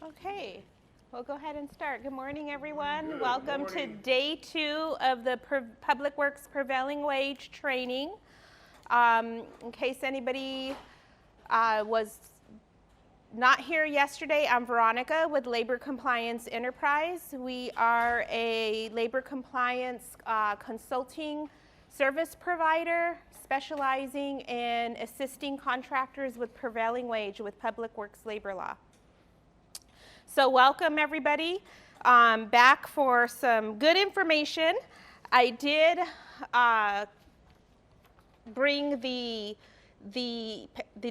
Okay, we'll go ahead and start. Good morning, everyone. Welcome to day 2 of the Public Works Prevailing Wage training. In case anybody was not here yesterday, I'm Veronica with Labor Compliance Enterprise. We are a labor compliance consulting service provider specializing in assisting contractors with prevailing wage with Public Works labor law. So welcome everybody back for some good information. I did bring the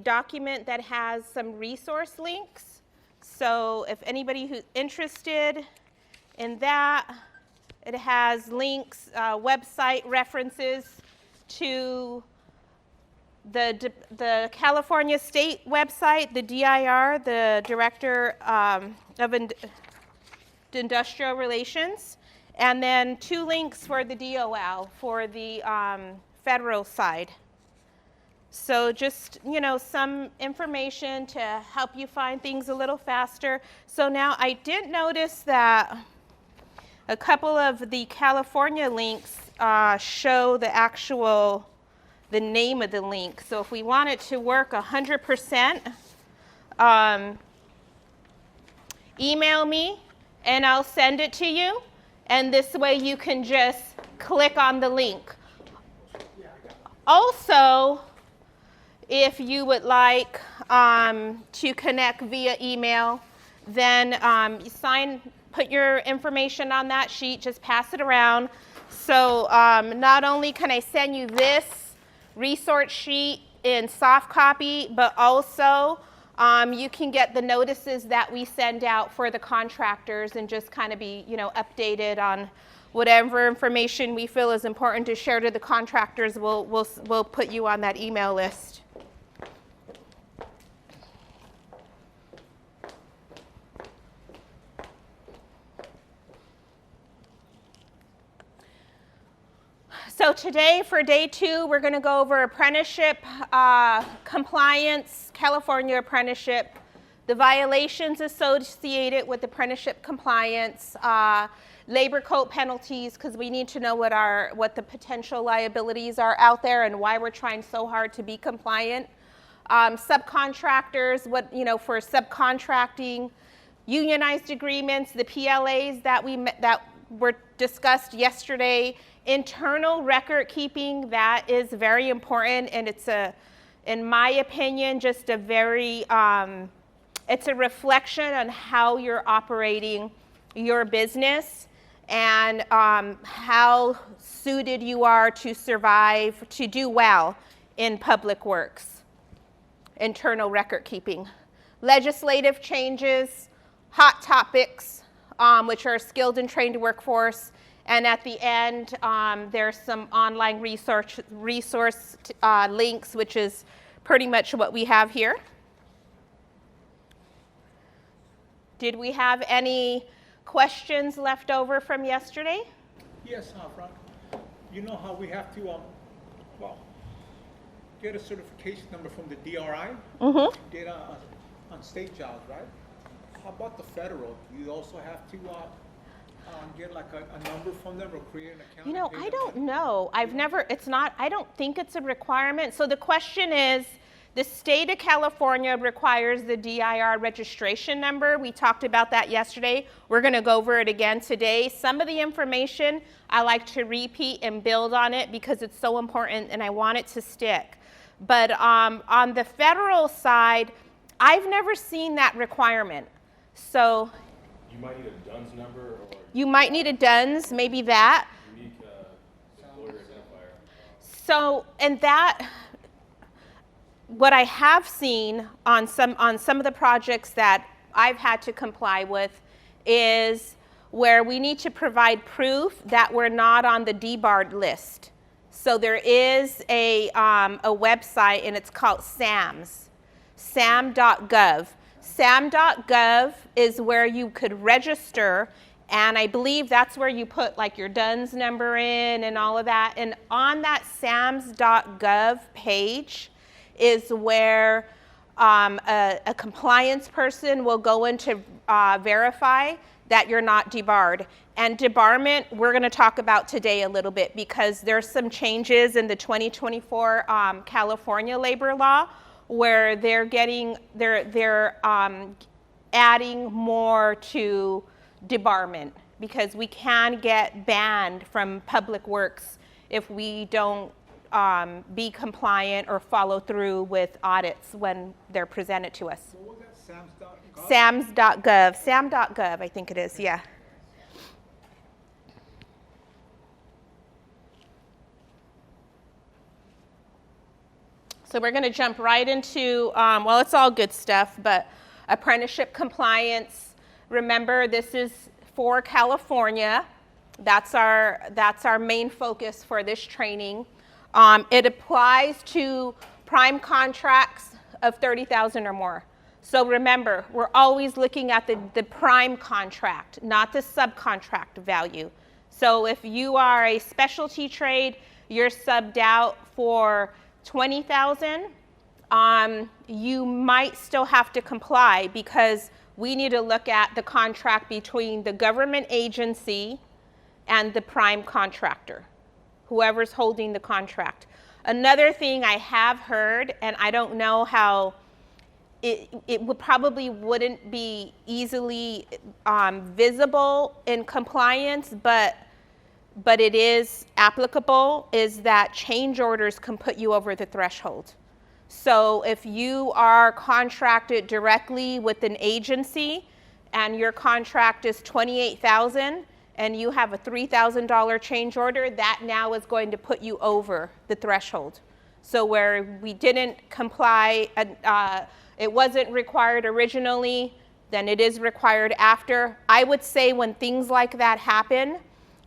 document that has some resource links. So if anybody who's interested in that, it has links, website references to the California State website, the DIR, the Director of Industrial Relations, and then 2 links for the DOL for the federal side. So just, some information to help you find things a little faster. So now I did notice that a couple of the California links show the name of the link. So if we want it to work 100%, email me and I'll send it to you. And this way you can just click on the link. Also, if you would like to connect via email, then put your information on that sheet, just pass it around. So not only can I send you this resource sheet in soft copy, but also you can get the notices that we send out for the contractors and just kind of be, updated on whatever information we feel is important to share to the contractors. We'll put you on that email list. So today for day 2, we're going to go over apprenticeship compliance, California apprenticeship, the violations associated with apprenticeship compliance, labor code penalties, because we need to know what the potential liabilities are out there and why we're trying so hard to be compliant. Subcontractors, for subcontracting, unionized agreements, the PLAs that were discussed yesterday. Internal record keeping, that is very important, and it's in my opinion, just a very, it's a reflection on how you're operating your business and how suited you are to survive, to do well in public works. Internal record keeping. Legislative changes, hot topics, which are skilled and trained workforce. And at the end, there's some online resource links, which is pretty much what we have here. Did we have any questions left over from yesterday? Yes, Frank. You know how we have to, get a certification number from the DRI? Mm-hmm. Get on state jobs, right? How about the federal? Do you also have to get like a number from them or create an account? I don't know. I don't think it's a requirement. So the question is, the state of California requires the DIR registration number. We talked about that yesterday. We're going to go over it again today. Some of the information I like to repeat and build on it because it's so important and I want it to stick. But on the federal side, I've never seen that requirement. So you might need a DUNS number, or you might need a DUNS, maybe that. Unique employer identifier. So, and that, what I have seen on some of the projects that I've had to comply with is where we need to provide proof that we're not on the debarred list. So there is a website, and it's called SAMS, sam.gov. SAM.gov is where you could register, and I believe that's where you put like your DUNS number in and all of that. And on that SAMS.gov page is where a compliance person will go in to verify that you're not debarred. And debarment, we're going to talk about today a little bit because there's some changes in the 2024 California labor law where they're adding more to debarment because we can get banned from public works if we don't be compliant or follow through with audits when they're presented to us. What was that, SAMS.gov? SAMS.gov, SAM.gov, I think it is, yeah. So we're going to jump right into, well, it's all good stuff, but apprenticeship compliance. Remember, this is for California. That's our main focus for this training. It applies to prime contracts of $30,000 or more. So remember, we're always looking at the prime contract, not the subcontract value. So if you are a specialty trade, you're subbed out for $20,000, you might still have to comply because we need to look at the contract between the government agency and the prime contractor, whoever's holding the contract. Another thing I have heard, and I don't know how, it would probably wouldn't be easily visible in compliance, but it is applicable, is that change orders can put you over the threshold. So if you are contracted directly with an agency and your contract is $28,000 and you have a $3,000 change order, that now is going to put you over the threshold. So where we didn't comply, it wasn't required originally, then it is required after. I would say when things like that happen,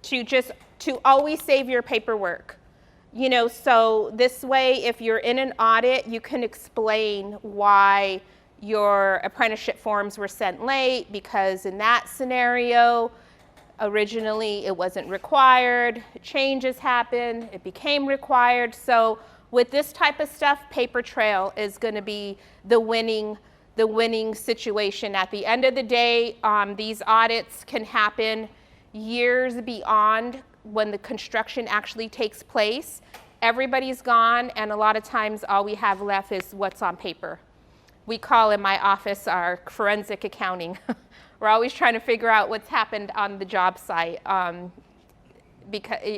to always save your paperwork. You know, so this way, if you're in an audit, you can explain why your apprenticeship forms were sent late, because in that scenario, originally it wasn't required, changes happened, it became required. So with this type of stuff, paper trail is going to be the winning situation. At the end of the day, these audits can happen years beyond when the construction actually takes place. Everybody's gone, and a lot of times all we have left is what's on paper. We call in my office our forensic accounting. We're always trying to figure out what's happened on the job site,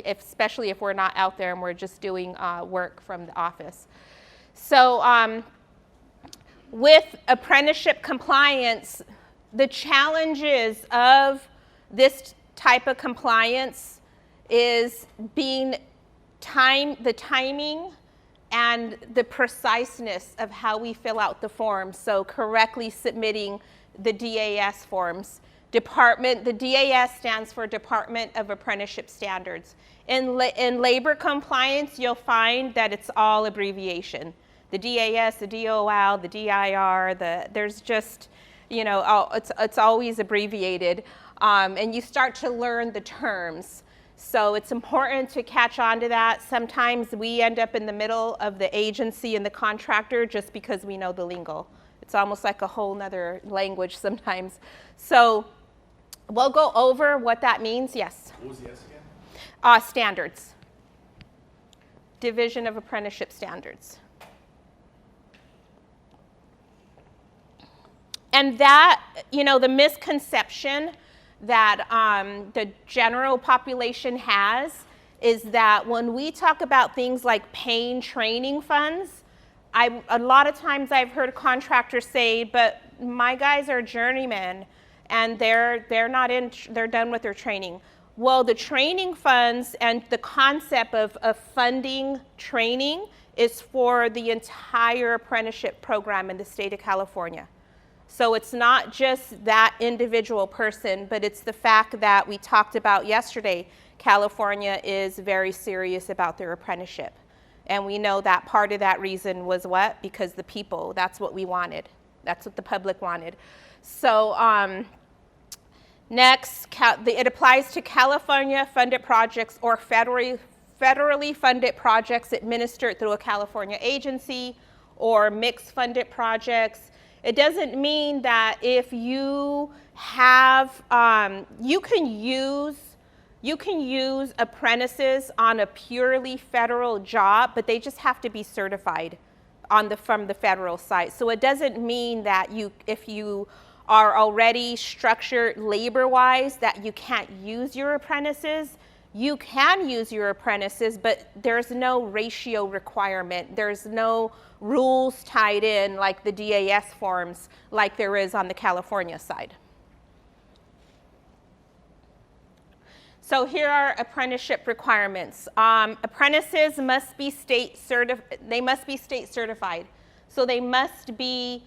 especially if we're not out there and we're just doing work from the office. So with apprenticeship compliance, the challenges of this type of compliance is being the timing and the preciseness of how we fill out the forms. So correctly submitting the DAS forms. The DAS stands for Department of Apprenticeship Standards. In labor compliance, you'll find that it's all abbreviation. The DAS, the DOL, the DIR, there's just, you know, it's always abbreviated. And you start to learn the terms. So it's important to catch on to that. Sometimes we end up in the middle of the agency and the contractor just because we know the lingo. It's almost like a whole nother language sometimes. So we'll go over what that means. Yes? What was the S again? Standards. Division of Apprenticeship Standards. And that, you know, the misconception that the general population has is that when we talk about things like paying training funds, a lot of times I've heard contractors say, but my guys are journeymen and they're done with their training. Well, the training funds and the concept of funding training is for the entire apprenticeship program in the state of California. So it's not just that individual person, but it's the fact that we talked about yesterday, California is very serious about their apprenticeship. And we know that part of that reason was what? Because the people, that's what we wanted. That's what the public wanted. So next, it applies to California funded projects or federally funded projects administered through a California agency or mixed funded projects. It doesn't mean that if you have, you can use apprentices on a purely federal job, but they just have to be certified from the federal side. So it doesn't mean that if you are already structured labor-wise that you can't use your apprentices. You can use your apprentices, but there's no ratio requirement. There's no rules tied in like the DAS forms like there is on the California side. So here are apprenticeship requirements. Apprentices must be state certified. So they must be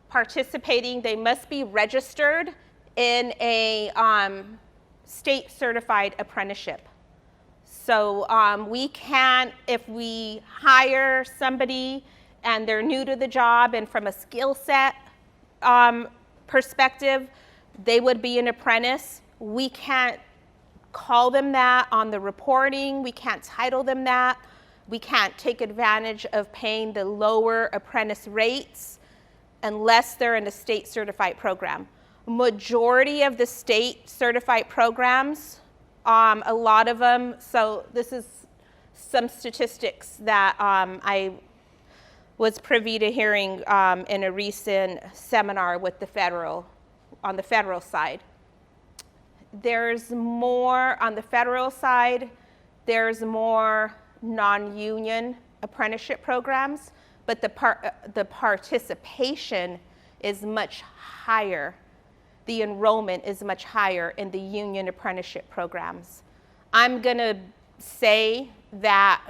participating, they must be registered in a state certified apprenticeship. So we can't, if we hire somebody and they're new to the job and from a skill set perspective, they would be an apprentice. We can't call them that on the reporting. We can't title them that. We can't take advantage of paying the lower apprentice rates unless they're in a state certified program. Majority of the state certified programs, a lot of them, so this is some statistics that I was privy to hearing in a recent seminar with on the federal side. There's more, on the federal side, there's more non-union apprenticeship programs, but the participation is much higher. The enrollment is much higher in the union apprenticeship programs. I'm gonna say that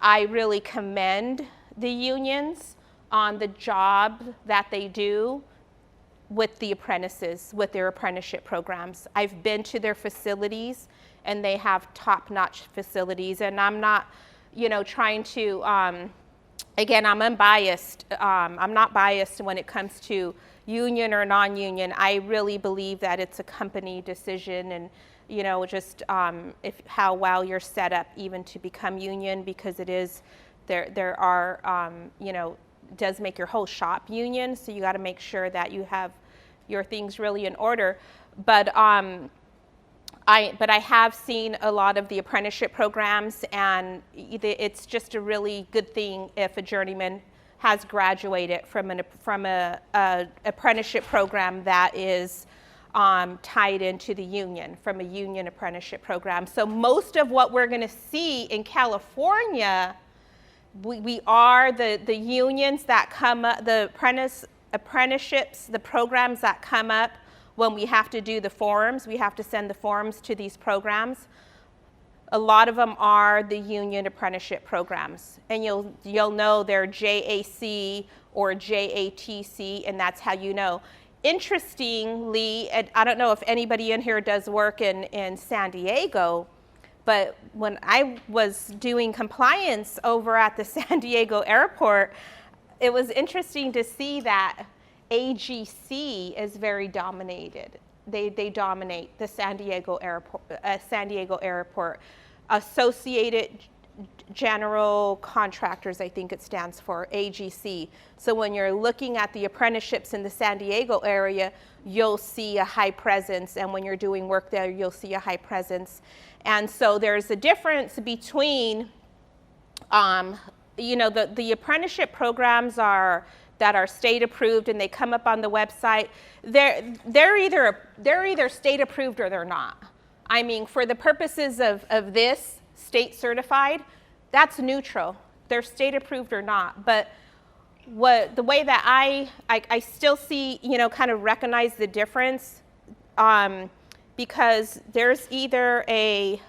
I really commend the unions on the job that they do with the apprentices, with their apprenticeship programs. I've been to their facilities and they have top-notch facilities, and I'm not, trying to, again, I'm unbiased. I'm not biased when it comes to union or non-union. I really believe that it's a company decision and, just how well you're set up even to become union, because it is, there are, does make your whole shop union, so you got to make sure that you have your things really in order. But I have seen a lot of the apprenticeship programs, and it's just a really good thing if a journeyman has graduated from a apprenticeship program that is tied into the union, from a union apprenticeship program. So most of what we're going to see in California, we are the unions that come up, the apprenticeships, the programs that come up when we have to do the forms. We have to send the forms to these programs. A lot of them are the union apprenticeship programs, and you'll know they're JAC or JATC, and that's how you know. Interestingly, and I don't know if anybody in here does work in San Diego, but when I was doing compliance over at the San Diego airport, it was interesting to see that AGC is very dominated. They dominate the San Diego airport. Associated General Contractors, I think it stands for, AGC. So when you're looking at the apprenticeships in the San Diego area, you'll see a high presence, and when you're doing work there, you'll see a high presence. And so there's a difference between, the apprenticeship programs that are state approved and they come up on the website. They're either state approved or they're not. I mean, for the purposes of this, state certified, that's neutral. They're state approved or not. But the way that I still see, kind of recognize the difference, because there's either a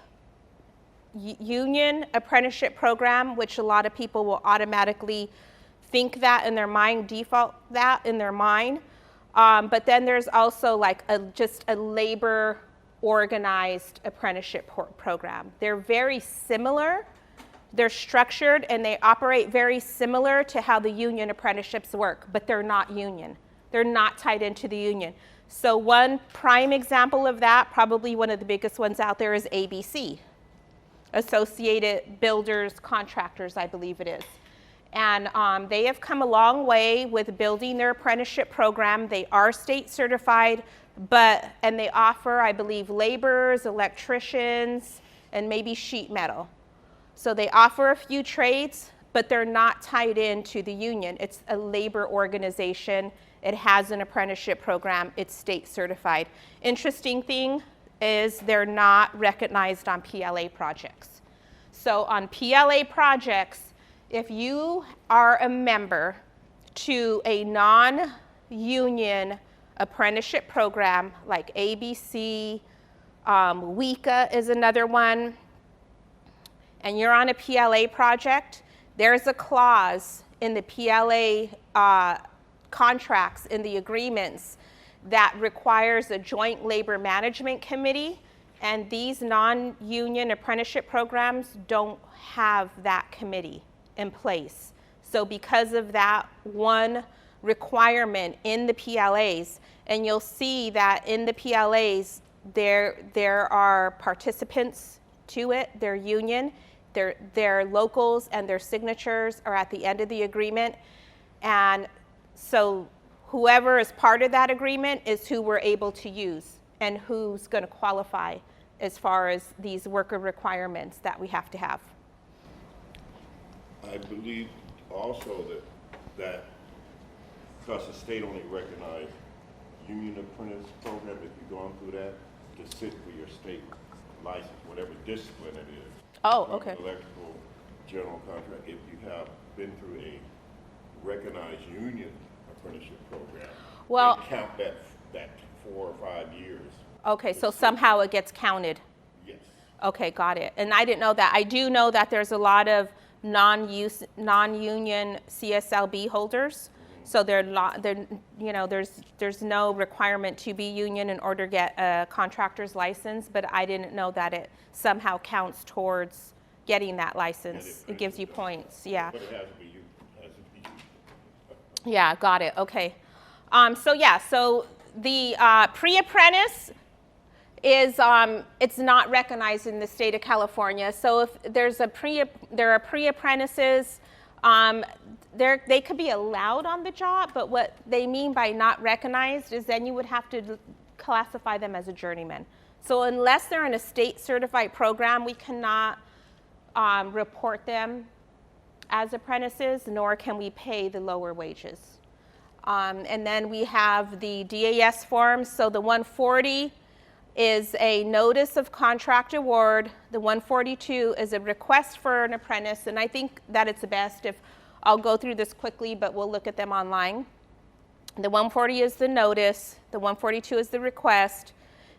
union apprenticeship program, which a lot of people will automatically think that in their mind, default that in their mind. But then there's also like just a labor organized apprenticeship program. They're very similar. They're structured and they operate very similar to how the union apprenticeships work, but they're not union. They're not tied into the union. So one prime example of that, probably one of the biggest ones out there, is ABC, Associated Builders Contractors, I believe it is. And they have come a long way with building their apprenticeship program. They are state certified, and they offer, I believe, laborers, electricians, and maybe sheet metal. So they offer a few trades, but they're not tied into the union. It's a labor organization. It has an apprenticeship program. It's state certified. Interesting thing is they're not recognized on PLA projects. So on PLA projects, if you are a member to a non-union apprenticeship program like ABC, WICA is another one, and you're on a PLA project, there's a clause in the PLA contracts, in the agreements, that requires a joint labor management committee, and these non-union apprenticeship programs don't have that committee in place. So because of that one requirement in the PLAs, and you'll see that in the PLAs, there are participants to it, their union, their locals and their signatures are at the end of the agreement. And so whoever is part of that agreement is who we're able to use and who's going to qualify as far as these worker requirements that we have to have. I believe also that because the state only recognized union apprentice program, if you've gone through that, to sit for your state license, whatever discipline it is. Oh, from okay. Electrical, general contract, if you have been through a recognized union apprenticeship program, Well, they count that 4 or 5 years. Okay, so somehow it gets counted. Yes. Okay, got it. And I didn't know that. I do know that there's a lot of non-union CSLB holders. So there's no requirement to be union in order to get a contractor's license, but I didn't know that it somehow counts towards getting that license. It gives you points, yeah. But it has to be you. Yeah, got it. Okay. So the pre-apprentice is it's not recognized in the state of California. So if there are pre-apprentices, they could be allowed on the job, but what they mean by not recognized is then you would have to classify them as a journeyman. So unless they're in a state certified program, we cannot report them as apprentices, nor can we pay the lower wages. And then we have the DAS forms. So the 140 is a notice of contract award. The 142 is a request for an apprentice, and I think that it's best if I'll go through this quickly, but we'll look at them online. The 140 is the notice, the 142 is the request,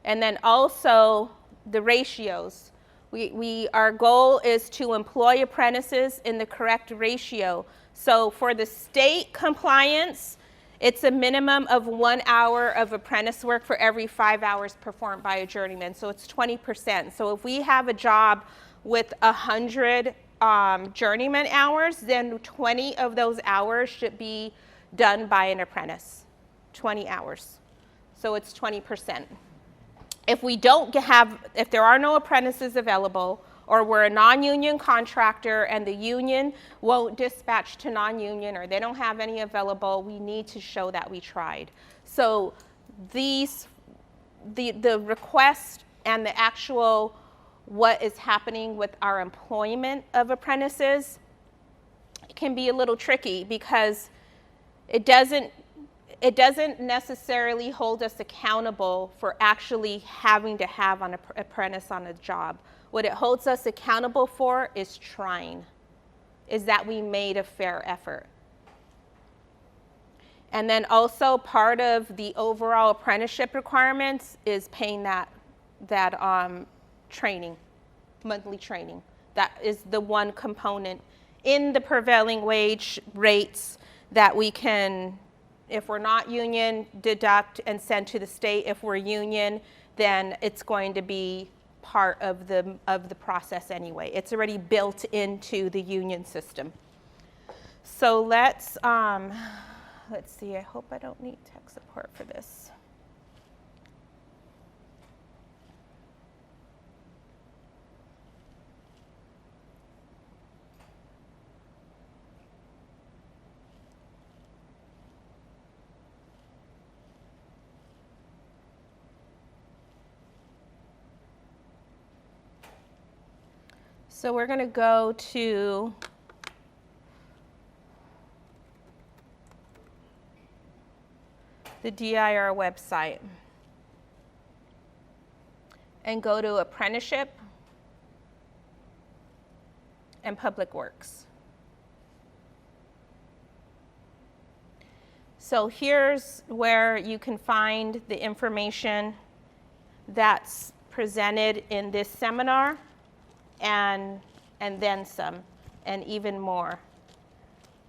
and then also the ratios. Our goal is to employ apprentices in the correct ratio. So for the state compliance, it's a minimum of 1 hour of apprentice work for every 5 hours performed by a journeyman. So it's 20%. So if we have a job with 100 journeyman hours, then 20 of those hours should be done by an apprentice. 20 hours. So it's 20%. If there are no apprentices available, or we're a non-union contractor and the union won't dispatch to non-union, or they don't have any available, we need to show that we tried. So the request and the actual what is happening with our employment of apprentices can be a little tricky because it doesn't necessarily hold us accountable for actually having to have an apprentice on a job. What it holds us accountable for is trying, is that we made a fair effort. And then also part of the overall apprenticeship requirements is paying that training, monthly training. That is the one component in the prevailing wage rates that we can, if we're not union, deduct and send to the state. If we're union, then it's going to be part of the process anyway. It's already built into the union system. So let's see, I hope I don't need tech support for this. So we're going to go to the DIR website and go to apprenticeship and public works. So here's where you can find the information that's presented in this seminar and then some and even more.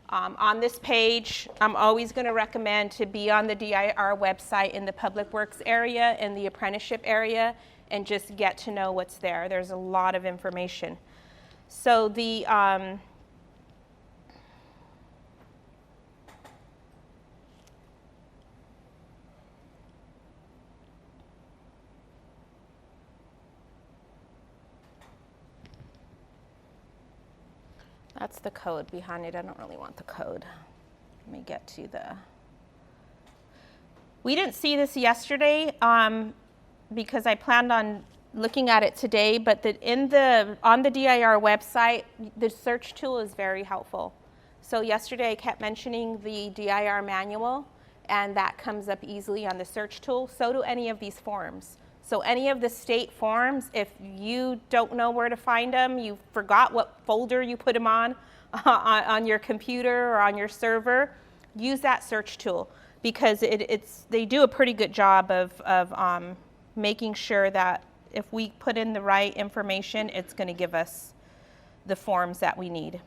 On this page, I'm always going to recommend to be on the DIR website in the public works area and the apprenticeship area and just get to know what's there. There's a lot of information. So the that's the code behind it. I don't really want the code. Let me get to the. We didn't see this yesterday because I planned on looking at it today, but on the DIR website, the search tool is very helpful. So yesterday I kept mentioning the DIR manual, and that comes up easily on the search tool. So do any of these forms. So any of the state forms, if you don't know where to find them, you forgot what folder you put them on your computer or on your server, use that search tool because they do a pretty good job of making sure that if we put in the right information, it's going to give us the forms that we need.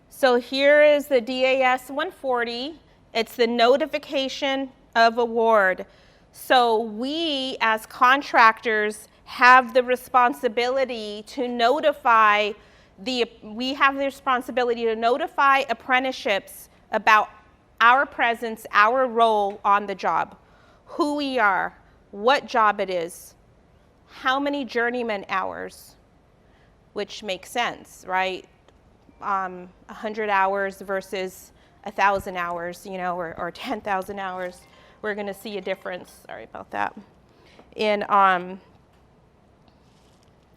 So here is the DAS 140. It's the notification of award. So we, as contractors, have the responsibility to notify apprenticeships about our presence, our role on the job, who we are, what job it is, how many journeyman hours, which makes sense, right? 100 hours versus 1,000 hours, or 10,000 hours. We're going to see a difference. Sorry about that. In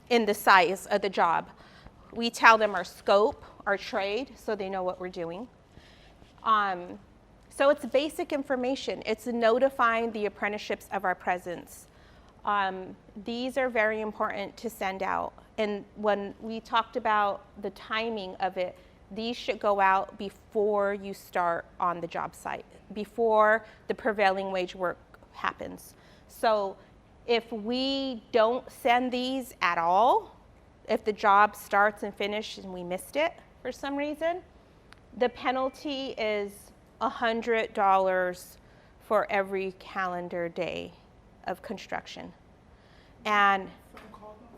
the size of the job, we tell them our scope, our trade, so they know what we're doing. So it's basic information. It's notifying the apprenticeships of our presence. These are very important to send out. And when we talked about the timing of it, these should go out before you start on the job site, before the prevailing wage work happens. So if we don't send these at all, if the job starts and finishes and we missed it for some reason, the penalty is $100 for every calendar day of construction. And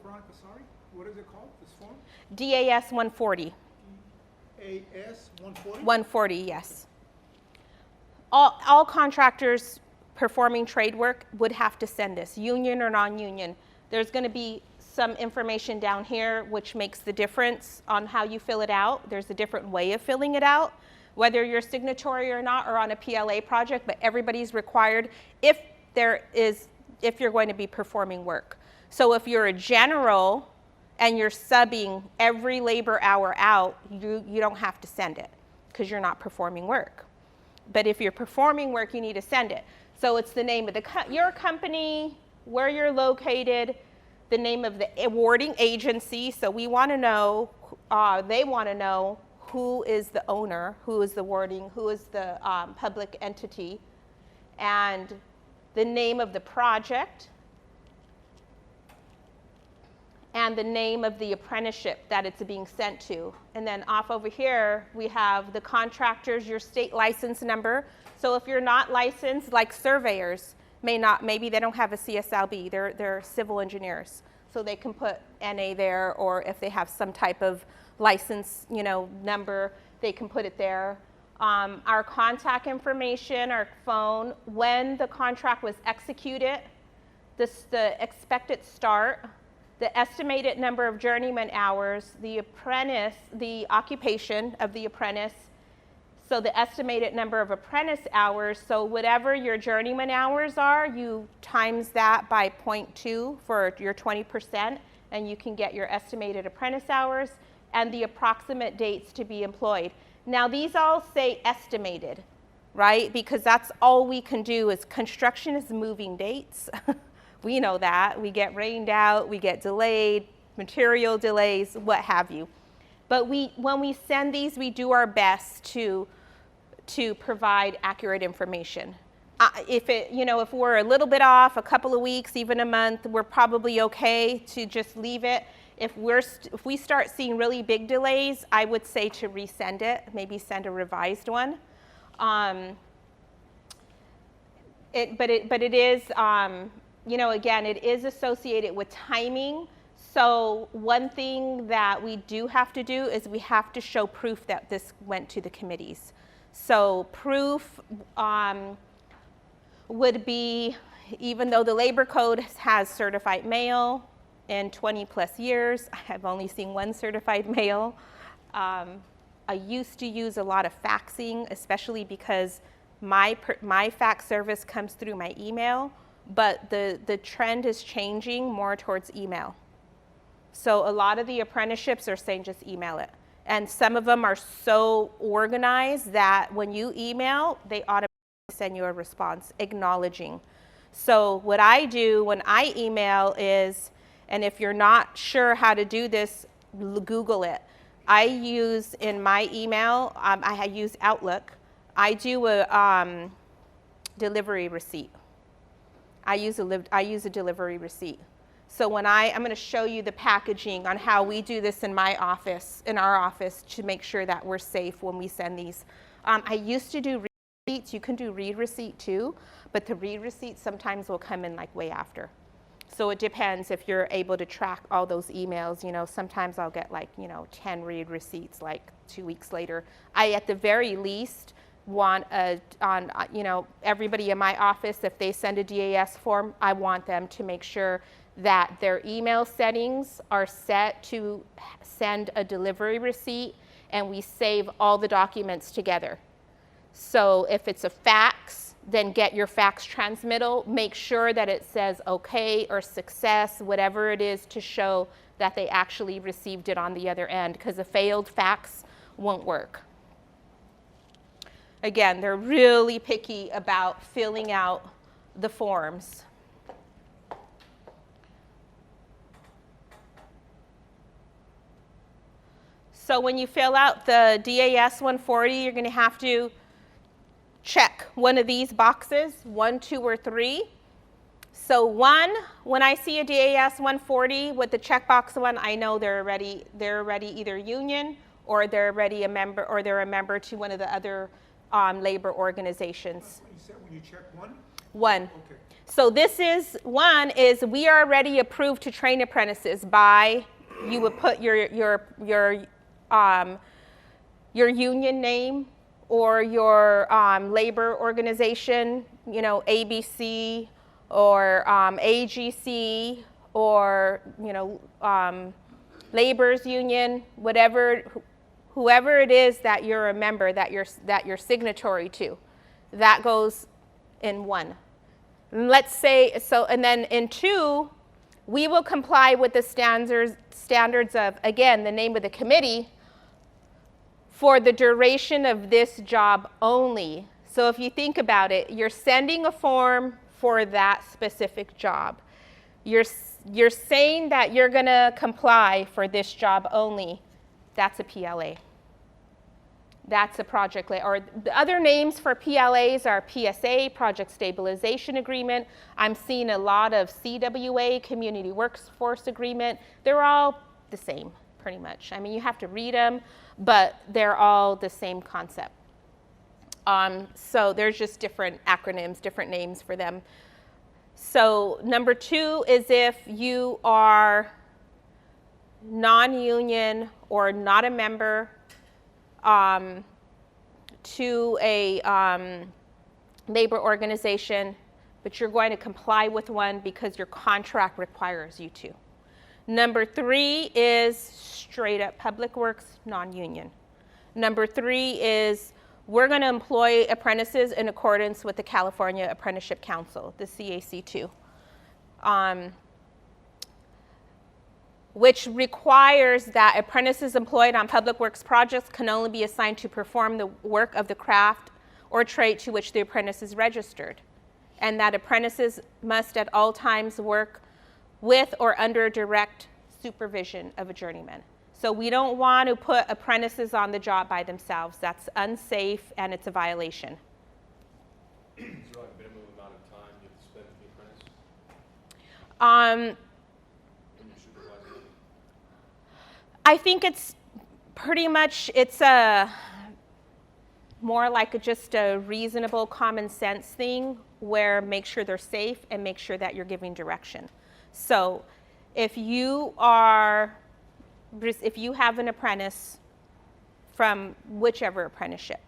Veronica, sorry, what is it called, this form? DAS 140. AS 140? 140, yes. All contractors performing trade work would have to send this, union or non-union. There's going to be some information down here which makes the difference on how you fill it out. There's a different way of filling it out, whether you're signatory or not, or on a PLA project, but everybody's required if you're going to be performing work. So if you're a general and you're subbing every labor hour out, you don't have to send it because you're not performing work. But if you're performing work, you need to send it. So it's the name of your company, where you're located, the name of the awarding agency. So we want to know, they want to know who is the owner, who is the awarding, who is the public entity, and the name of the project, and the name of the apprenticeship that it's being sent to. And then off over here, we have the contractors, your state license number. So if you're not licensed, like surveyors, maybe they don't have a CSLB, they're civil engineers. So they can put NA there, or if they have some type of license, number, they can put it there. Our contact information, our phone, when the contract was executed, the expected start, the estimated number of journeyman hours, the occupation of the apprentice, So the estimated number of apprentice hours, so whatever your journeyman hours are, you times that by 0.2 for your 20%, and you can get your estimated apprentice hours and the approximate dates to be employed. Now these all say estimated, right? Because that's all we can do is construction is moving dates. We know that. We get rained out, we get delayed, material delays, what have you. But when we send these, we do our best to provide accurate information. If we're a little bit off, a couple of weeks, even a month, we're probably okay to just leave it. If we start seeing really big delays, I would say to resend it, maybe send a revised one. But it is, again, it is associated with timing. So one thing that we do have to do is we have to show proof that this went to the committees. So proof would be, even though the labor code has certified mail in 20 plus years, I've only seen one certified mail. I used to use a lot of faxing, especially because my fax service comes through my email, but the trend is changing more towards email. So a lot of the apprenticeships are saying just email it. And some of them are so organized that when you email, they automatically send you a response acknowledging. So what I do when I email is, and if you're not sure how to do this, Google it. I use in my email, I use Outlook. I do a delivery receipt. I use a delivery receipt. So when I'm going to show you the packaging on how we do this in our office to make sure that we're safe when we send these. I used to do read receipts. You can do read receipt too, but the read receipt sometimes will come in like way after. So it depends if you're able to track all those emails. Sometimes I'll get 10 read receipts like 2 weeks later. I, at the very least, want everybody in my office, if they send a DAS form, I want them to make sure that their email settings are set to send a delivery receipt, and we save all the documents together. So if it's a fax, then get your fax transmittal, make sure that it says okay or success, whatever it is, to show that they actually received it on the other end, because a failed fax won't work. Again, they're really picky about filling out the forms. So when you fill out the DAS 140, you're going to have to check one of these boxes, 1, 2, or 3. So 1, when I see a DAS 140 with the checkbox 1, I know they're already either union or they're already a member, or they're a member to one of the other labor organizations. You said when you check 1? 1. Okay. So this is 1 is we are already approved to train apprentices by, you would put your union name or your labor organization, ABC or AGC or labor's union, whoever it is that you're a member, that you're signatory to, that goes in 1. Let's say so, and then in 2, we will comply with the standards of, again, the name of the committee, for the duration of this job only. So if you think about it, you're sending a form for that specific job. You're saying that you're going to comply for this job only. That's a PLA. That's a project, or the other names for PLAs are PSA, Project Stabilization Agreement. I'm seeing a lot of CWA, Community Workforce Agreement. They're all the same, pretty much. I mean, you have to read them, but they're all the same concept. So there's just different acronyms, different names for them. So number 2 is if you are non-union or not a member to a labor organization, but you're going to comply with one because your contract requires you to. Number 3 is straight up public works, non-union. Number 3 is we're going to employ apprentices in accordance with the California Apprenticeship Council, the CAC2, which requires that apprentices employed on public works projects can only be assigned to perform the work of the craft or trade to which the apprentice is registered, and that apprentices must at all times work with or under direct supervision of a journeyman. So we don't want to put apprentices on the job by themselves. That's unsafe and it's a violation. Is there like a minimum amount of time you have to spend with the apprentice when you're supervising? I think it's pretty much, it's a more like just a reasonable common sense thing where make sure they're safe and make sure that you're giving direction. So if you have an apprentice from whichever apprenticeship,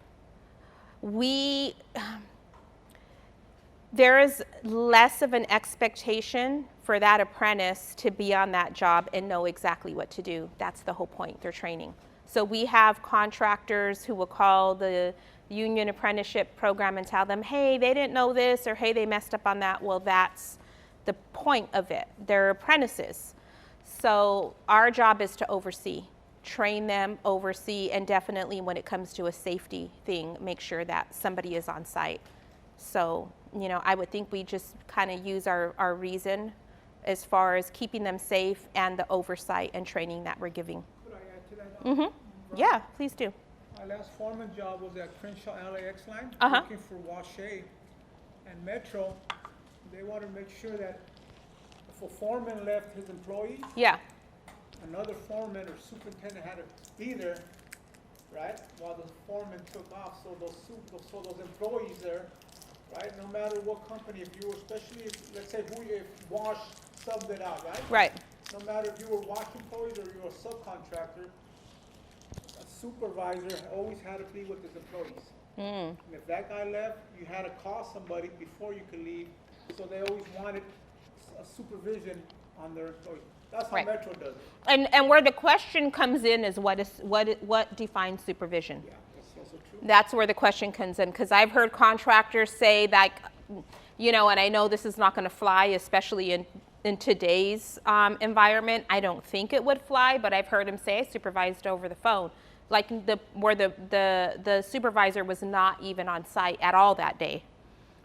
there is less of an expectation for that apprentice to be on that job and know exactly what to do. That's the whole point, they're training. So we have contractors who will call the union apprenticeship program and tell them, hey, they didn't know this, or hey, they messed up on that. Well, that's the point of it. They're apprentices. So our job is to oversee, train them, oversee, and definitely when it comes to a safety thing, make sure that somebody is on site. So, I would think we just kind of use our reason as far as keeping them safe and the oversight and training that we're giving. Could I add to that? Mm-hmm. Yeah, please do. My last foreman job was at Crenshaw LAX line, Uh-huh. working for Washay and Metro. They wanted to make sure that if a foreman left his employees, Yeah, another foreman or superintendent had to be there, right, while the foreman took off. So those employees there, right, no matter what company, if you were, especially if, let's say if Wash subbed it out, right? right. No matter if you were Wash employees or you were a subcontractor, a supervisor always had to be with his employees. And if that guy left, you had to call somebody before you could leave. So they always wanted a supervision on their employees. That's how Right. Metro does it. And where the question comes in is what defines supervision? Yeah, that's also true. That's where the question comes in, because I've heard contractors say that, and I know this is not going to fly, especially in today's environment. I don't think it would fly, but I've heard him say I supervised over the phone, like where the supervisor was not even on site at all that day.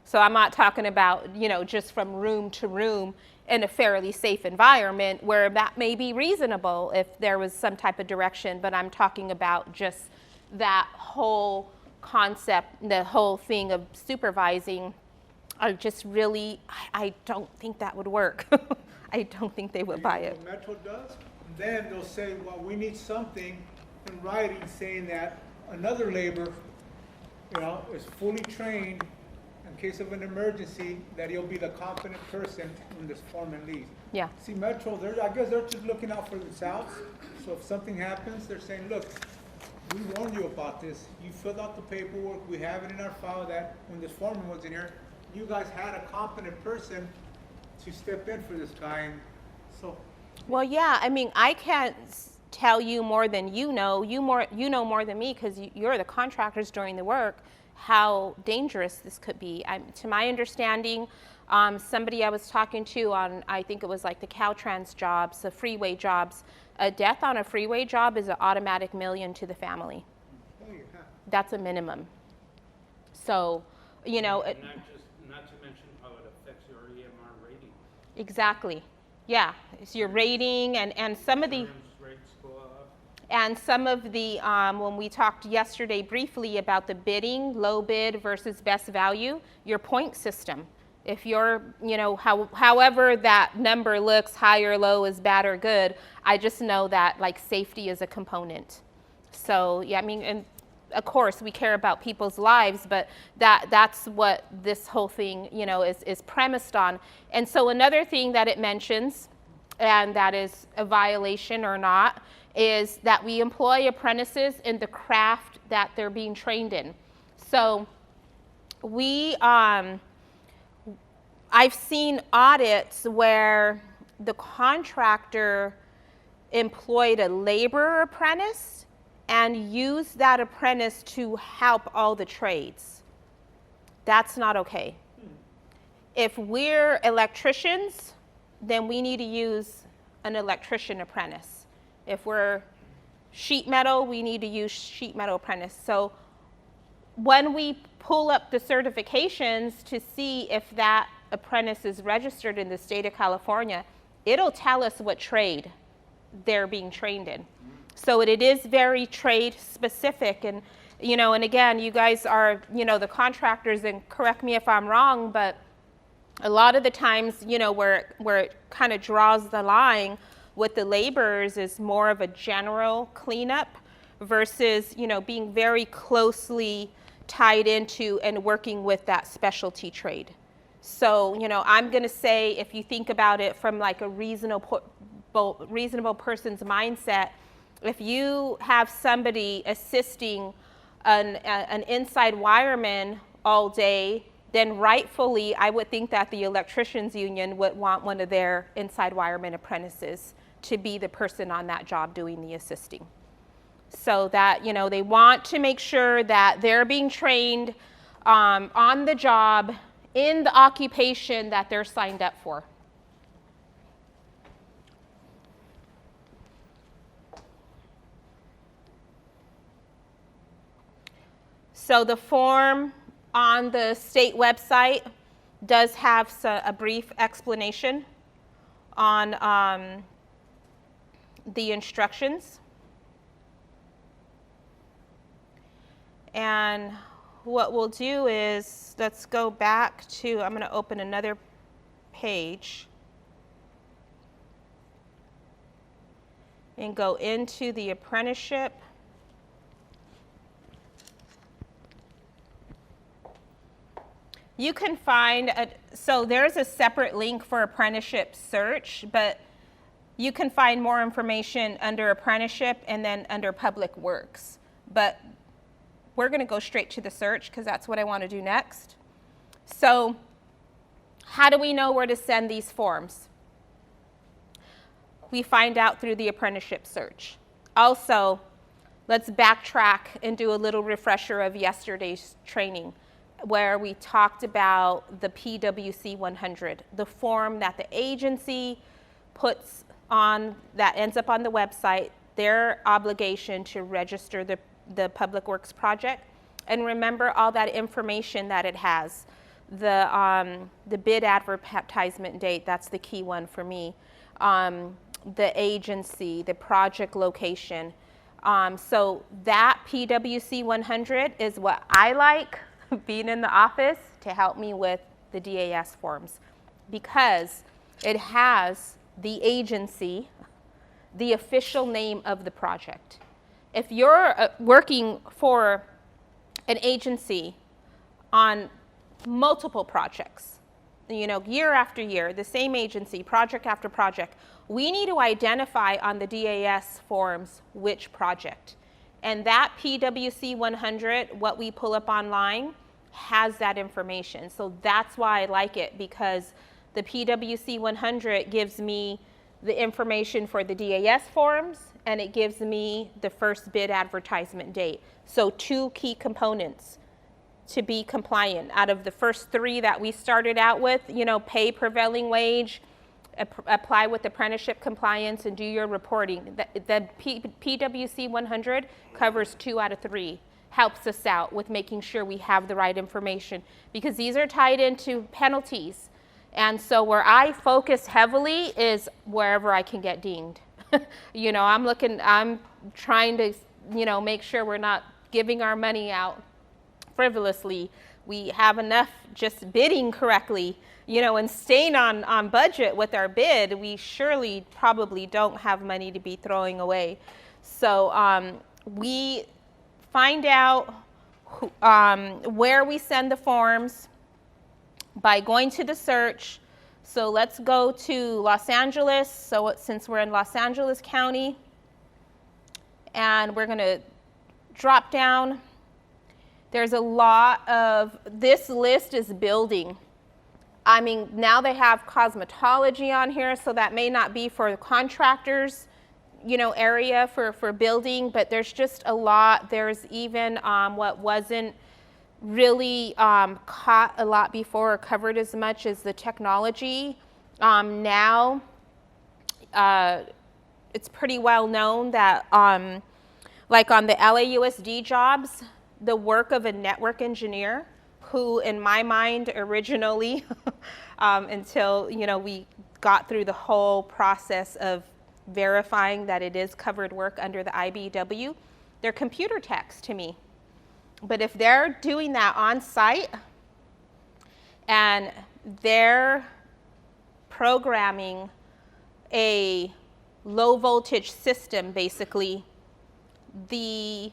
So I'm not talking about, just from room to room in a fairly safe environment where that may be reasonable if there was some type of direction, but I'm talking about just that whole concept, the whole thing of supervising. I don't think that would work. I don't think they would buy it. What Metro does, then they'll say, well, we need something in writing saying that another labor, is fully trained in case of an emergency, that he'll be the competent person when this foreman leaves. Yeah. See, Metro, I guess they're just looking out for themselves. So if something happens, they're saying, look, we warned you about this. You filled out the paperwork. We have it in our file that when this foreman was in here, you guys had a competent person to step in for this guy. And so, Well, yeah, I can't tell you more than you know. You know more than me because you're the contractors doing the work, how dangerous this could be. To my understanding, somebody I was talking to on, I think it was like the Caltrans jobs, the freeway jobs, a death on a freeway job is an automatic $1 million to the family. oh, yeah. That's a minimum. So, And not to mention how it affects your EMR rating. exactly. Yeah, it's your rating and some of the... Insurance rates go up. And some of the, when we talked yesterday briefly about the bidding, low bid versus best value, your point system. If you're, however that number looks, high or low is bad or good, I just know that like safety is a component. So, yeah, and of course we care about people's lives, but that's what this whole thing, is premised on. And so another thing that it mentions, and that is a violation or not, is that we employ apprentices in the craft that they're being trained in. So I've seen audits where the contractor employed a labor apprentice and use that apprentice to help all the trades. That's not okay. If we're electricians, then we need to use an electrician apprentice. If we're sheet metal, we need to use sheet metal apprentice. So when we pull up the certifications to see if that apprentice is registered in the state of California, it'll tell us what trade they're being trained in. So it is very trade specific. And, and again, you guys are, the contractors, and correct me if I'm wrong, but a lot of the times, where it kind of draws the line with the laborers is more of a general cleanup versus, being very closely tied into and working with that specialty trade. So, I'm going to say, if you think about it from like a reasonable person's mindset, if you have somebody assisting an inside wireman all day, then rightfully, I would think that the electricians union would want one of their inside wireman apprentices to be the person on that job doing the assisting. So that, they want to make sure that they're being trained on the job in the occupation that they're signed up for. So the form on the state website does have a brief explanation on the instructions. And what we'll do is, let's go back to, I'm going to open another page and go into the apprenticeship. You can find, so there's a separate link for apprenticeship search, but you can find more information under apprenticeship and then under public works. But we're going to go straight to the search because that's what I want to do next. So how do we know where to send these forms? We find out through the apprenticeship search. Also, let's backtrack and do a little refresher of yesterday's training, where we talked about the PWC 100, the form that the agency puts on, that ends up on the website, their obligation to register the public works project. And remember all that information that it has. The bid advertisement date, that's the key one for me. The agency, the project location. So that PWC 100 is what I like being in the office to help me with the DAS forms, because it has the agency, the official name of the project. If you're working for an agency on multiple projects, year after year, the same agency, project after project, we need to identify on the DAS forms which project. And that PWC 100, what we pull up online, has that information. So that's why I like it, because the PWC 100 gives me the information for the DAS forms, and it gives me the first bid advertisement date. So 2 key components to be compliant. Out of the first 3 that we started out with, pay prevailing wage, apply with apprenticeship compliance, and do your reporting. The PWC 100 covers 2 out of 3, helps us out with making sure we have the right information, because these are tied into penalties. And so where I focus heavily is wherever I can get dinged. I'm trying to, make sure we're not giving our money out frivolously. We have enough just bidding correctly, and staying on budget with our bid. We surely probably don't have money to be throwing away. So we find out where we send the forms by going to the search. So let's go to Los Angeles. So since we're in Los Angeles County, and we're going to drop down. There's a lot of, this list is building. I mean, now they have cosmetology on here, so that may not be for the contractors. area for building, but there's just a lot. There's even what wasn't really caught a lot before or covered as much as the technology. Now, it's pretty well known that like on the LAUSD jobs, the work of a network engineer, who in my mind originally, until we got through the whole process of verifying that it is covered work under the IBEW, they're computer techs to me. But if they're doing that on site and they're programming a low voltage system, basically, the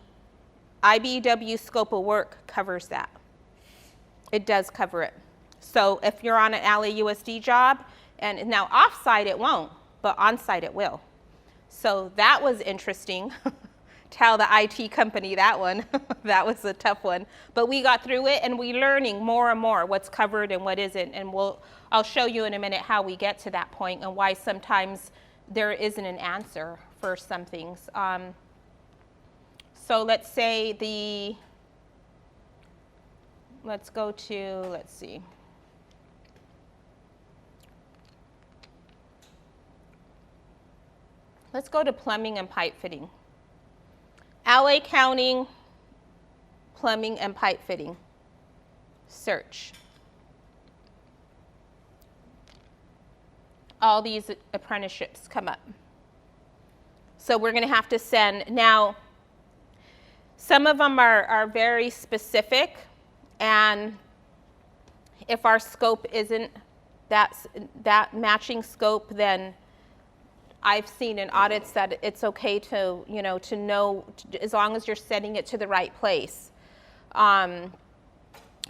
IBEW scope of work covers that. It does cover it. So if you're on an LAUSD job, and now off-site it won't, but on-site it will. So that was interesting. Tell the IT company that one. That was a tough one. But we got through it, and we're learning more and more what's covered and what isn't. And I'll show you in a minute how we get to that point and why sometimes there isn't an answer for some things. So let's say let's go to, let's see. Let's go to plumbing and pipe fitting. LA County plumbing and pipe fitting. Search. All these apprenticeships come up. So we're going to have to send. Now, some of them are very specific, and if our scope isn't that matching scope, then I've seen in audits that it's okay to know as long as you're sending it to the right place.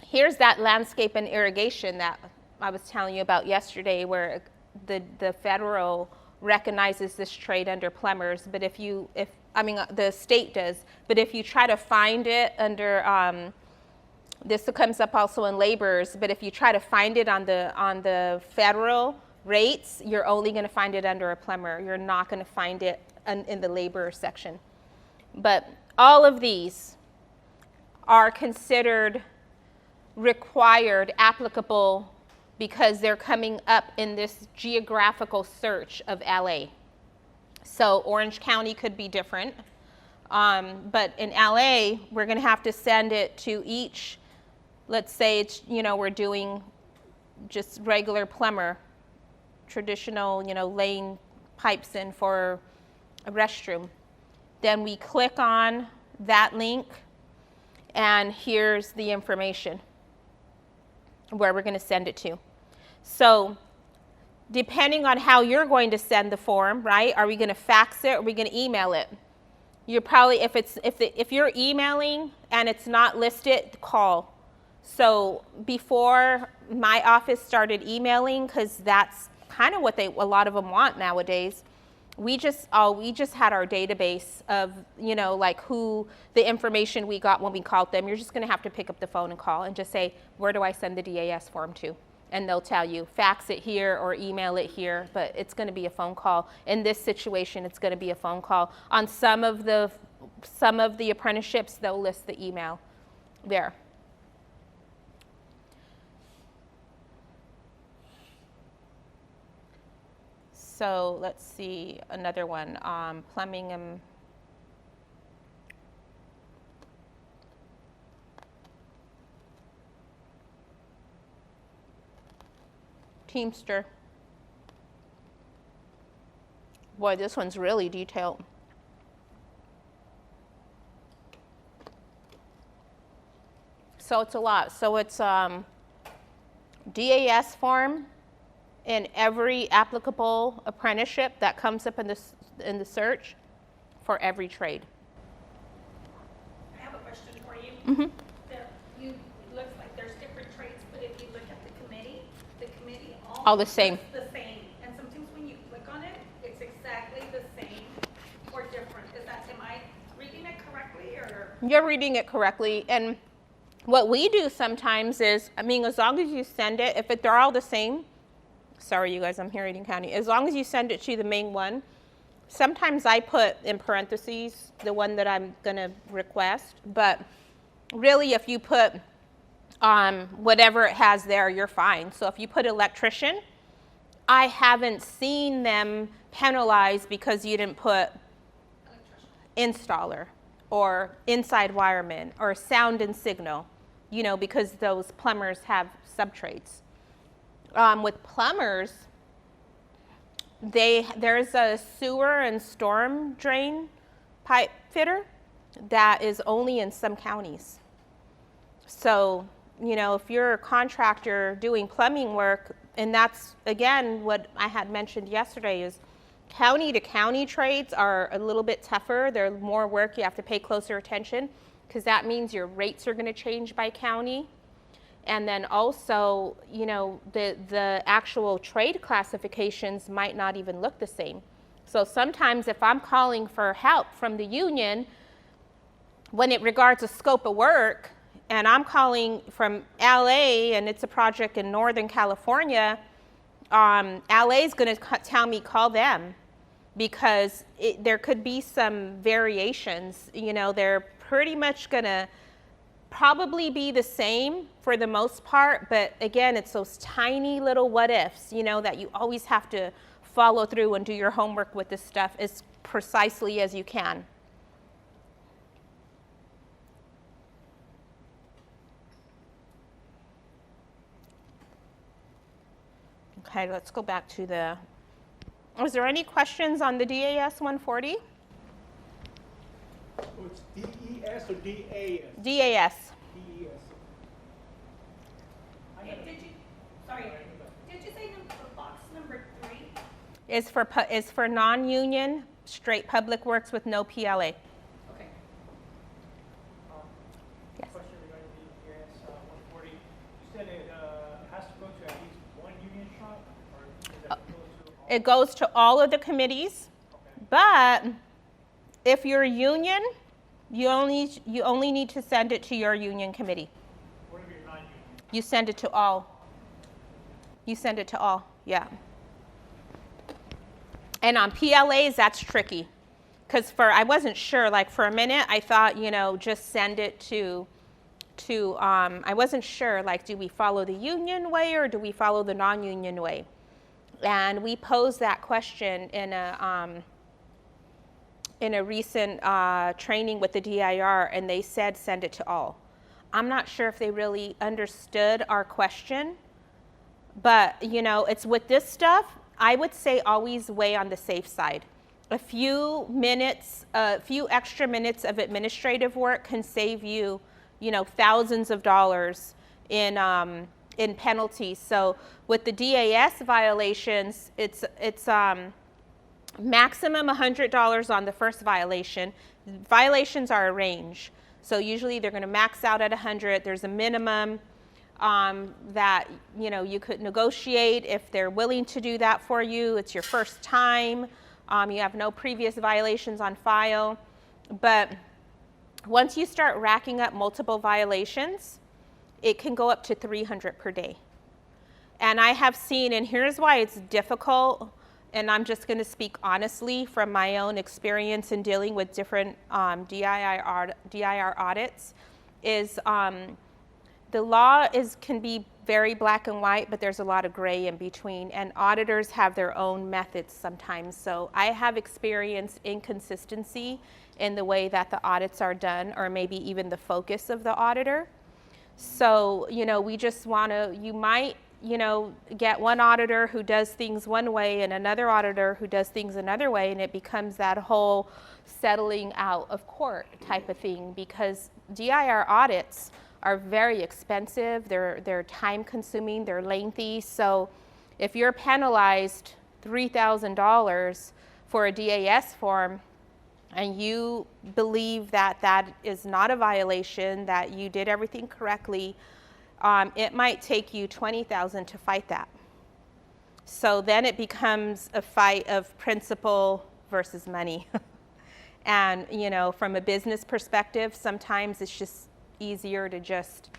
Here's that landscape and irrigation that I was telling you about yesterday, where the federal recognizes this trade under plumbers, but the state does, but if you try to find it under, this comes up also in laborers, but if you try to find it on the federal rates, you're only going to find it under a plumber. You're not going to find it in the laborer section. But all of these are considered required, applicable, because they're coming up in this geographical search of LA. So Orange County could be different, but in LA, we're going to have to send it to each. Let's say it's, we're doing just regular plumber, traditional, laying pipes in for a restroom. Then we click on that link, and here's the information where we're going to send it to. So depending on how you're going to send the form, right? Are we going to fax it, or are we going to email it? You're probably, if you're emailing and it's not listed, call. So before my office started emailing, because that's kind of what a lot of them want nowadays, we just had our database of, like who the information we got when we called them. You're just going to have to pick up the phone and call and just say, where do I send the DAS form to? And they'll tell you, fax it here or email it here, but it's going to be a phone call. In this situation, it's going to be a phone call. On some of the apprenticeships, they'll list the email there. So let's see another one, plumbing and Teamster. Boy, this one's really detailed. So it's a lot. So it's DAS form in every applicable apprenticeship that comes up in the search for every trade. I have a question for you. Mm-hmm. It looks like there's different trades, but if you look at the committee All the same. looks the same. And sometimes when you click on it, it's exactly the same or different. Am I reading it correctly, or? You're reading it correctly. And what we do sometimes is, as long as you send it, if they're all the same, sorry you guys, I'm here in Eaton County, as long as you send it to the main one, Sometimes I put in parentheses the one that I'm going to request, but really if you put whatever it has there, you're fine. So if you put electrician, I haven't seen them penalized because you didn't put installer or inside wireman or sound and signal, because those plumbers have subtrades. With plumbers, there's a sewer and storm drain pipe fitter that is only in some counties. So, if you're a contractor doing plumbing work, and that's, again, what I had mentioned yesterday is county to county trades are a little bit tougher. They're more work. You have to pay closer attention because that means your rates are going to change by county. And then also, the actual trade classifications might not even look the same. So sometimes if I'm calling for help from the union, when it regards a scope of work, and I'm calling from LA and it's a project in Northern California, LA is going to tell me call them because there could be some variations. They're pretty much going to probably be the same for the most part, but again, it's those tiny little what ifs, that you always have to follow through and do your homework with this stuff as precisely as you can. Okay, let's go back to is there any questions on the DAS 140? Oh, it's DES or DAS? DAS. DES. Did you say box number 3? Is for non-union, straight public works with no PLA. Okay. Yes. Question regarding the DAS 140. You said it has to go to at least one union shop, or does that go to all? It goes to all of the committees, Okay. but if you're a union, you only need to send it to your union committee. What if you're non-union? You send it to all. Yeah. And on PLAs, that's tricky. Because I wasn't sure, like for a minute, I thought, just send it to I wasn't sure, like, do we follow the union way or do we follow the non-union way? And we posed that question in a recent training with the DIR, and they said send it to all. I'm not sure if they really understood our question, but it's with this stuff, I would say always weigh on the safe side. A few extra minutes of administrative work can save you, thousands of dollars in penalties. So with the DAS violations, it's maximum $100 on the first violation. Violations are a range. So usually they're going to max out at 100. There's a minimum that you could negotiate if they're willing to do that for you. It's your first time. You have no previous violations on file. But once you start racking up multiple violations, it can go up to 300 per day. And I have seen, and here's why it's difficult, and I'm just going to speak honestly from my own experience in dealing with different DIR audits, is the law can be very black and white, but there's a lot of gray in between, and auditors have their own methods sometimes. So I have experienced inconsistency in the way that the audits are done, or maybe even the focus of the auditor. So, we just want to, you might, get one auditor who does things one way and another auditor who does things another way, and it becomes that whole settling out of court type of thing, because DIR audits are very expensive, they're time consuming, they're lengthy. So if you're penalized $3,000 for a DAS form and you believe that that is not a violation, that you did everything correctly, it might take you $20,000 to fight that. So then it becomes a fight of principle versus money. And from a business perspective, sometimes it's just easier to just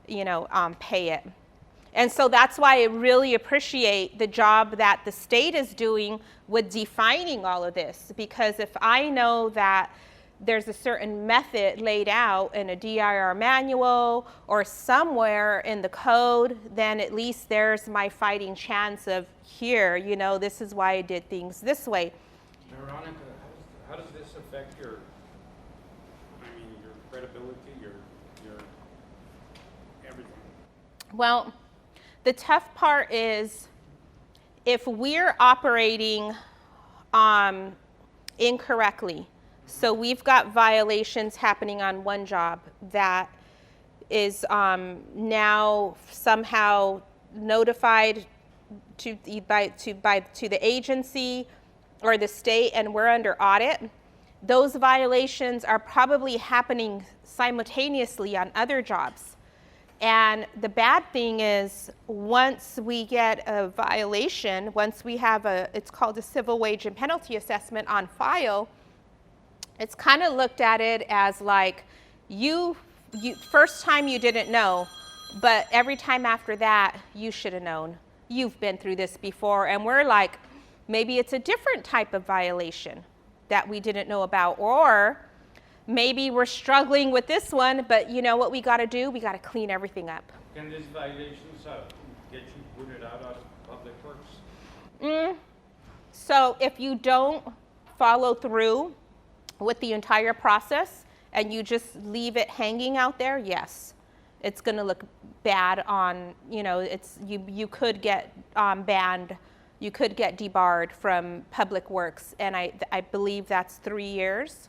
pay it. And so that's why I really appreciate the job that the state is doing with defining all of this. Because if I know that there's a certain method laid out in a DIR manual or somewhere in the code, then at least there's my fighting chance of here, you know, this is why I did things this way. Veronica, how does this affect your credibility, your everything? Well, the tough part is if we're operating incorrectly, so we've got violations happening on one job that is now somehow notified to the agency or the state, and we're under audit. Those violations are probably happening simultaneously on other jobs. And the bad thing is, once we get a violation, once we have it's called a civil wage and penalty assessment on file, it's kind of looked at it as like, you first time you didn't know, but every time after that, you should have known. You've been through this before. And we're like, maybe it's a different type of violation that we didn't know about, or maybe we're struggling with this one, but you know what we got to do? We got to clean everything up. Can these violations get you booted out of Public Works? So if you don't follow through with the entire process and you just leave it hanging out there, yes, it's going to look bad on, you know, you could get banned. You could get debarred from Public Works, and I believe that's 3 years.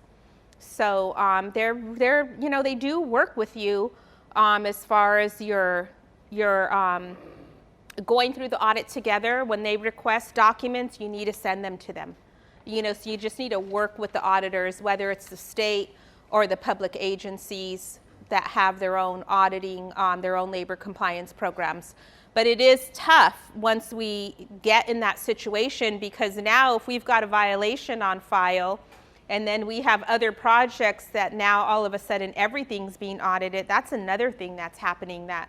So they're you know, they do work with you as far as your going through the audit together. When they request documents, you need to send them to them. You know, so you just need to work with the auditors, whether it's the state or the public agencies that have their own auditing, their own labor compliance programs. But it is tough once we get in that situation, because now if we've got a violation on file and then we have other projects that now all of a sudden everything's being audited, that's another thing that's happening that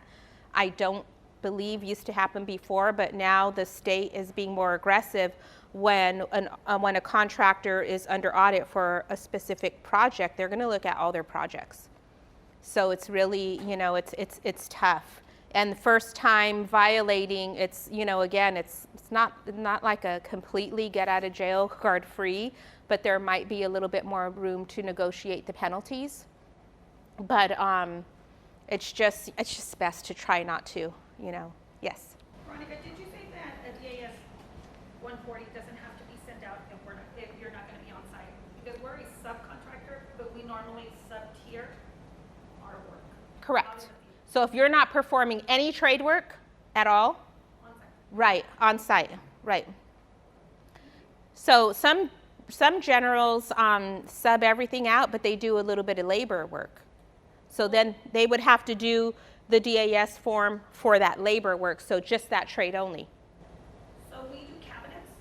I don't believe used to happen before, but now the state is being more aggressive when a contractor is under audit for a specific project. They're going to look at all their projects. So it's really, you know, it's tough. And the first time violating, it's, you know, again, it's not like a completely get out of jail card free, but there might be a little bit more room to negotiate the penalties. But it's just best to try not to, you know. Yes. Veronica, did you say that a DAS 140 doesn't have to be sent out if you're not going to be on site? Because we're a subcontractor, but we normally sub-tier our work. Correct. So if you're not performing any trade work at all, On-site. right, on site, right. So some generals sub everything out, but they do a little bit of labor work. So then they would have to do the DAS form for that labor work, so just that trade only. So we do cabinets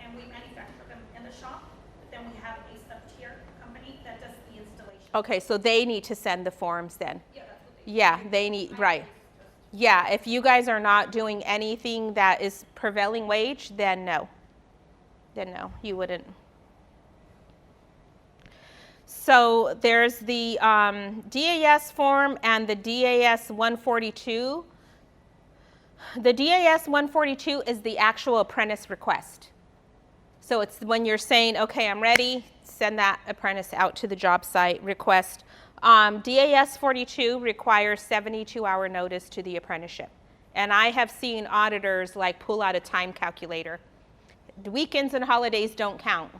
and we manufacture them in the shop, but then we have a sub-tier company that does the installation. Okay, so they need to send the forms then. Yeah, that's what they do. Yeah, they need, right. Yeah, if you guys are not doing anything that is prevailing wage, then no. Then no, you wouldn't. So there's the DAS form and the DAS 142. The DAS 142 is the actual apprentice request. So it's when you're saying, okay, I'm ready, send that apprentice out to the job site, request. DAS 42 requires 72-hour notice to the apprenticeship. And I have seen auditors like pull out a time calculator. The weekends and holidays don't count.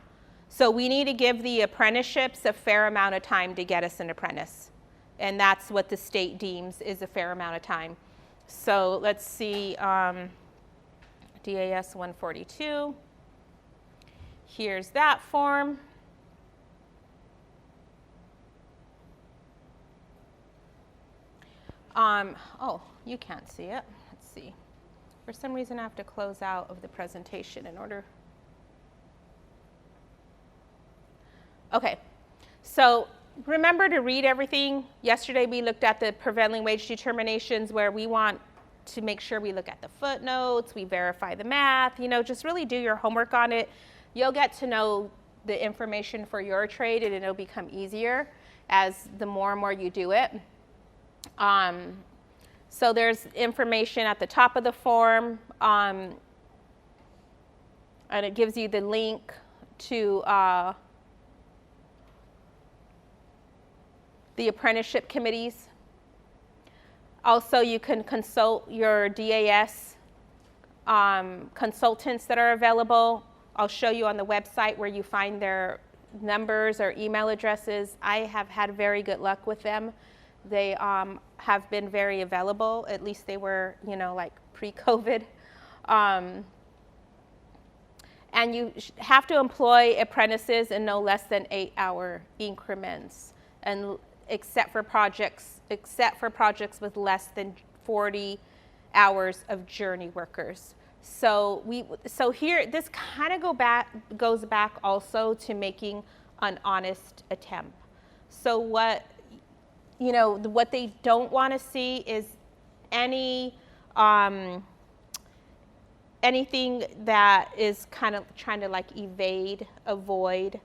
So we need to give the apprenticeships a fair amount of time to get us an apprentice. And that's what the state deems is a fair amount of time. So let's see, DAS 142. Here's that form. Oh, you can't see it. Let's see. For some reason, I have to close out of the presentation in order. Okay, so remember to read everything. Yesterday we looked at the prevailing wage determinations where we want to make sure we look at the footnotes, we verify the math, just really do your homework on it. You'll get to know the information for your trade, and it'll become easier as the more and more you do it. So there's information at the top of the form, and it gives you the link to the apprenticeship committees. Also, you can consult your DAS consultants that are available. I'll show you on the website where you find their numbers or email addresses. I have had very good luck with them. They have been very available. At least they were, like pre-COVID. And you have to employ apprentices in no less than 8-hour increments, and except for projects with less than 40 hours of journey workers. So here, this kind of goes back also to making an honest attempt. So what they don't want to see is anything that is kind of trying to avoid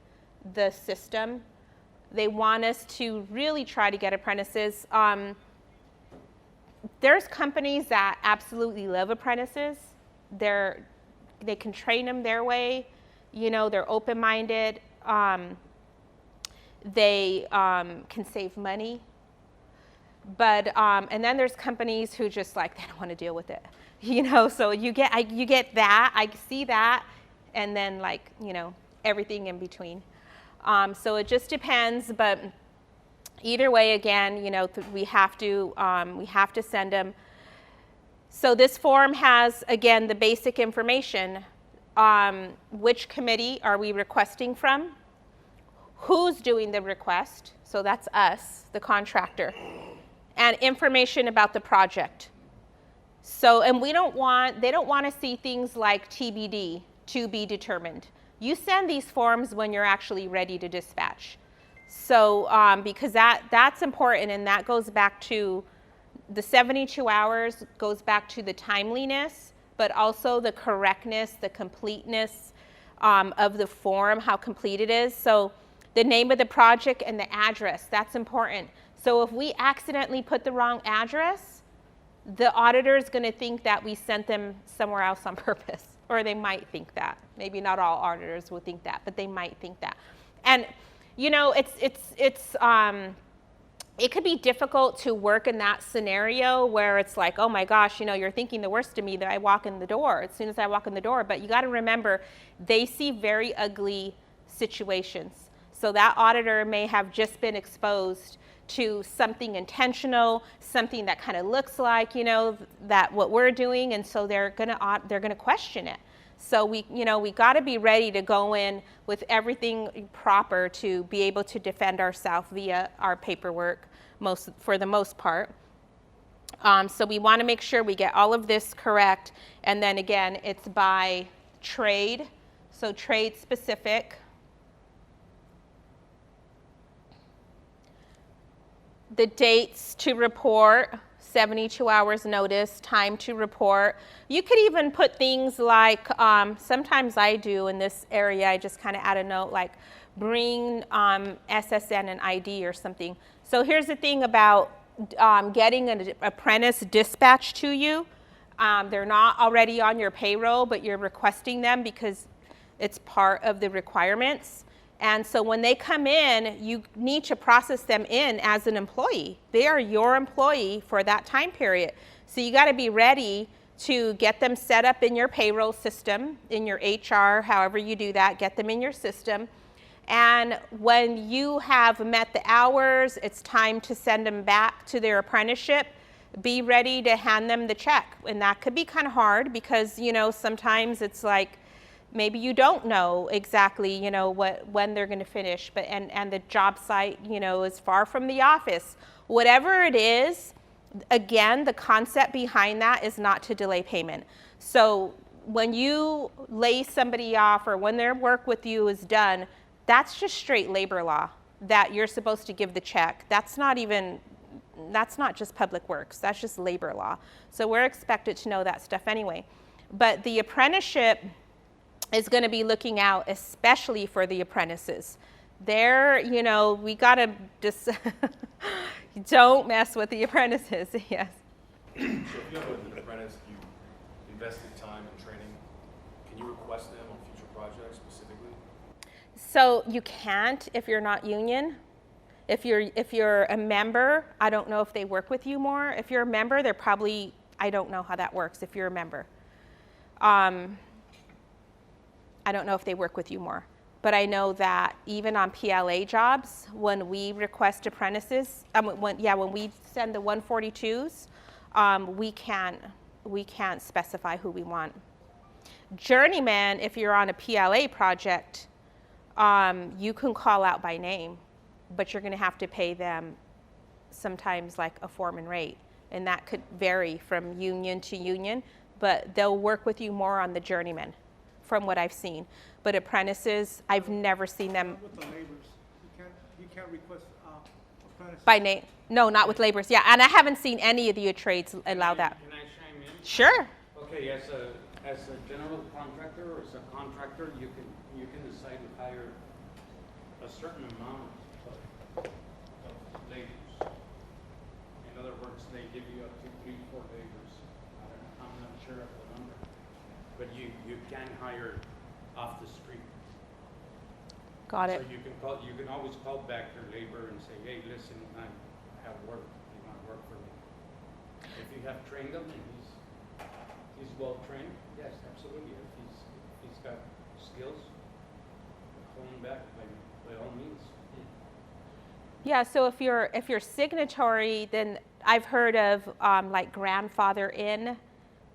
the system. They want us to really try to get apprentices. There's companies that absolutely love apprentices. They can train them their way. They're open-minded. They can save money. But and then there's companies who just they don't want to deal with it. So you get that. I see that, and then everything in between. So it just depends, but either way, again, we have to send them. So this form has, again, the basic information. Which committee are we requesting from? Who's doing the request? So that's us, the contractor. And information about the project. So, and they don't want to see things like TBD, to be determined. You send these forms when you're actually ready to dispatch. So, because that's important, and that goes back to the 72 hours, goes back to the timeliness, but also the correctness, the completeness of the form, how complete it is. So the name of the project and the address, that's important. So if we accidentally put the wrong address, the auditor is going to think that we sent them somewhere else on purpose, or they might think that. Maybe not all auditors will think that, but they might think that. And it could be difficult to work in that scenario where it's like, oh my gosh, you're thinking the worst of me that I walk in the door, as soon as I walk in the door. But you got to remember, they see very ugly situations. So that auditor may have just been exposed to something intentional, something that kind of looks like, that what we're doing, and so they're gonna question it. So we got to be ready to go in with everything proper to be able to defend ourselves via our paperwork, for the most part. So we want to make sure we get all of this correct, and then again, it's by trade, so trade specific. The dates to report, 72 hours notice, time to report. You could even put things like, sometimes I do in this area, I just kind of add a note like bring SSN and ID or something. So here's the thing about getting an apprentice dispatched to you. They're not already on your payroll, but you're requesting them because it's part of the requirements. And so when they come in, you need to process them in as an employee. They are your employee for that time period. So you got to be ready to get them set up in your payroll system, in your HR, however you do that, get them in your system. And when you have met the hours, it's time to send them back to their apprenticeship. Be ready to hand them the check. And that could be kind of hard because, sometimes it's like, maybe you don't know exactly, when they're going to finish, but and the job site, is far from the office. Whatever it is, again, the concept behind that is not to delay payment. So when you lay somebody off or when their work with you is done, that's just straight labor law that you're supposed to give the check. That's not even that's not just public works, that's just labor law. So we're expected to know that stuff anyway. But the apprenticeship is going to be looking out especially for the apprentices. They're, we got to just don't mess with the apprentices. Yes. So if you have an apprentice, you invested time in training, can you request them on future projects specifically? So you can't if you're not union. If you're a member, I don't know if they work with you more. If you're a member, they're probably, I don't know how that works if you're a member. I don't know if they work with you more. But I know that even on PLA jobs, when we request apprentices, when we send the 142s, we can't specify who we want. Journeyman, if you're on a PLA project, you can call out by name, but you're going to have to pay them sometimes like a foreman rate, and that could vary from union to union, but they'll work with you more on the journeyman from what I've seen. But apprentices, I've never seen them With the laborers, you can't request apprentices. by name. No, not with laborers. Yeah, and I haven't seen any of the trades allow that. Can I chime in? Sure. Okay, as a general contractor or as a contractor, you can decide to hire a certain amount of laborers. In other words, they give you up to 3-4 laborers. I'm not sure of the number, but you can hire off the street. Got it. So you can always call back your labor and say, hey, listen, I have work. You want to work for me? If you have trained him and he's well trained, yes, absolutely. If he's got skills, call him back by all means. Yeah, so if you're signatory, then I've heard of like grandfather in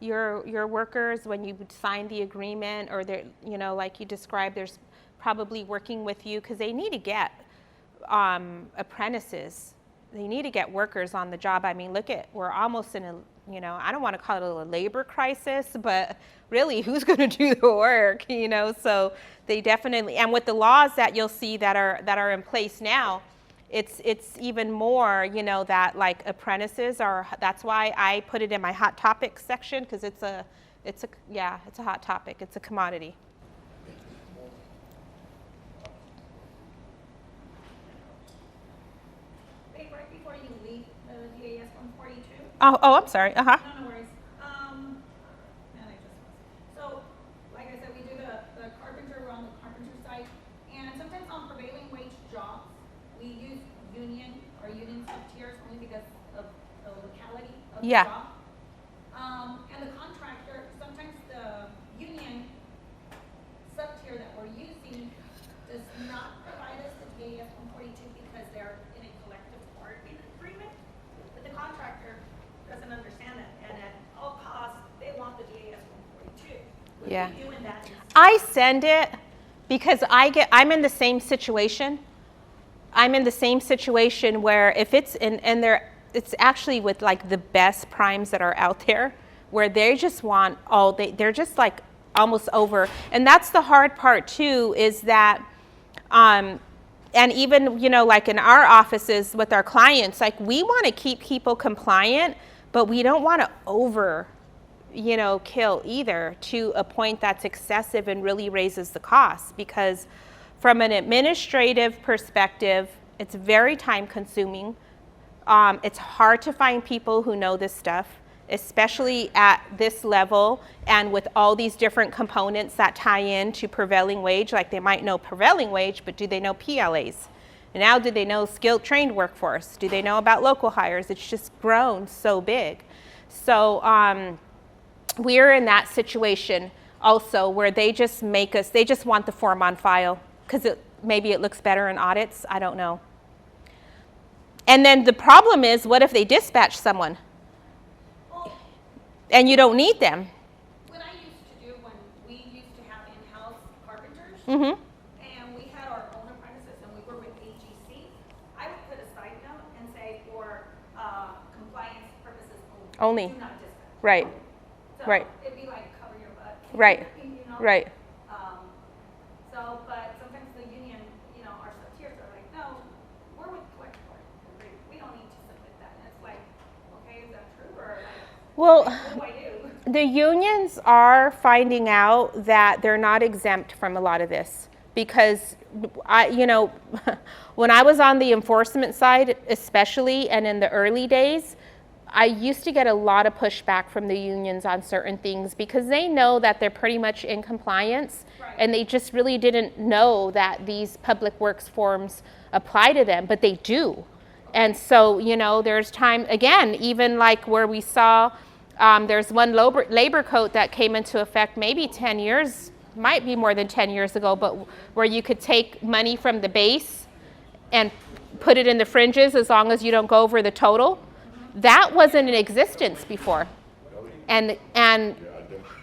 your workers when you sign the agreement, or they're, like you described, there's probably working with you because they need to get apprentices. They need to get workers on the job. I mean, we're almost in a, I don't want to call it a labor crisis, but really, who's going to do the work? So they definitely, and with the laws that you'll see that are in place now, it's even more, that like apprentices are. That's why I put it in my hot topics section, because it's a hot topic. It's a commodity. Wait, right before you leave the DAS 142? Oh, I'm sorry. No, no worries. And I just, so, like I said, we do the carpenter, we're on the carpenter side, and sometimes on prevailing wage jobs, we use union or union sub-tiers only because of the locality of the Yeah. job. And the contractor, sometimes the union sub-tier that we're using does not provide us the DAS 142 because they're in a collective bargaining agreement. But the contractor doesn't understand that, and at all costs, they want the DAS 142. What Yeah. do we do in that instance? I send it because I'm in the same situation. I'm in the same situation where if it's it's actually with like the best primes that are out there, where they just want they're just like almost over. And that's the hard part too, is that, and even, like in our offices with our clients, like we want to keep people compliant, but we don't want to kill either to a point that's excessive and really raises the cost, because from an administrative perspective, it's very time consuming. It's hard to find people who know this stuff, especially at this level and with all these different components that tie in to prevailing wage. Like they might know prevailing wage, but do they know PLAs? And now do they know skilled trained workforce? Do they know about local hires? It's just grown so big. So we're in that situation also where they just want the form on file because maybe it looks better in audits. I don't know. And then the problem is, what if they dispatch someone Well, and you don't need them? what I used to do when we used to have in-house carpenters, Mm-hmm. and we had our own apprentices and we were with AGC, I would put a side note and say for compliance purposes only. Only. Do not dispatch. Right. So Right. it'd be like cover your butt. Right. Right. But sometimes the union, our sub-tiers are like, no, we're with collective bargaining agreement. We don't need to submit that. And it's Well, What do I do? the unions are finding out that they're not exempt from a lot of this because when I was on the enforcement side, especially, and in the early days, I used to get a lot of pushback from the unions on certain things because they know that they're pretty much in compliance, Right. and they just really didn't know that these public works forms apply to them, but they do. And so, there's time, again, even like where we saw, there's one labor code that came into effect maybe 10 years, might be more than 10 years ago, but where you could take money from the base and put it in the fringes as long as you don't go over the total. That wasn't in existence before. And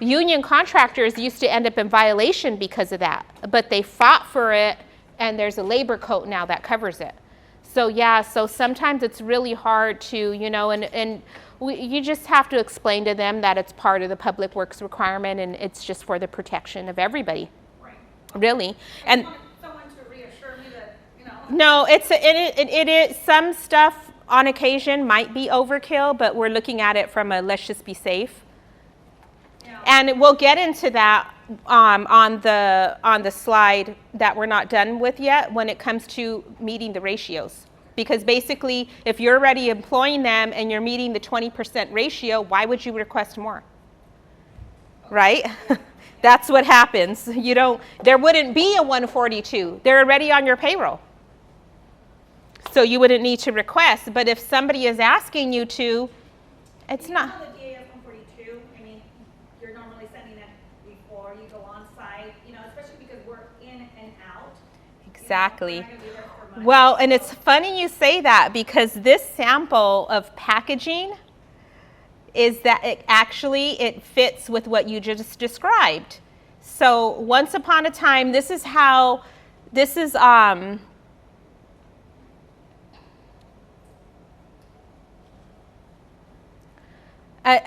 union contractors used to end up in violation because of that, but they fought for it, and there's a labor code now that covers it. So so sometimes it's really hard to, you just have to explain to them that it's part of the public works requirement and it's just for the protection of everybody, Right. really. I And want someone to reassure me that, no, it is, some stuff on occasion might be overkill, but we're looking at it from a let's just be safe. And we'll get into that on the slide that we're not done with yet when it comes to meeting the ratios. Because basically, if you're already employing them and you're meeting the 20% ratio, why would you request more? Right? That's what happens. There wouldn't be a 142. They're already on your payroll. So you wouldn't need to request. But if somebody is asking you to, it's not. The DAS 142, I mean, you're normally sending it before you go on site, especially because we're in and out. Exactly. We're not gonna be there for months. Well, and it's funny you say that because this sample of packaging is that it fits with what you just described. So once upon a time, this is a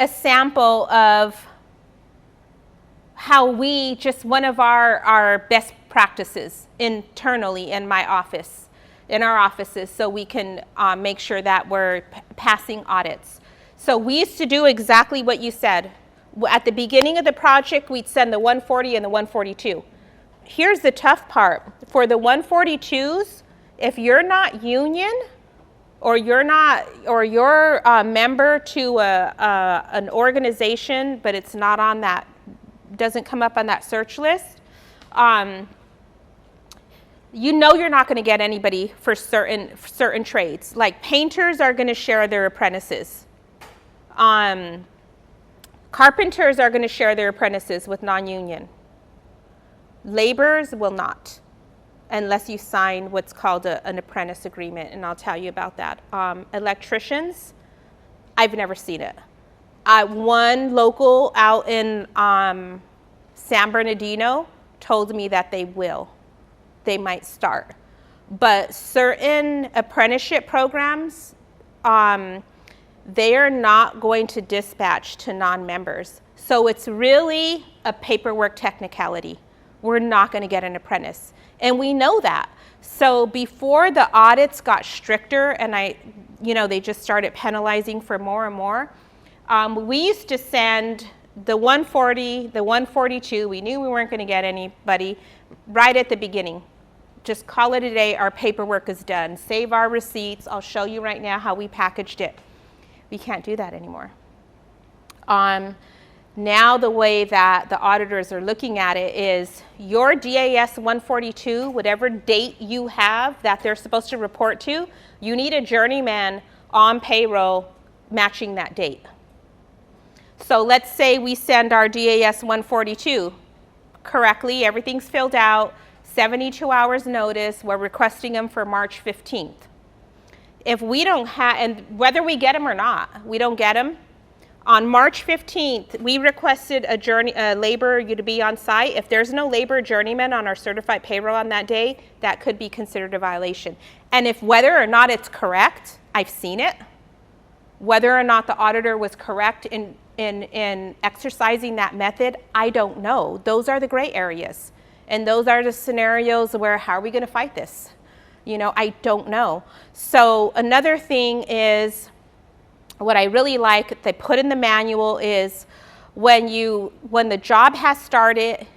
sample of how one of our best practices internally in our offices, so we can make sure that we're passing audits. So we used to do exactly what you said. At the beginning of the project, we'd send the 140 and the 142. Here's the tough part. For the 142s, if you're not union, or you're a member to an organization, but it's not on that, doesn't come up on that search list, you're not going to get anybody for certain trades. Like painters are going to share their apprentices. Carpenters are going to share their apprentices with non-union. Laborers will not, unless you sign what's called an apprentice agreement, and I'll tell you about that. Electricians, I've never seen it. One local out in San Bernardino told me that they might start. But certain apprenticeship programs, they are not going to dispatch to non-members. So it's really a paperwork technicality. We're not going to get an apprentice. And we know that. So before the audits got stricter and they just started penalizing for more and more, we used to send the 140, the 142, we knew we weren't going to get anybody right at the beginning. Just call it a day, our paperwork is done. Save our receipts, I'll show you right now how we packaged it. We can't do that anymore. Now the way that the auditors are looking at it is your DAS 142, whatever date you have that they're supposed to report to, you need a journeyman on payroll matching that date. So let's say we send our DAS 142 correctly, everything's filled out, 72 hours notice, we're requesting them for March 15th. If we don't have, and whether we get them or not, we don't get them, on March 15th, we requested a laborer to be on site. If there's no labor journeyman on our certified payroll on that day, that could be considered a violation. And if whether or not it's correct, I've seen it, whether or not the auditor was correct in exercising that method, I don't know. Those are the gray areas. And those are the scenarios where, how are we going to fight this? I don't know. So another thing is, what I really like they put in the manual is when the job has started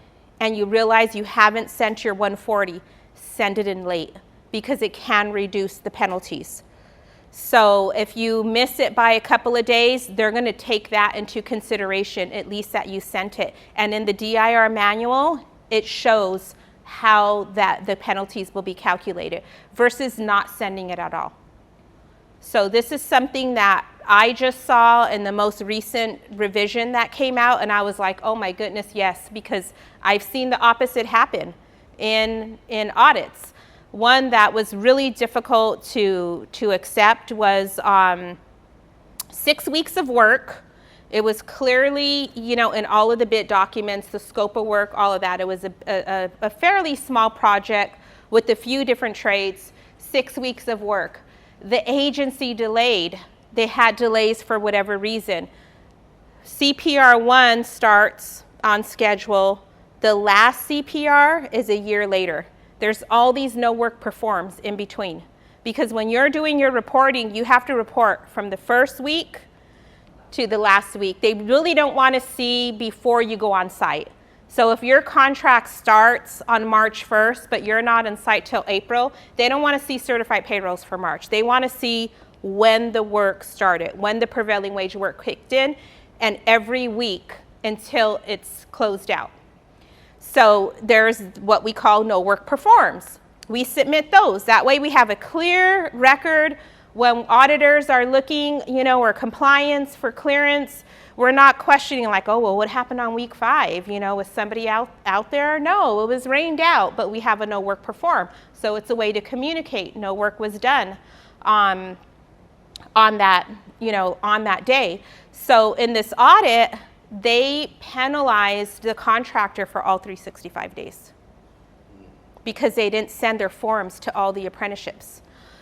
and you realize you haven't sent your 140, send it in late because it can reduce the penalties. So if you miss it by a couple of days, they're going to take that into consideration, at least that you sent it. And in the DIR manual, it shows how the penalties will be calculated versus not sending it at all. So this is something that I just saw in the most recent revision that came out, and I was like, oh my goodness, yes, because I've seen the opposite happen in audits. One that was really difficult to accept was 6 weeks of work. It was clearly, in all of the bid documents, the scope of work, all of that. It was a fairly small project with a few different trades, 6 weeks of work. The agency delayed. They had delays for whatever reason. CPR 1 starts on schedule. The last CPR is a year later. There's all these no work performs in between. Because when you're doing your reporting, you have to report from the first week to the last week. They really don't want to see before you go on site. So if your contract starts on March 1st, but you're not on site till April, they don't want to see certified payrolls for March. They want to see when the work started, when the prevailing wage work kicked in, and every week until it's closed out. So there's what we call no work performs. We submit those. That way we have a clear record when auditors are looking, or compliance for clearance. We're not questioning like, oh, well, what happened on week 5? Was somebody out there? No, it was rained out, but we have a no work perform. So it's a way to communicate. No work was done on that day. So in this audit, they penalized the contractor for all 365 days because they didn't send their forms to all the apprenticeships.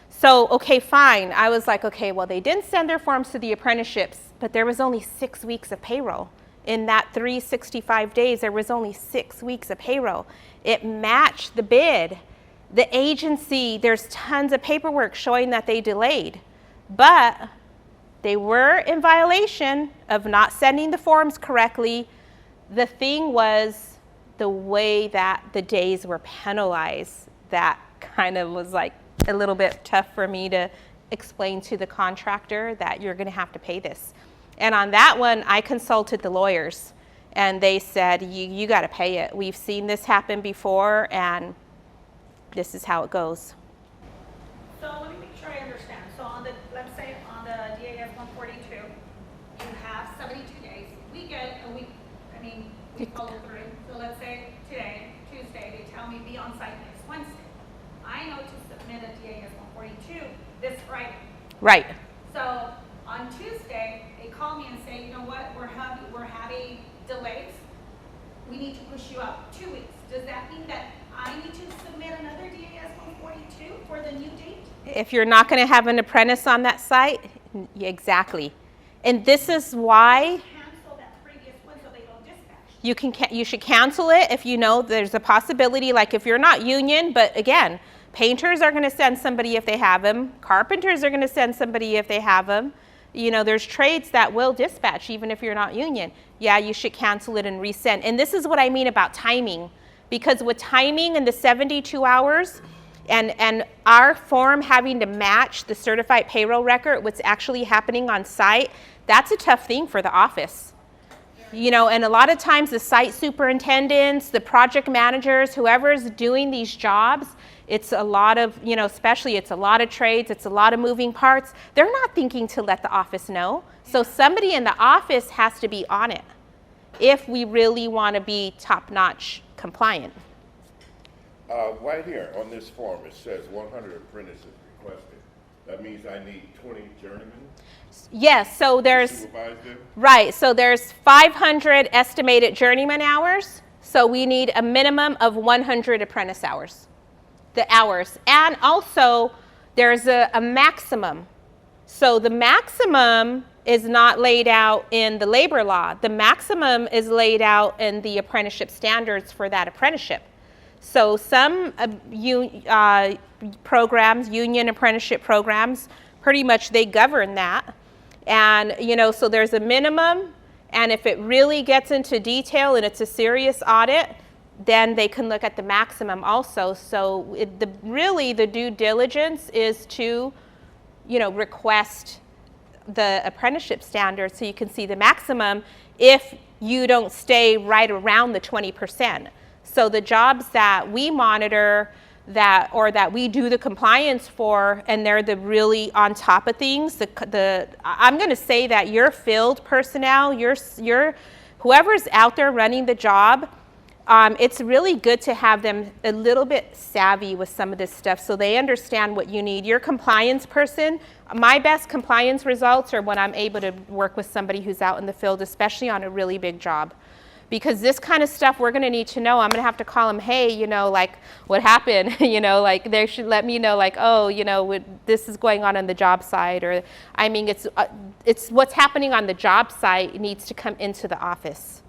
So, okay, fine. I was like, okay, well, they didn't send their forms to the apprenticeships, but there was only 6 weeks of payroll. In that 365 days, there was only 6 weeks of payroll. It matched the bid. The agency, there's tons of paperwork showing that they delayed, but they were in violation of not sending the forms correctly. The thing was the way that the days were penalized, that kind of was like a little bit tough for me to explain to the contractor that you're going to have to pay this. And on that one, I consulted the lawyers, and they said, you got to pay it. We've seen this happen before, and this is how it goes. So let me make sure I understand. So let's say on the DAS 142, you have 72 days. We follow through. So let's say today, Tuesday, they tell me be on site next Wednesday. I know to submit a DAS 142 this Friday. Right. So on Tuesday, they call me and say, you know what, we're having delays. We need to push you up 2 weeks. Does that mean that I need to submit another DAS 142 for the new date? If you're not going to have an apprentice on that site, exactly. And this is why Cancel that previous one so they don't dispatch. you should cancel it if you know there's a possibility, like if you're not union, but again, painters are going to send somebody if they have them. Carpenters are going to send somebody if they have them. There's trades that will dispatch even if you're not union. Yeah, you should cancel it and resend. And this is what I mean about timing. Because with timing and the 72 hours and our form having to match the certified payroll record, what's actually happening on site, that's a tough thing for the office. And a lot of times the site superintendents, the project managers, whoever's doing these jobs, it's a lot of, especially it's a lot of trades, it's a lot of moving parts. They're not thinking to let the office know. So somebody in the office has to be on it if we really want to be top-notch compliant. Right here on this form, it says 100 apprentices requested. That means I need 20 journeymen Yes, so to there's, supervise them? right, so there's 500 estimated journeyman hours. So we need a minimum of 100 apprentice hours, the hours. And also there's a maximum. So the maximum is not laid out in the labor law. The maximum is laid out in the apprenticeship standards for that apprenticeship. So some programs, union apprenticeship programs, pretty much they govern that. And, so there's a minimum, and if it really gets into detail and it's a serious audit, then they can look at the maximum also. So really the due diligence is to, request the apprenticeship standard so you can see the maximum if you don't stay right around the 20%. So the jobs that we monitor that we do the compliance for, and they're the really on top of things, I'm going to say that your field personnel, your whoever's out there running the job, it's really good to have them a little bit savvy with some of this stuff so they understand what you need. Your compliance person, my best compliance results are when I'm able to work with somebody who's out in the field, especially on a really big job. Because this kind of stuff we're going to need to know. I'm going to have to call them, hey, like, what happened? Like, they should let me know, like, oh, this is going on the job site. Or, it's what's happening on the job site needs to come into the office.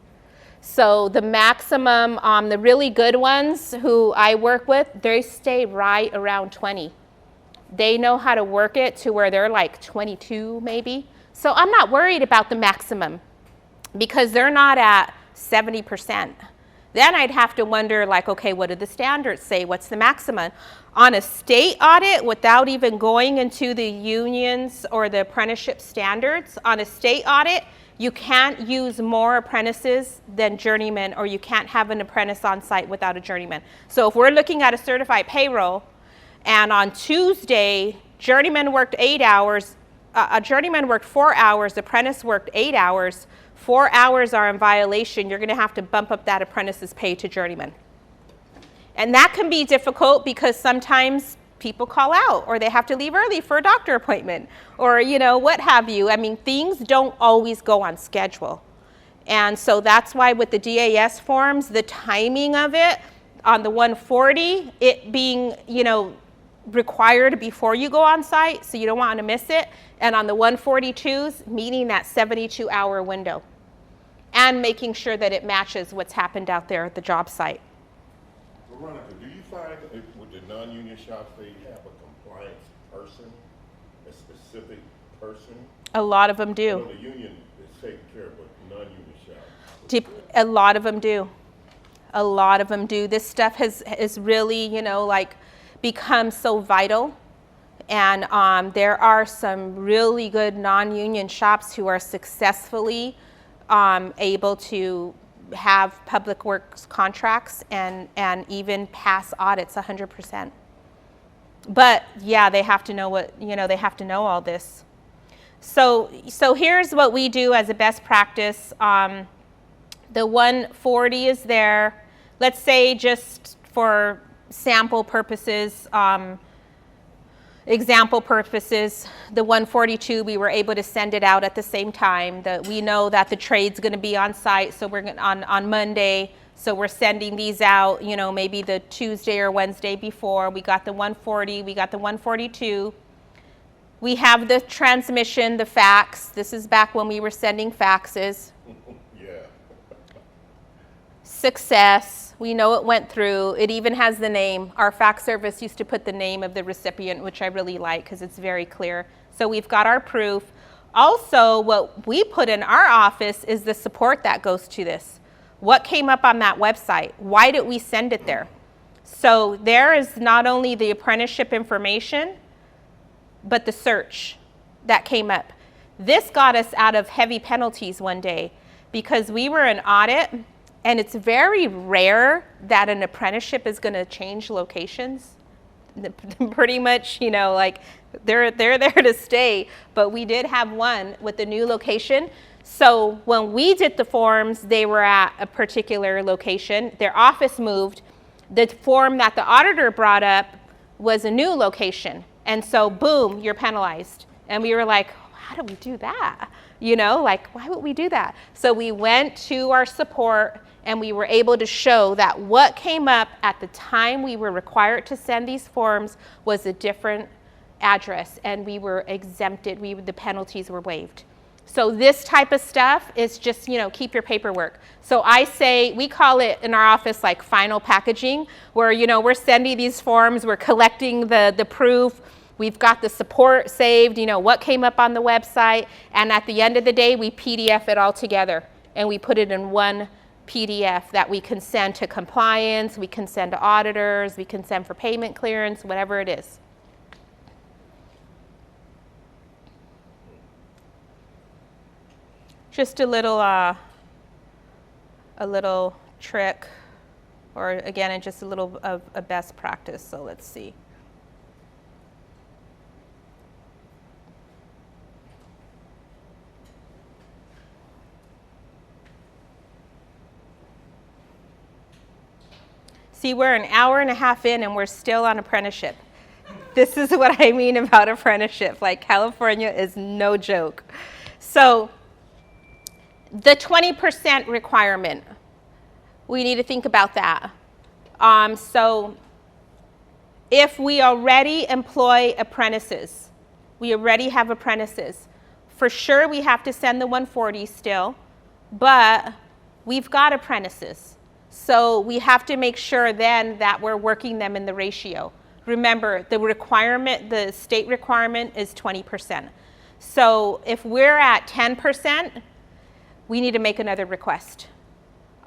So the maximum, the really good ones who I work with, they stay right around 20. They know how to work it to where they're like 22 maybe. So I'm not worried about the maximum because they're not at 70%. Then I'd have to wonder, like, okay, what do the standards say? What's the maximum? On a state audit, without even going into the unions or the apprenticeship standards, on a state audit, you can't use more apprentices than journeymen, or you can't have an apprentice on site without a journeyman. So if we're looking at a certified payroll, and on Tuesday, journeyman worked 8 hours, a journeyman worked 4 hours, apprentice worked 8 hours, 4 hours are in violation, you're going to have to bump up that apprentice's pay to journeyman. And that can be difficult because sometimes people call out or they have to leave early for a doctor appointment or, what have you. Things don't always go on schedule. And so that's why with the DAS forms, the timing of it on the 140, it being, required before you go on site, so you don't want to miss it. And on the 142s, meeting that 72-hour window and making sure that it matches what's happened out there at the job site. Veronica, do you find with the non-union shops they have a compliance person, a specific person? A lot of them I do. know the union is taking care of, but non-union shops. A lot of them do. A lot of them do. This stuff has really, become so vital. And there are some really good non-union shops who are successfully able to have public works contracts and even pass audits 100%. But yeah, they have to know they have to know all this. So here's what we do as a best practice. The 140 is there. Let's say just for sample purposes, example purposes, the 142, we were able to send it out at the same time. We know that the trade's going to be on site, so we're on Monday, so we're sending these out, maybe the Tuesday or Wednesday before. We got the 140, we got the 142. We have the transmission, the fax. This is back when we were sending faxes. Yeah. Success. We know it went through. It even has the name. Our fax service used to put the name of the recipient, which I really like because it's very clear. So we've got our proof. Also, what we put in our office is the support that goes to this. What came up on that website? Why did we send it there? So there is not only the apprenticeship information, but the search that came up. This got us out of heavy penalties one day because we were in audit. And it's very rare that an apprenticeship is going to change locations. Pretty much, they're there to stay. But we did have one with the new location. So when we did the forms, they were at a particular location. Their office moved. The form that the auditor brought up was a new location. And so, boom, you're penalized. And we were like, how do we do that? Why would we do that? So we went to our support and we were able to show that what came up at the time we were required to send these forms was a different address, and we were exempted. The penalties were waived. So this type of stuff is just, keep your paperwork. So I say, we call it in our office like final packaging, where, we're sending these forms, we're collecting the proof, We've got the support saved, what came up on the website, and at the end of the day, we PDF it all together, and we put it in one PDF that we can send to compliance, we can send to auditors, we can send for payment clearance, whatever it is. Just a little trick, or again, just a little of a best practice. So let's see. See, we're an hour and a half in and we're still on apprenticeship. This is what I mean about apprenticeship. Like, California is no joke. So the 20% requirement, we need to think about that. So if we already employ apprentices, we already have apprentices, for sure we have to send the 140 still, but we've got apprentices. So we have to make sure then that we're working them in the ratio. Remember, the state requirement is 20%. So if we're at 10%, we need to make another request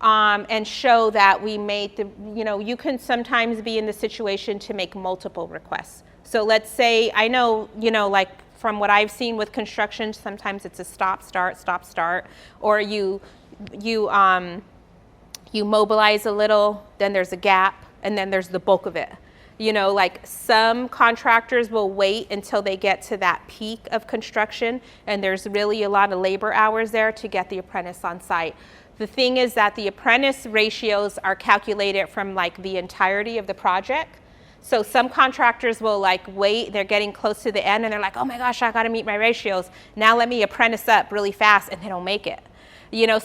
and show that we made you can sometimes be in the situation to make multiple requests. So let's say, I know, like from what I've seen with construction, sometimes it's a stop, start, or you mobilize a little, then there's a gap, and then there's the bulk of it. Like some contractors will wait until they get to that peak of construction, and there's really a lot of labor hours there to get the apprentice on site. The thing is that the apprentice ratios are calculated from like the entirety of the project. So some contractors will like wait, they're getting close to the end, and they're like, oh my gosh, I gotta meet my ratios. Now let me apprentice up really fast, and they don't make it.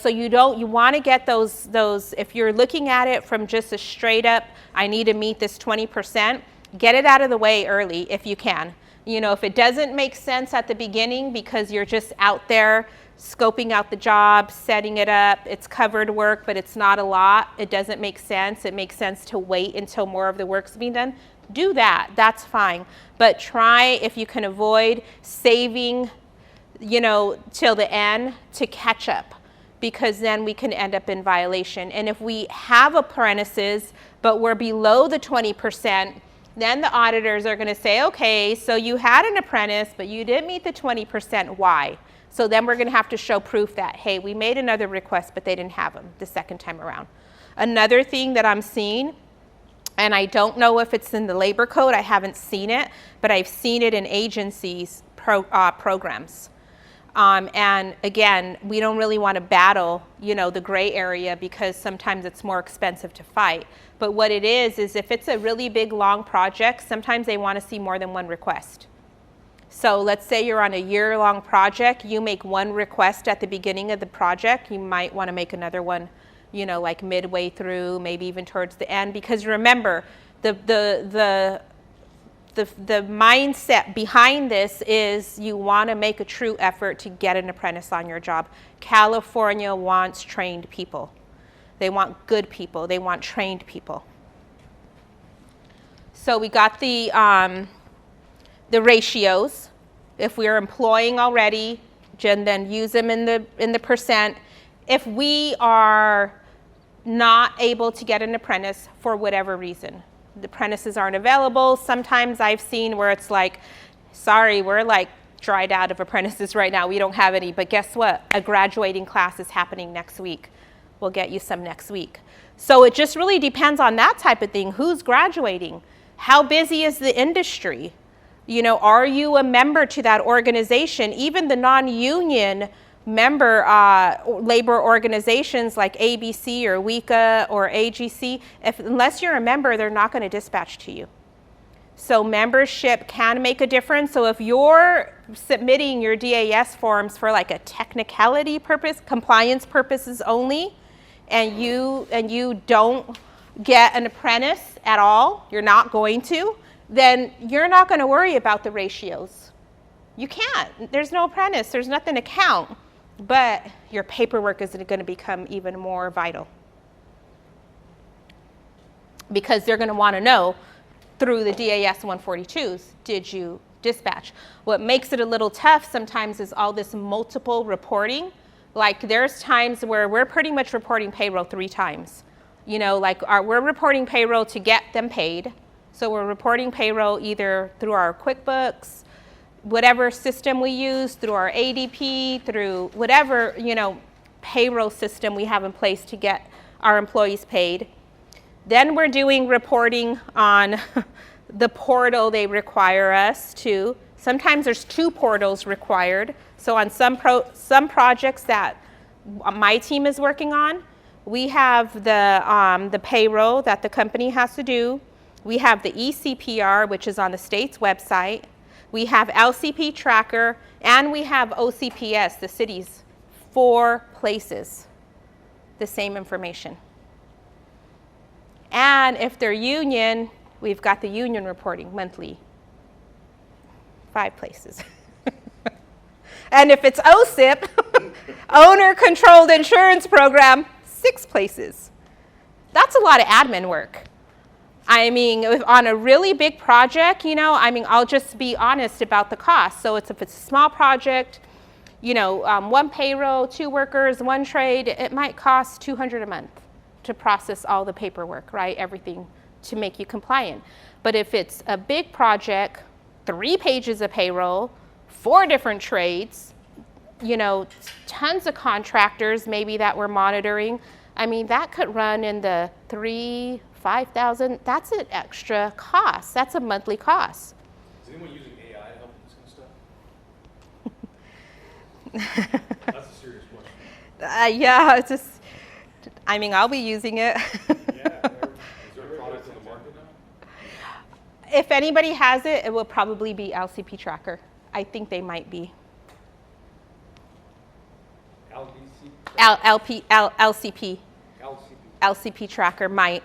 So you want to get those, if you're looking at it from just a straight up, I need to meet this 20%, get it out of the way early if you can. If it doesn't make sense at the beginning because you're just out there scoping out the job, setting it up, it's covered work, but it's not a lot, it doesn't make sense. It makes sense to wait until more of the work's being done. Do that, that's fine. But try, if you can avoid saving, till the end to catch up, because then we can end up in violation. And if we have apprentices, but we're below the 20%, then the auditors are gonna say, okay, so you had an apprentice, but you didn't meet the 20%, why? So then we're gonna have to show proof that, hey, we made another request, but they didn't have them the second time around. Another thing that I'm seeing, and I don't know if it's in the labor code, I haven't seen it, but I've seen it in agencies' programs. And again, we don't really want to battle, the gray area, because sometimes it's more expensive to fight. But what it is if it's a really big, long project, sometimes they want to see more than one request. So let's say you're on a year-long project, you make one request at the beginning of the project, you might want to make another one, like midway through, maybe even towards the end, because remember, the mindset behind this is you want to make a true effort to get an apprentice on your job. California wants trained people. They want good people. They want trained people. So we got the ratios. If we're employing already, then use them in the percent. If we are not able to get an apprentice for whatever reason, the apprentices aren't available. Sometimes I've seen where it's like, sorry, we're like dried out of apprentices right now. We don't have any, but guess what? A graduating class is happening next week. We'll get you some next week. So it just really depends on that type of thing. Who's graduating? How busy is the industry? Are you a member to that organization? Even the non-union member labor organizations like ABC or WICA or AGC, unless you're a member, they're not going to dispatch to you. So membership can make a difference. So if you're submitting your DAS forms for like a technicality purpose, compliance purposes only, and you don't get an apprentice at all, you're not going to, then you're not going to worry about the ratios. You can't. There's no apprentice. There's nothing to count. But your paperwork is going to become even more vital, because they're going to want to know through the DAS 142s, did you dispatch. What makes it a little tough sometimes is all this multiple reporting. Like there's times where we're pretty much reporting payroll 3 times. You know, like we're reporting payroll to get them paid. So we're reporting payroll either through our QuickBooks, whatever system we use, through our ADP, through whatever, you know, payroll system we have in place to get our employees paid. Then we're doing reporting on the portal they require us to. Sometimes there's 2 portals required. So on some projects that my team is working on, we have the payroll that the company has to do. We have the eCPR, which is on the state's website. We have LCP Tracker, and we have OCPS, the city's 4 places, the same information. And if they're union, we've got the union reporting monthly, 5 places. And if it's OSIP, owner-controlled insurance program, 6 places. That's a lot of admin work. I mean, on a really big project, you know, I mean, I'll just be honest about the cost. So if it's a small project, you know, 1 payroll, 2 workers, 1 trade, it might cost $200 a month to process all the paperwork, right? Everything to make you compliant. But if it's a big project, 3 pages of payroll, 4 different trades, you know, tons of contractors maybe that we're monitoring, I mean, that could run in the $5,000. That's an extra cost. That's a monthly cost. Is anyone using AI to help with this kind of stuff? That's a serious question. Yeah, it's just, I mean, I'll be using it. Yeah. Is there a product in the market now? If anybody has it, it will probably be LCP Tracker. I think they might be. LCP. LCP Tracker might.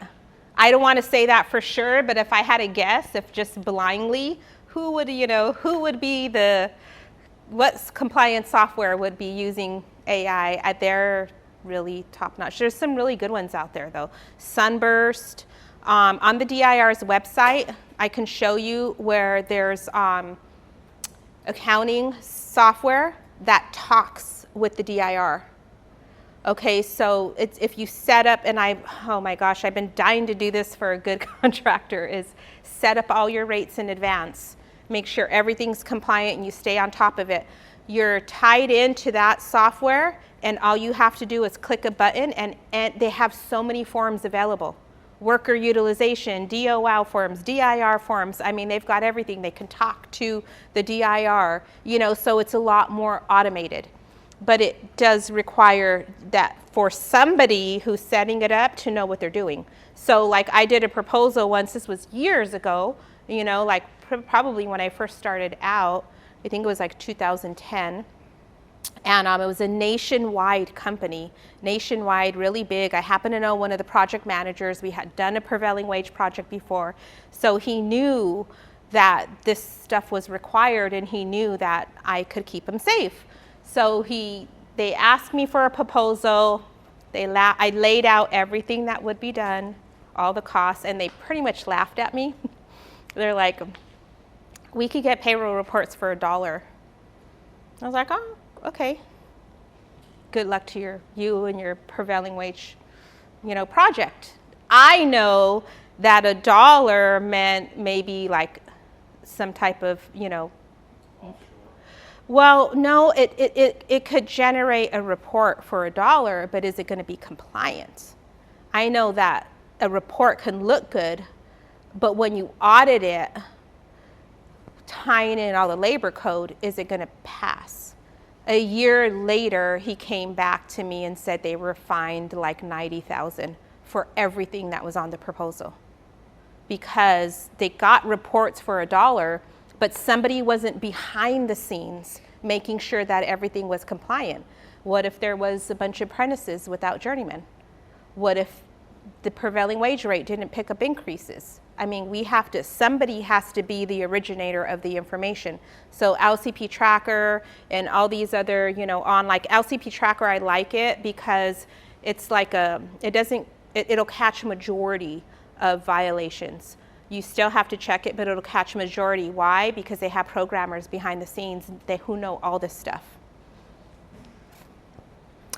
I don't want to say that for sure, but if I had a guess, if just blindly, who would be what compliance software would be using AI? They're really top notch. There's some really good ones out there though. Sunburst. On the DIR's website, I can show you where there's accounting software that talks with the DIR. Okay, so if you set up, and oh my gosh, I've been dying to do this for a good contractor, is set up all your rates in advance. Make sure everything's compliant and you stay on top of it. You're tied into that software, and all you have to do is click a button, and they have so many forms available. Worker utilization, DOL forms, DIR forms. I mean, they've got everything. They can talk to the DIR, you know, so it's a lot more automated. But it does require that for somebody who's setting it up to know what they're doing. So like I did a proposal once, this was years ago, you know, like probably when I first started out, I think it was like 2010. And it was a nationwide company, nationwide, really big. I happen to know one of the project managers. We had done a prevailing wage project before. So he knew that this stuff was required, and he knew that I could keep him safe. So they asked me for a proposal. I laid out everything that would be done, all the costs, and they pretty much laughed at me. They're like, we could get payroll reports for $1. I was like, oh, okay. Good luck to you and your prevailing wage, you know, project. I know that $1 meant maybe like some type of, you know, well, no, it could generate a report for $1, but is it going to be compliant? I know that a report can look good, but when you audit it, tying in all the labor code, is it going to pass? A year later, he came back to me and said they were fined like $90,000 for everything that was on the proposal, because they got reports for $1, but somebody wasn't behind the scenes making sure that everything was compliant. What if there was a bunch of apprentices without journeymen? What if the prevailing wage rate didn't pick up increases? I mean, somebody has to be the originator of the information. So LCP Tracker and all these other, you know, on like LCP Tracker, I like it because it's like it'll catch a majority of violations. You still have to check it, but it'll catch majority. Why? Because they have programmers behind the scenes who know all this stuff.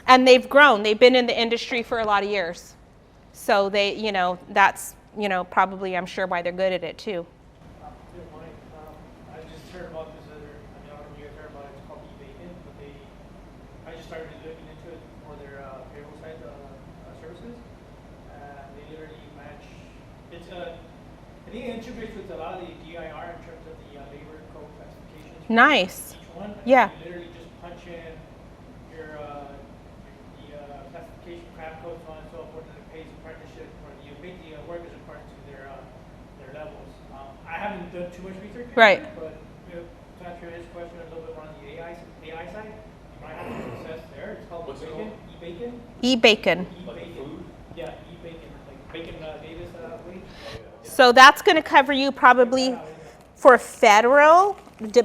And they've grown. They've been in the industry for a lot of years. So they, that's, probably, I'm sure, why they're good at it too. If you don't mind, I just heard about this other, I don't know if you guys heard about it, it's called eBacon, but I just started looking into it for their payroll side services. They literally match, I think it integrates with a lot of the DIR in terms of the labor code classifications. Nice. Each one. Yeah. You literally just punch in your, the classification, craft code, so on and so forth, and it pays a partnership, or you make the workers according to their levels. I haven't done too much research. Right. But to answer his question a little bit more on the AI side, you might have some success there. It's called What's it eBacon. eBacon. Like food? Yeah, eBacon, like Bacon Davis wage. So that's going to cover you probably for federal.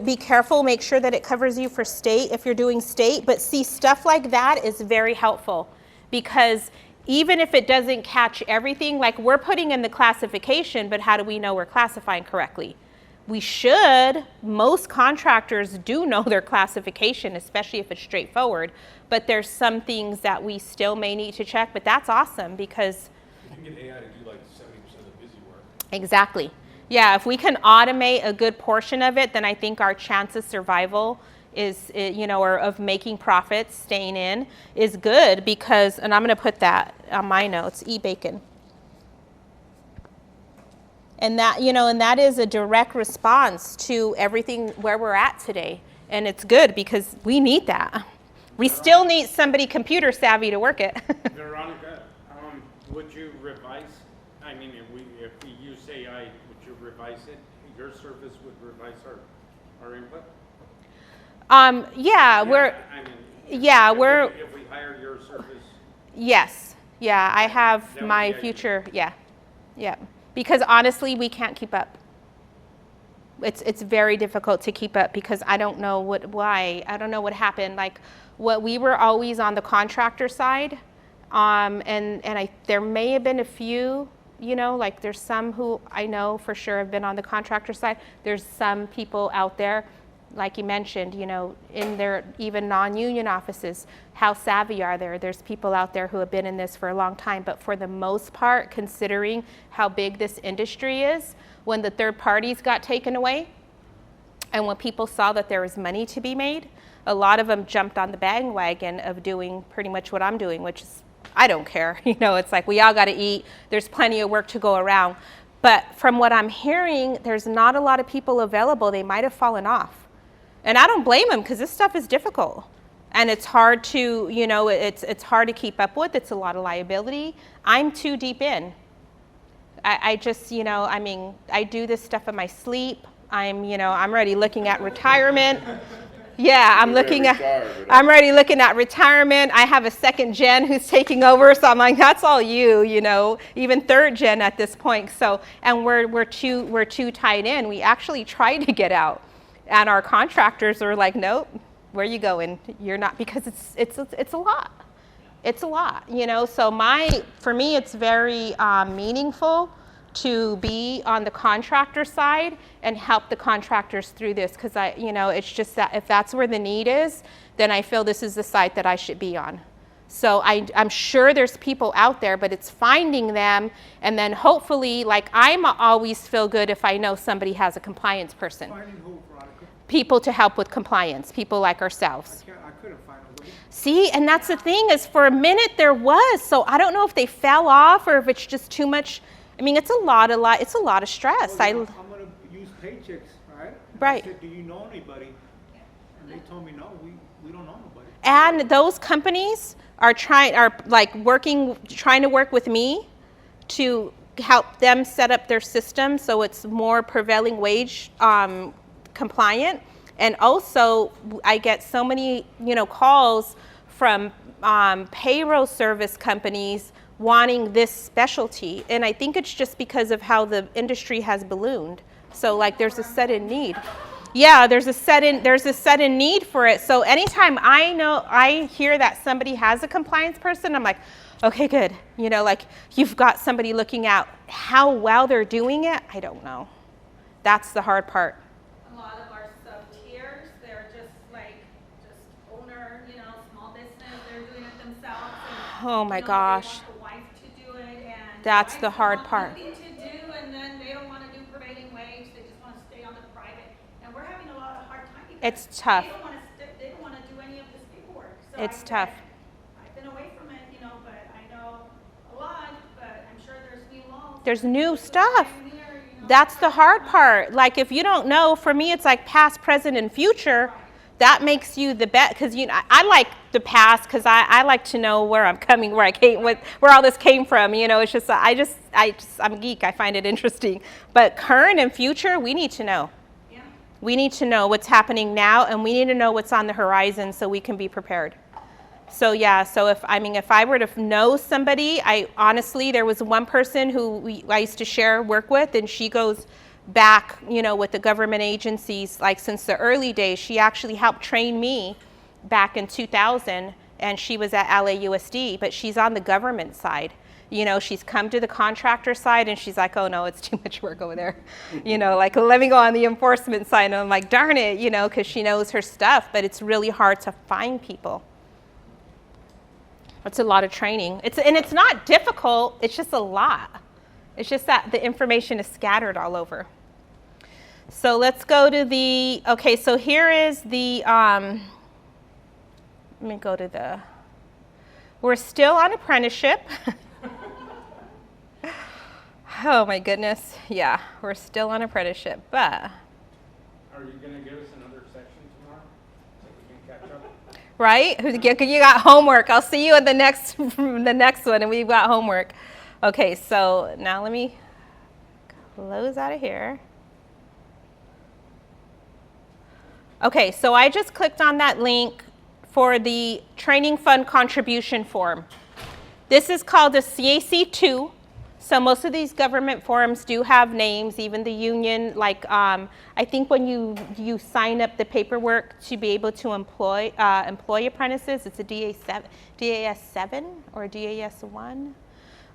Be careful, make sure that it covers you for state if you're doing state. But see, stuff like that is very helpful because even if it doesn't catch everything, like we're putting in the classification, but how do we know we're classifying correctly? We should. Most contractors do know their classification, especially if it's straightforward. But there's some things that we still may need to check. But that's awesome because You can get AI to do like 70% of the busy work. exactly. Yeah, if we can automate a good portion of it, then I think our chance of survival is, or of making profits, staying in, is good because, and I'm going to put that on my notes, eBacon. And that, and that is a direct response to everything where we're at today. And it's good because we need that. We still need somebody computer savvy to work it. Veronica, would you revise, if we use AI, would you revise it? Your service would revise our input? Yeah, we're, If we hire your service, yes. Yeah, I have That would my be ideal. future, yeah. Because honestly, we can't keep up. It's very difficult to keep up because I don't know why. I don't know what happened. Like, we were always on the contractor side, and there may have been a few, like there's some who I know for sure have been on the contractor side. There's some people out there, like you mentioned, in their even non-union offices, how savvy are there? There's people out there who have been in this for a long time, but for the most part, considering how big this industry is, when the third parties got taken away, and when people saw that there was money to be made, a lot of them jumped on the bandwagon of doing pretty much what I'm doing, which is, I don't care. It's like we all got to eat. There's plenty of work to go around. But from what I'm hearing, there's not a lot of people available. They might have fallen off. And I don't blame them because this stuff is difficult. And it's hard to, it's hard to keep up with. It's a lot of liability. I'm too deep in. I just, I do this stuff in my sleep. I'm already looking at retirement. Yeah, I'm already looking at retirement. I have a second gen who's taking over, so I'm like, that's all you, even third gen at this point. So, and we're too tied in. We actually tried to get out, and our contractors are like, nope, where are you going? You're not, because it's a lot. It's a lot, So for me, it's very meaningful to be on the contractor side and help the contractors through this because it's just that if that's where the need is, then I feel this is the site that I should be on. So I'm sure there's people out there, but it's finding them and then hopefully, like I'm always feel good if I know somebody has a compliance person. Finding who, Veronica? People to help with compliance, people like ourselves. I couldn't find nobody. See, and that's the thing is for a minute there was, so I don't know if they fell off or if it's just too much. It's a lot of stress. Well, I'm gonna use paychecks, right? Right. I said, do you know anybody? And they told me, no, we don't know nobody. And those companies are trying to work with me to help them set up their system so it's more prevailing wage compliant. And also, I get so many calls from payroll service companies wanting this specialty, and I think it's just because of how the industry has ballooned. So like there's a sudden need. Yeah, there's a sudden need for it. So anytime I hear that somebody has a compliance person, I'm like, okay, good. You know, like you've got somebody looking at how well they're doing it. I don't know. That's the hard part. A lot of our sub-tiers, they're just owner, small business, they're doing it themselves. And, Oh my they gosh. want the wife to do it, and That's wives the hard want part. nothing to do, and then they don't want to do prevailing wage, they just want to stay on the private. And we're having a lot of hard time because It's tough. they don't want to do any of this paperwork. So It's tough. I've been away from it, but I know a lot, but I'm sure there's new laws. There's new stuff. That's the hard part. Like if you don't know, for me it's like past, present, and future. That makes you the best, because I like the past because I like to know where I'm coming, where I came, where all this came from. It's just I'm a geek. I find it interesting. But current and future, we need to know. Yeah. We need to know what's happening now, and we need to know what's on the horizon so we can be prepared. So yeah, so if I were to know somebody, honestly, there was one person who I used to work with, and she goes back, with the government agencies, like since the early days. She actually helped train me back in 2000, and she was at LAUSD, but she's on the government side. She's come to the contractor side, and she's like, oh no, it's too much work over there. Like, let me go on the enforcement side. And I'm like, darn it, because she knows her stuff, but it's really hard to find people. It's a lot of training. It's not difficult, it's just a lot. It's just that the information is scattered all over. So let's go to okay, so here is let me go to we're still on apprenticeship. Oh my goodness, yeah, we're still on apprenticeship, but. Are you gonna give us another section tomorrow so we can catch up? Right? You got homework. I'll see you at the next one, and we've got homework. Okay, so now let me close out of here. Okay, so I just clicked on that link for the training fund contribution form. This is called a CAC-2. So most of these government forms do have names, even the union. Like I think when you sign up the paperwork to be able to employ apprentices, it's a DAS-7 or DAS-1.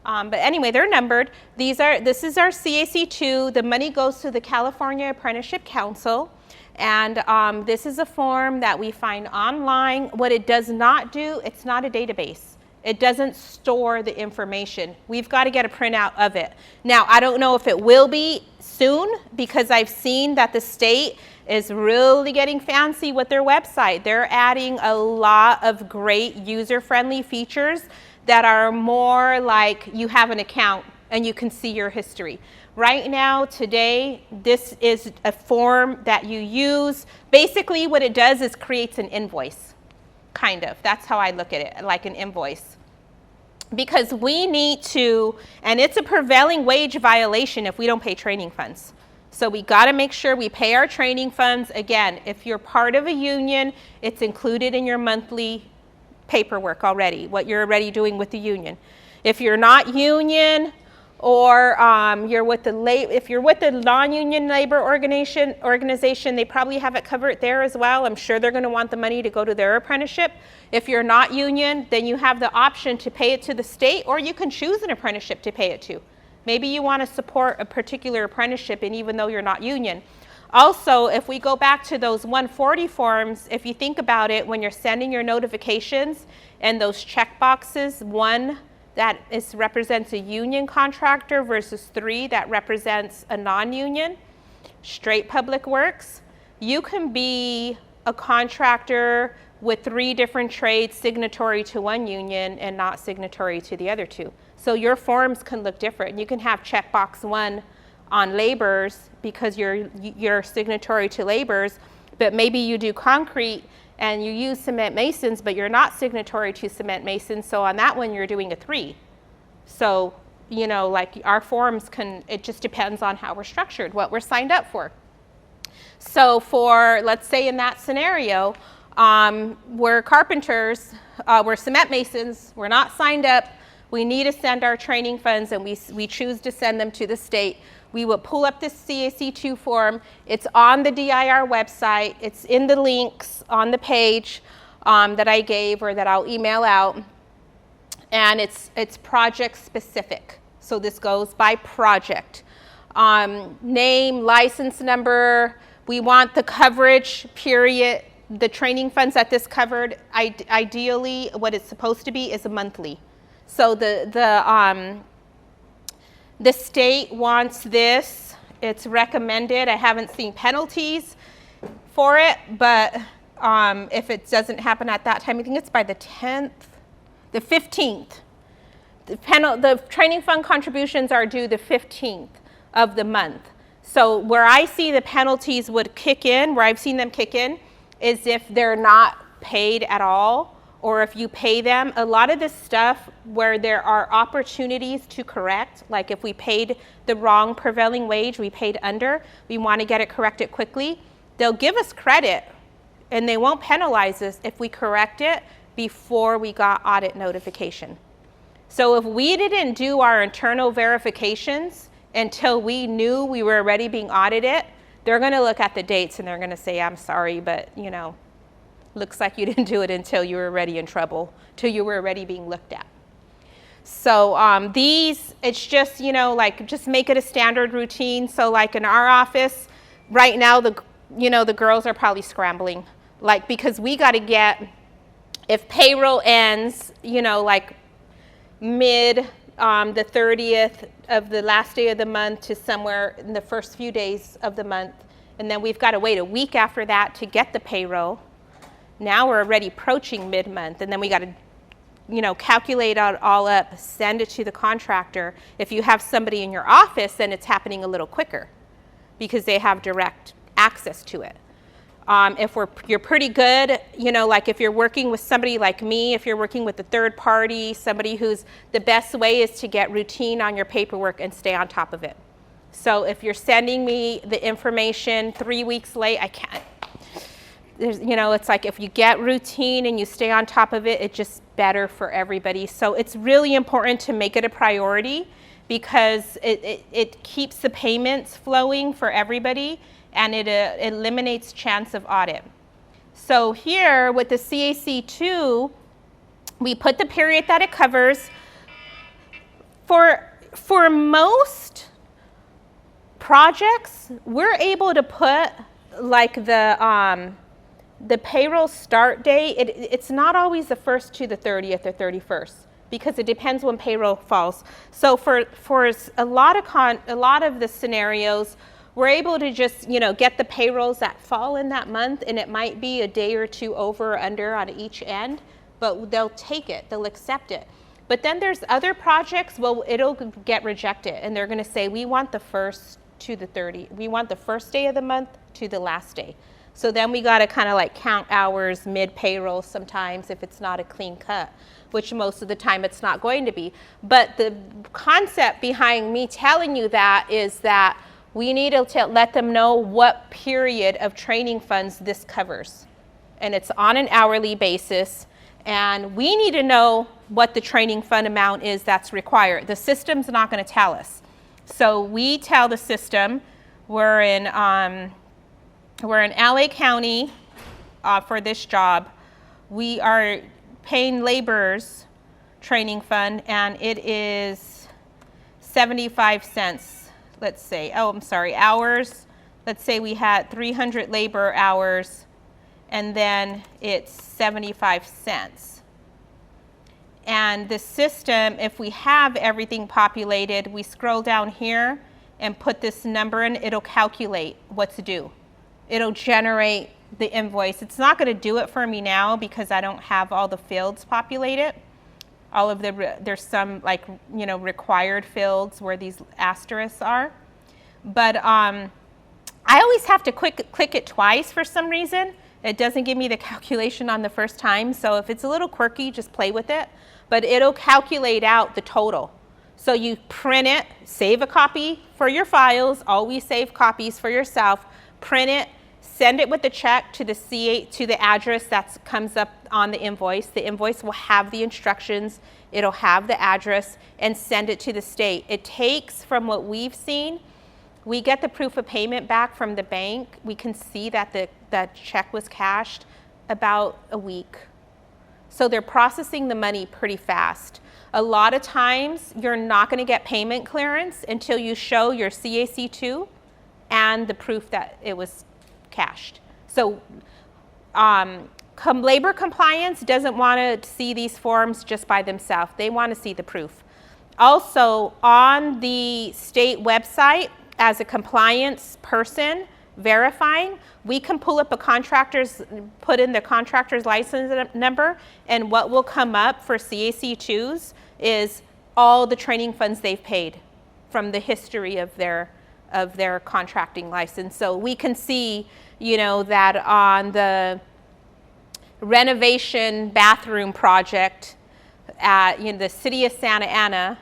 But anyway, they're numbered. This is our CAC-2. The money goes to the California Apprenticeship Council. And this is a form that we find online. What it does not do, it's not a database. It doesn't store the information. We've got to get a printout of it. Now, I don't know if it will be soon, because I've seen that the state is really getting fancy with their website. They're adding a lot of great user-friendly features that are more like you have an account and you can see your history. Right now, today, this is a form that you use. Basically, what it does is creates an invoice, kind of. That's how I look at it, like an invoice. Because we need to, and it's a prevailing wage violation if we don't pay training funds. So we got to make sure we pay our training funds. Again, if you're part of a union, it's included in your monthly paperwork already, what you're already doing with the union. If you're not union, or if you're with the non-union labor organization, they probably have it covered there as well. I'm sure they're going to want the money to go to their apprenticeship. If you're not union, then you have the option to pay it to the state, or you can choose an apprenticeship to pay it to. Maybe you want to support a particular apprenticeship, and even though you're not union. Also, if we go back to those 140 forms, if you think about it, when you're sending your notifications and those check boxes, 1 that represents a union contractor versus 3 that represents a non-union, straight public works, you can be a contractor with 3 different trades signatory to one union and not signatory to the other 2. So your forms can look different. You can have checkbox 1 on laborers because you're signatory to laborers, but maybe you do concrete and you use cement masons, but you're not signatory to cement masons, so on that one you're doing a 3. So, like our forms it just depends on how we're structured, what we're signed up for. So let's say in that scenario, we're carpenters, we're cement masons, we're not signed up, we need to send our training funds, and we choose to send them to the state. we would pull up this CAC2 form. It's on the DIR website. It's in the links on the page that I gave or that I'll email out. And it's project specific. So this goes by project. Name, license number. We want the coverage period. The training funds that this covered, ideally, what it's supposed to be is a monthly. So the state wants this. It's recommended. I haven't seen penalties for it, but if it doesn't happen at that time, I think it's by the 10th, the 15th. The training fund contributions are due the 15th of the month. So where I see the penalties would kick in, where I've seen them kick in, is if they're not paid at all, or if you pay them. A lot of this stuff where there are opportunities to correct, like if we paid the wrong prevailing wage, we paid under, we want to get it corrected quickly, they'll give us credit and they won't penalize us if we correct it before we got audit notification. So if we didn't do our internal verifications until we knew we were already being audited, they're going to look at the dates and they're going to say, I'm sorry, but looks like you didn't do it until you were already in trouble, till you were already being looked at. So it's just, just make it a standard routine. So like in our office, right now, the girls are probably scrambling, because we got to get, if payroll ends, mid the 30th of the last day of the month to somewhere in the first few days of the month. And then we've got to wait a week after that to get the payroll. Now we're already approaching mid-month, and then we got to, calculate it all up, send it to the contractor. If you have somebody in your office, then it's happening a little quicker because they have direct access to it. If you're pretty good, if you're working with somebody like me, if you're working with a third party, somebody who's, the best way is to get routine on your paperwork and stay on top of it. So if you're sending me the information 3 weeks late, I can't. It's like if you get routine and you stay on top of it, it's just better for everybody. So it's really important to make it a priority because it keeps the payments flowing for everybody, and it eliminates chance of audit. So here with the CAC2, we put the period that it covers. For most projects, we're able to put the payroll start date. It's not always the 1st to the 30th or 31st because it depends when payroll falls. So for a lot of the scenarios, we're able to just, get the payrolls that fall in that month, and it might be a day or two over or under on each end, but they'll take it, they'll accept it. But then there's other projects, it'll get rejected, and they're gonna say, we want the 1st to the 30th, we want the first day of the month to the last day. So then we gotta kind of count hours mid-payroll sometimes if it's not a clean cut, which most of the time it's not going to be. But the concept behind me telling you that is that we need to let them know what period of training funds this covers. And it's on an hourly basis. And we need to know what the training fund amount is that's required. The system's not going to tell us. So we tell the system we're in LA County for this job. We are paying laborers training fund, and it is 75 cents. Let's say, hours. Let's say we had 300 labor hours, and then it's 75 cents. And the system, if we have everything populated, we scroll down here and put this number in, it'll calculate what's due. It'll generate the invoice. It's not going to do it for me now because I don't have all the fields populated. There's some required fields where these asterisks are. But I always have to click it twice for some reason. It doesn't give me the calculation on the first time. So if it's a little quirky, just play with it. But it'll calculate out the total. So you print it, save a copy for your files, always save copies for yourself, print it, send it with the check to the address that comes up on the invoice. The invoice will have the instructions, it'll have the address, and send it to the state. It takes, from what we've seen, we get the proof of payment back from the bank. We can see that that check was cashed about a week. So they're processing the money pretty fast. A lot of times you're not going to get payment clearance until you show your CAC2 and the proof that it was cashed. So labor compliance doesn't want to see these forms just by themselves. They want to see the proof. Also, on the state website, as a compliance person verifying, we can pull up put in the contractor's license number, and what will come up for CAC2s is all the training funds they've paid from the history of their contracting license. So we can see, that on the renovation bathroom project at the city of Santa Ana,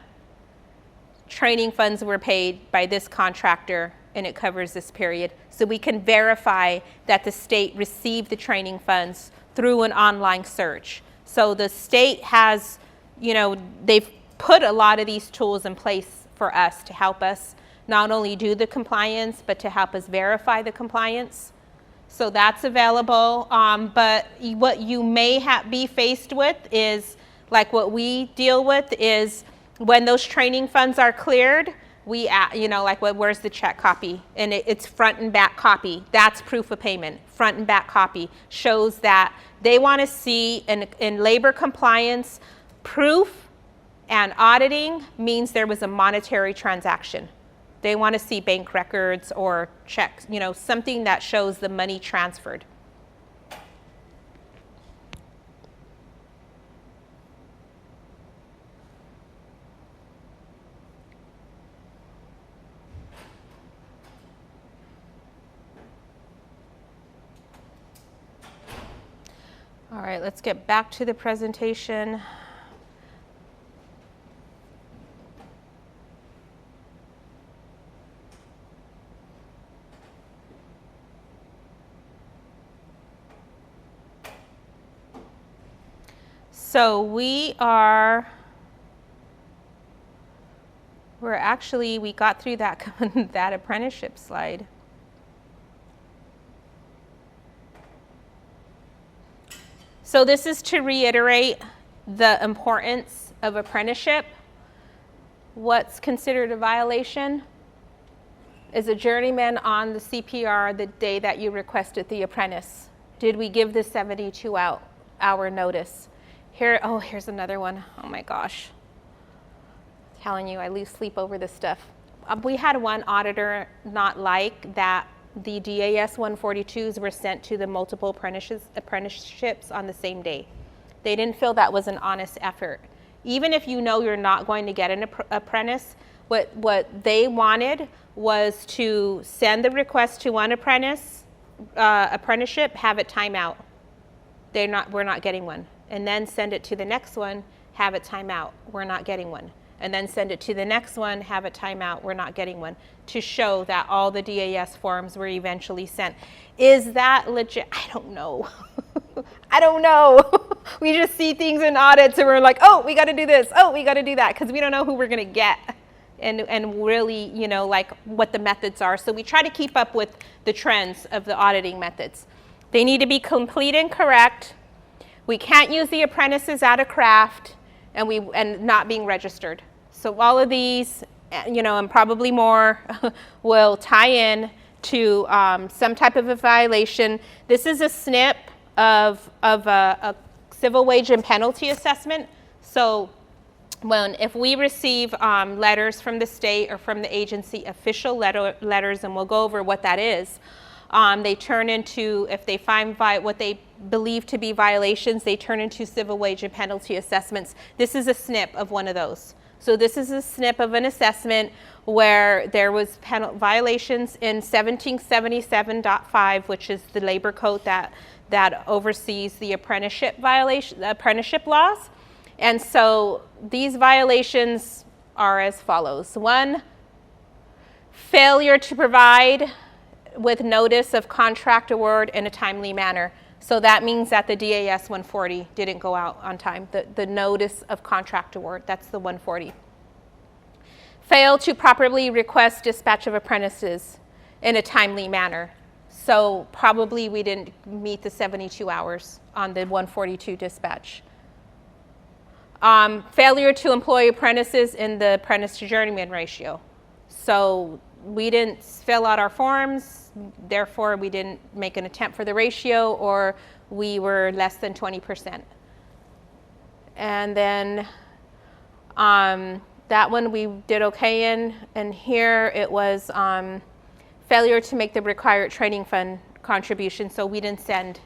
training funds were paid by this contractor and it covers this period. So we can verify that the state received the training funds through an online search. So the state has, they've put a lot of these tools in place for us to help us not only do the compliance, but to help us verify the compliance. So that's available. But what you may be faced with is, like what we deal with is, when those training funds are cleared, we, where's the check copy? And it's front and back copy. That's proof of payment. Front and back copy shows that they want to see in labor compliance, proof and auditing means there was a monetary transaction. They want to see bank records or checks, something that shows the money transferred. All right, let's get back to the presentation. So we got through that, that apprenticeship slide. So this is to reiterate the importance of apprenticeship. What's considered a violation is a journeyman on the CPR the day that you requested the apprentice. Did we give the 72-hour notice? Here's another one. Oh my gosh. I'm telling you, I lose sleep over this stuff. We had one auditor not like that the DAS 142s were sent to the multiple apprenticeships on the same day. They didn't feel that was an honest effort. Even if you're not going to get an apprentice, what they wanted was to send the request to one apprenticeship, have it time out. We're not getting one. And then send it to the next one, have it time out. We're not getting one. And then send it to the next one, have it time out. We're not getting one, to show that all the DAS forms were eventually sent. Is that legit? I don't know. I don't know. We just see things in audits and we're like, oh, we got to do this. Oh, we got to do that, because we don't know who we're going to get and really, what the methods are. So we try to keep up with the trends of the auditing methods. They need to be complete and correct. We can't use the apprentices out of craft and not being registered. So all of these, and probably more, will tie in to some type of a violation. This is a snip of a civil wage and penalty assessment. So if we receive letters from the state or from the agency, official letters, and we'll go over what that is, they turn into, if they find what they believe to be violations, they turn into civil wage and penalty assessments. This is a snip of one of those. So this is a snip of an assessment where there was violations in 1777.5, which is the labor code that oversees the apprenticeship laws. And so these violations are as follows. 1, failure to provide with notice of contract award in a timely manner. So that means that the DAS 140 didn't go out on time. The notice of contract award, that's the 140. Failed to properly request dispatch of apprentices in a timely manner. So probably we didn't meet the 72 hours on the 142 dispatch. Failure to employ apprentices in the apprentice to journeyman ratio. So we didn't fill out our forms, therefore we didn't make an attempt for the ratio, or we were less than 20%. And then that one we did okay in, and here it was failure to make the required training fund contribution, so we didn't send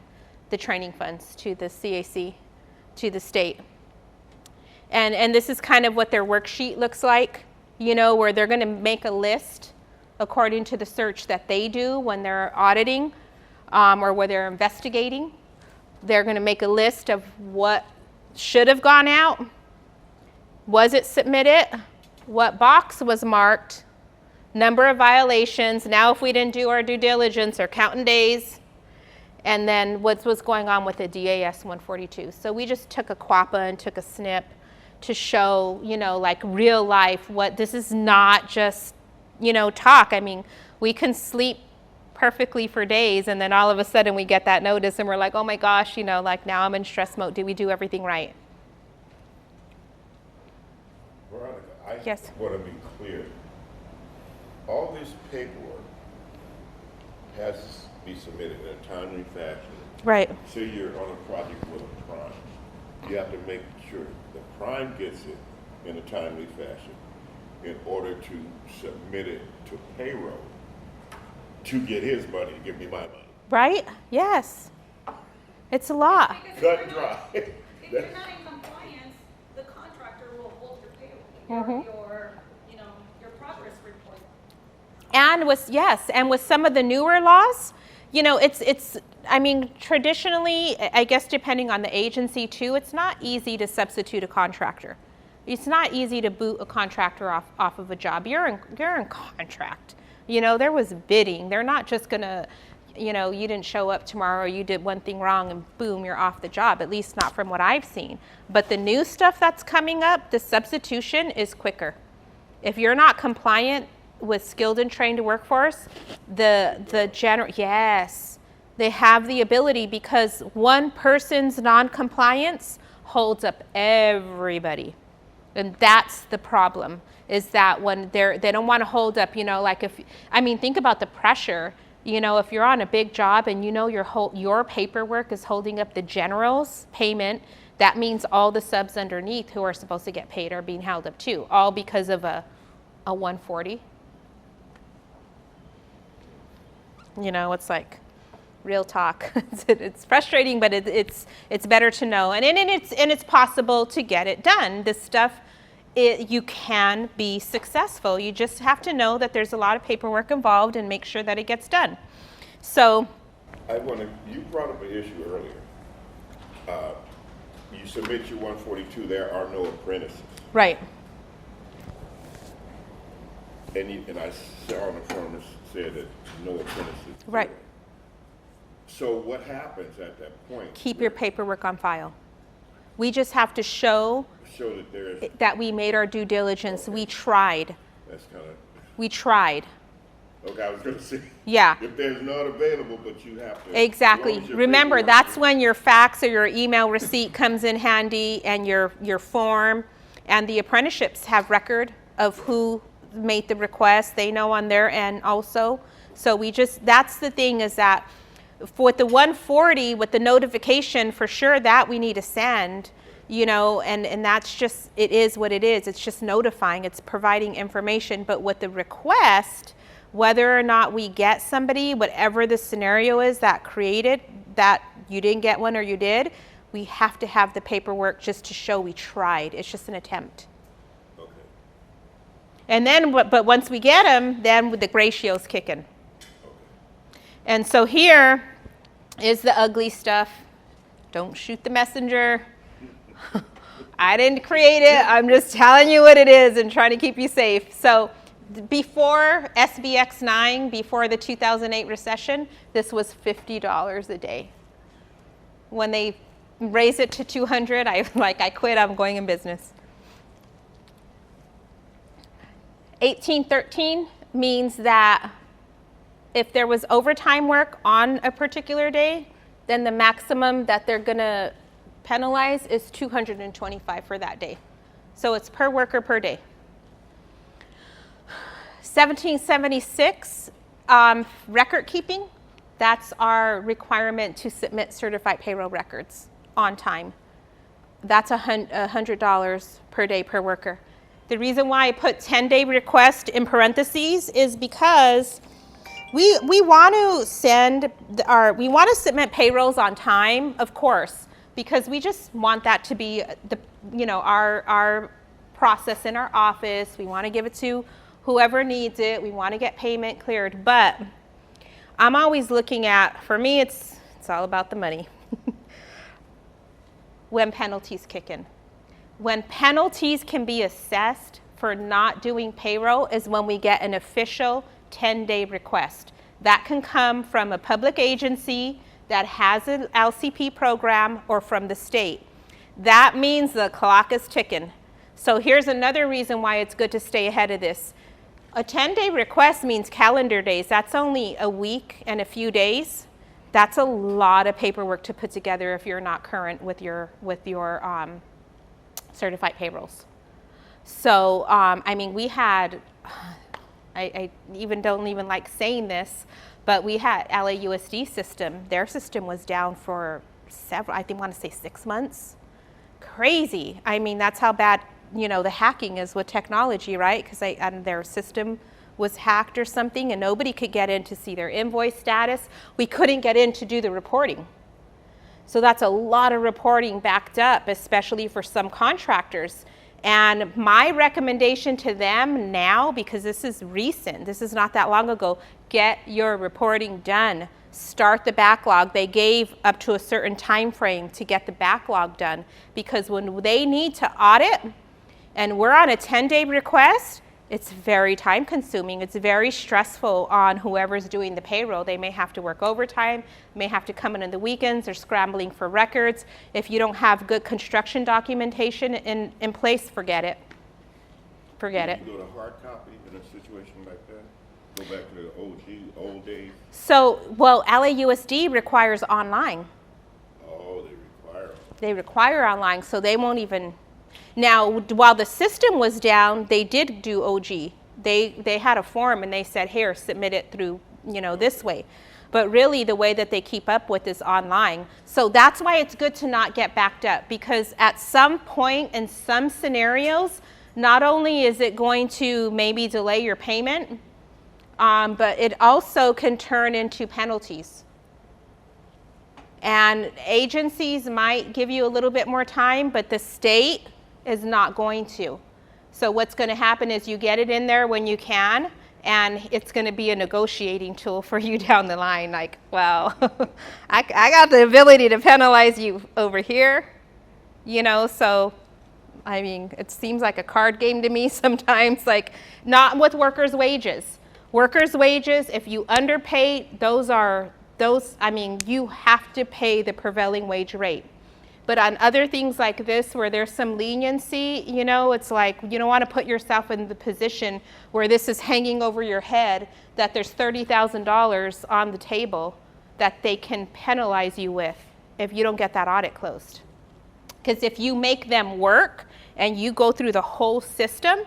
the training funds to the CAC, to the state. And this is kind of what their worksheet looks like, you know, where they're going to make a list according to the search that they do when they're auditing or where they're investigating. They're going to make a list of what should have gone out, was it submitted, what box was marked, number of violations, now if we didn't do our due diligence or counting days, and then what was going on with the DAS 142. So we just took a QAPA and took a snip to show, you know, like real life, what this is not just, you know, talk. I mean, we can sleep perfectly for days and then all of a sudden we get that notice and we're like, oh my gosh, you know, like now I'm in stress mode. Did we do everything right? Veronica, I Yes. want to be clear. All this paperwork has to be submitted in a timely fashion. Right. Say you're on a project with a prime. You have to make sure the prime gets it in a timely fashion in order to submit it to payroll to get his money, give me my money. Right? Yes. It's a lot. Because Cut and dry. if you're not in compliance, the contractor will hold your payroll, your, you know, your progress report. And with some of the newer laws, you know, I mean, traditionally, I guess depending on the agency too, it's not easy to substitute a contractor. It's not easy to boot a contractor off of a job. You're in contract. You know, there was bidding. They're not just gonna, you know, you didn't show up tomorrow or you did one thing wrong and boom, you're off the job, at least not from what I've seen. But the new stuff that's coming up, the substitution is quicker. If you're not compliant with skilled and trained workforce, yes, they have the ability, because one person's non-compliance holds up everybody. And that's the problem, is that when they don't want to hold up, you know, like think about the pressure, you know, if you're on a big job and you know your paperwork is holding up the general's payment, that means all the subs underneath who are supposed to get paid are being held up too, all because of a 140. You know, it's like real talk. It's frustrating, but it's better to know. And it's possible to get it done. This stuff, you can be successful. You just have to know that there's a lot of paperwork involved and make sure that it gets done. So, You brought up an issue earlier. You submit your 142, there are no apprentices. right. And I saw on the form it said that no apprentices. Right. So what happens at that point? Keep your paperwork on file. We just have to show That there's, that we made our due diligence. We tried. that's kind of, We tried. okay, I was going to say. Yeah. If there's not available, but you have to. Exactly. as long as your Remember, paperwork- that's when your fax or your email receipt comes in handy, and your form, and the apprenticeships have record of who made the request. They know on their end also. So that's the thing, is that for the 140 with the notification, for sure that we need to send, you know, and that's just, it is what it is. It's just notifying, it's providing information. But with the request, whether or not we get somebody, whatever the scenario is that created, that you didn't get one or you did, we have to have the paperwork just to show we tried. It's just an attempt. Okay. And then, but once we get them, then the ratio's kicking. And so here is the ugly stuff. Don't shoot the messenger. I didn't create it. I'm just telling you what it is and trying to keep you safe. So before SBX 9, before the 2008 recession, this was $50 a day. When they raised it to 200, I quit. I'm going in business. 1813 means that if there was overtime work on a particular day, then the maximum that they're going to penalize is $225 for that day. So it's per worker per day. 1776, record keeping. That's our requirement to submit certified payroll records on time. That's $100 per day per worker. The reason why I put 10-day request in parentheses is because we want to submit payrolls on time, of course, because we just want that to be our process in our office. We want to give it to whoever needs it. We want to get payment cleared, but I'm always looking at, for me, it's all about the money. When penalties kick in. When penalties can be assessed for not doing payroll is when we get an official 10-day request. That can come from a public agency that has an LCP program or from the state. That means the clock is ticking. So here's another reason why it's good to stay ahead of this. A 10-day request means calendar days. That's only a week and a few days. That's a lot of paperwork to put together if you're not current with your certified payrolls. So, we had, I don't even like saying this, but we had LAUSD system. Their system was down for I want to say 6 months. Crazy. That's how bad, the hacking is with technology, right? Because their system was hacked or something and nobody could get in to see their invoice status. We couldn't get in to do the reporting. So that's a lot of reporting backed up, especially for some contractors. And my recommendation to them now, because this is recent, this is not that long ago, get your reporting done. Start the backlog. They gave up to a certain time frame to get the backlog done, because when they need to audit and we're on a 10-day request, it's very time consuming. It's very stressful on whoever's doing the payroll. They may have to work overtime, may have to come in on the weekends, they're scrambling for records. If you don't have good construction documentation in place, forget it. Forget it. You go to hard copy in a situation like that? Go back to the old days? So, LAUSD requires online. Oh, they require. They require online, so they won't even. Now, while the system was down, they did do OG. They had a form and they said, here, submit it through, this way. But really the way that they keep up with is online. So that's why it's good to not get backed up, because at some point in some scenarios, not only is it going to maybe delay your payment, but it also can turn into penalties. And agencies might give you a little bit more time, but the state is not going to. So what's going to happen is you get it in there when you can, and it's going to be a negotiating tool for you down the line. Like, well, I got the ability to penalize you over here, so it seems like a card game to me sometimes, like not with workers' wages. Workers' wages, if you underpay, you have to pay the prevailing wage rate. But on other things like this, where there's some leniency, it's like you don't want to put yourself in the position where this is hanging over your head, that there's $30,000 on the table that they can penalize you with if you don't get that audit closed. Because if you make them work and you go through the whole system,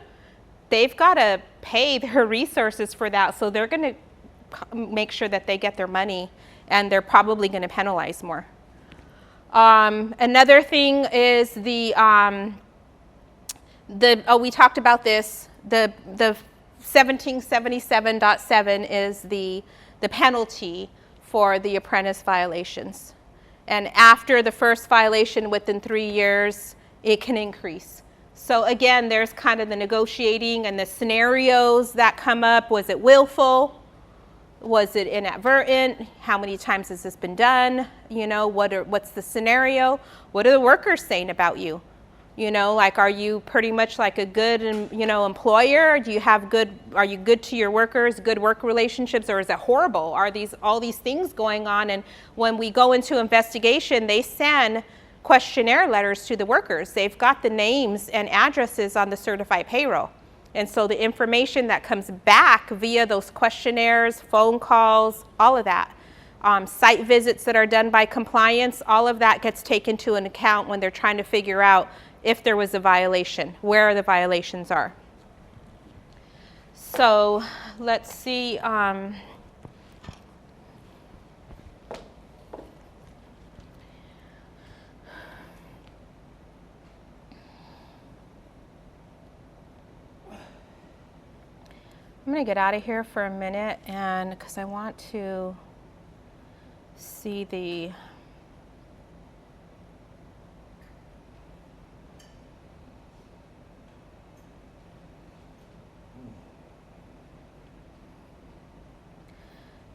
they've got to pay their resources for that. So they're going to make sure that they get their money, and they're probably going to penalize more. Another thing is we talked about this, the 1777.7 is the penalty for the apprentice violations. And after the first violation within 3 years, it can increase. So again, there's kind of the negotiating and the scenarios that come up. Was it willful? Was it inadvertent? How many times has this been done? What's the scenario? What are the workers saying about you? Are you pretty much like a good, employer? Are you good to your workers, good work relationships, or is it horrible? Are all these things going on? And when we go into investigation, they send questionnaire letters to the workers. They've got the names and addresses on the certified payroll. And so the information that comes back via those questionnaires, phone calls, all of that, site visits that are done by compliance, all of that gets taken into an account when they're trying to figure out if there was a violation, where the violations are. So let's see. I'm going to get out of here for a minute, and because I want to see the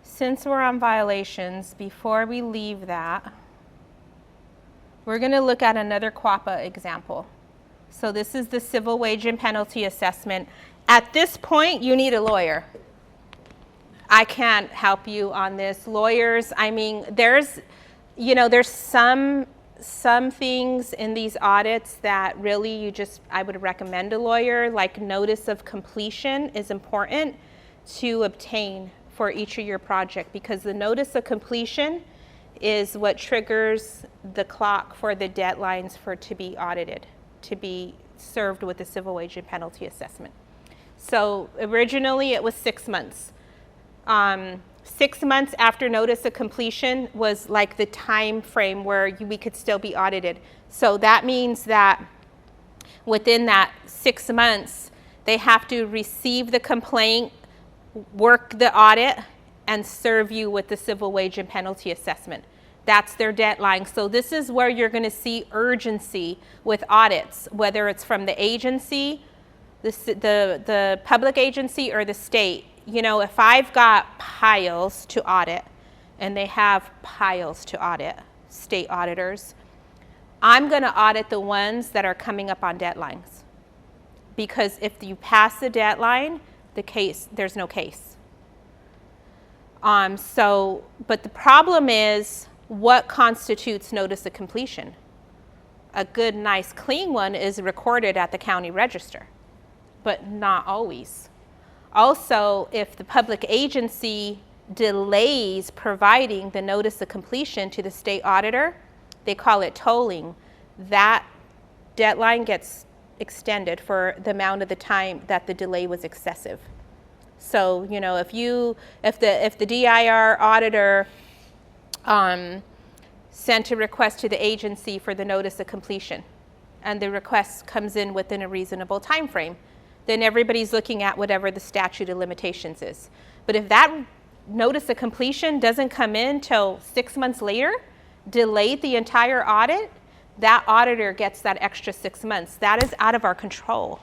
since we're on violations, before we leave that, we're going to look at another QAPA example. So this is the civil wage and penalty assessment. At this point, you need a lawyer. I can't help you on this. Lawyers, I mean, there's some things in these audits that really I would recommend a lawyer, like notice of completion is important to obtain for each of your project, because the notice of completion is what triggers the clock for the deadlines for to be audited, to be served with the civil wage and penalty assessment. So originally it was 6 months. 6 months after notice of completion was like the time frame where we could still be audited. So that means that within that 6 months, they have to receive the complaint, work the audit, and serve you with the civil wage and penalty assessment. That's their deadline. So this is where you're going to see urgency with audits, whether it's from the agency, the public agency, or the state. You know, if I've got piles to audit, and they have piles to audit, state auditors, I'm going to audit the ones that are coming up on deadlines. Because if you pass the deadline, there's no case. But the problem is, what constitutes notice of completion? A good, nice, clean one is recorded at the county register, but not always. Also, if the public agency delays providing the notice of completion to the state auditor, they call it tolling. That deadline gets extended for the amount of the time that the delay was excessive. So, you know, if the DIR auditor sent a request to the agency for the notice of completion, and the request comes in within a reasonable time frame, then everybody's looking at whatever the statute of limitations is. But if that notice of completion doesn't come in till 6 months later, delayed the entire audit, that auditor gets that extra 6 months. That is out of our control.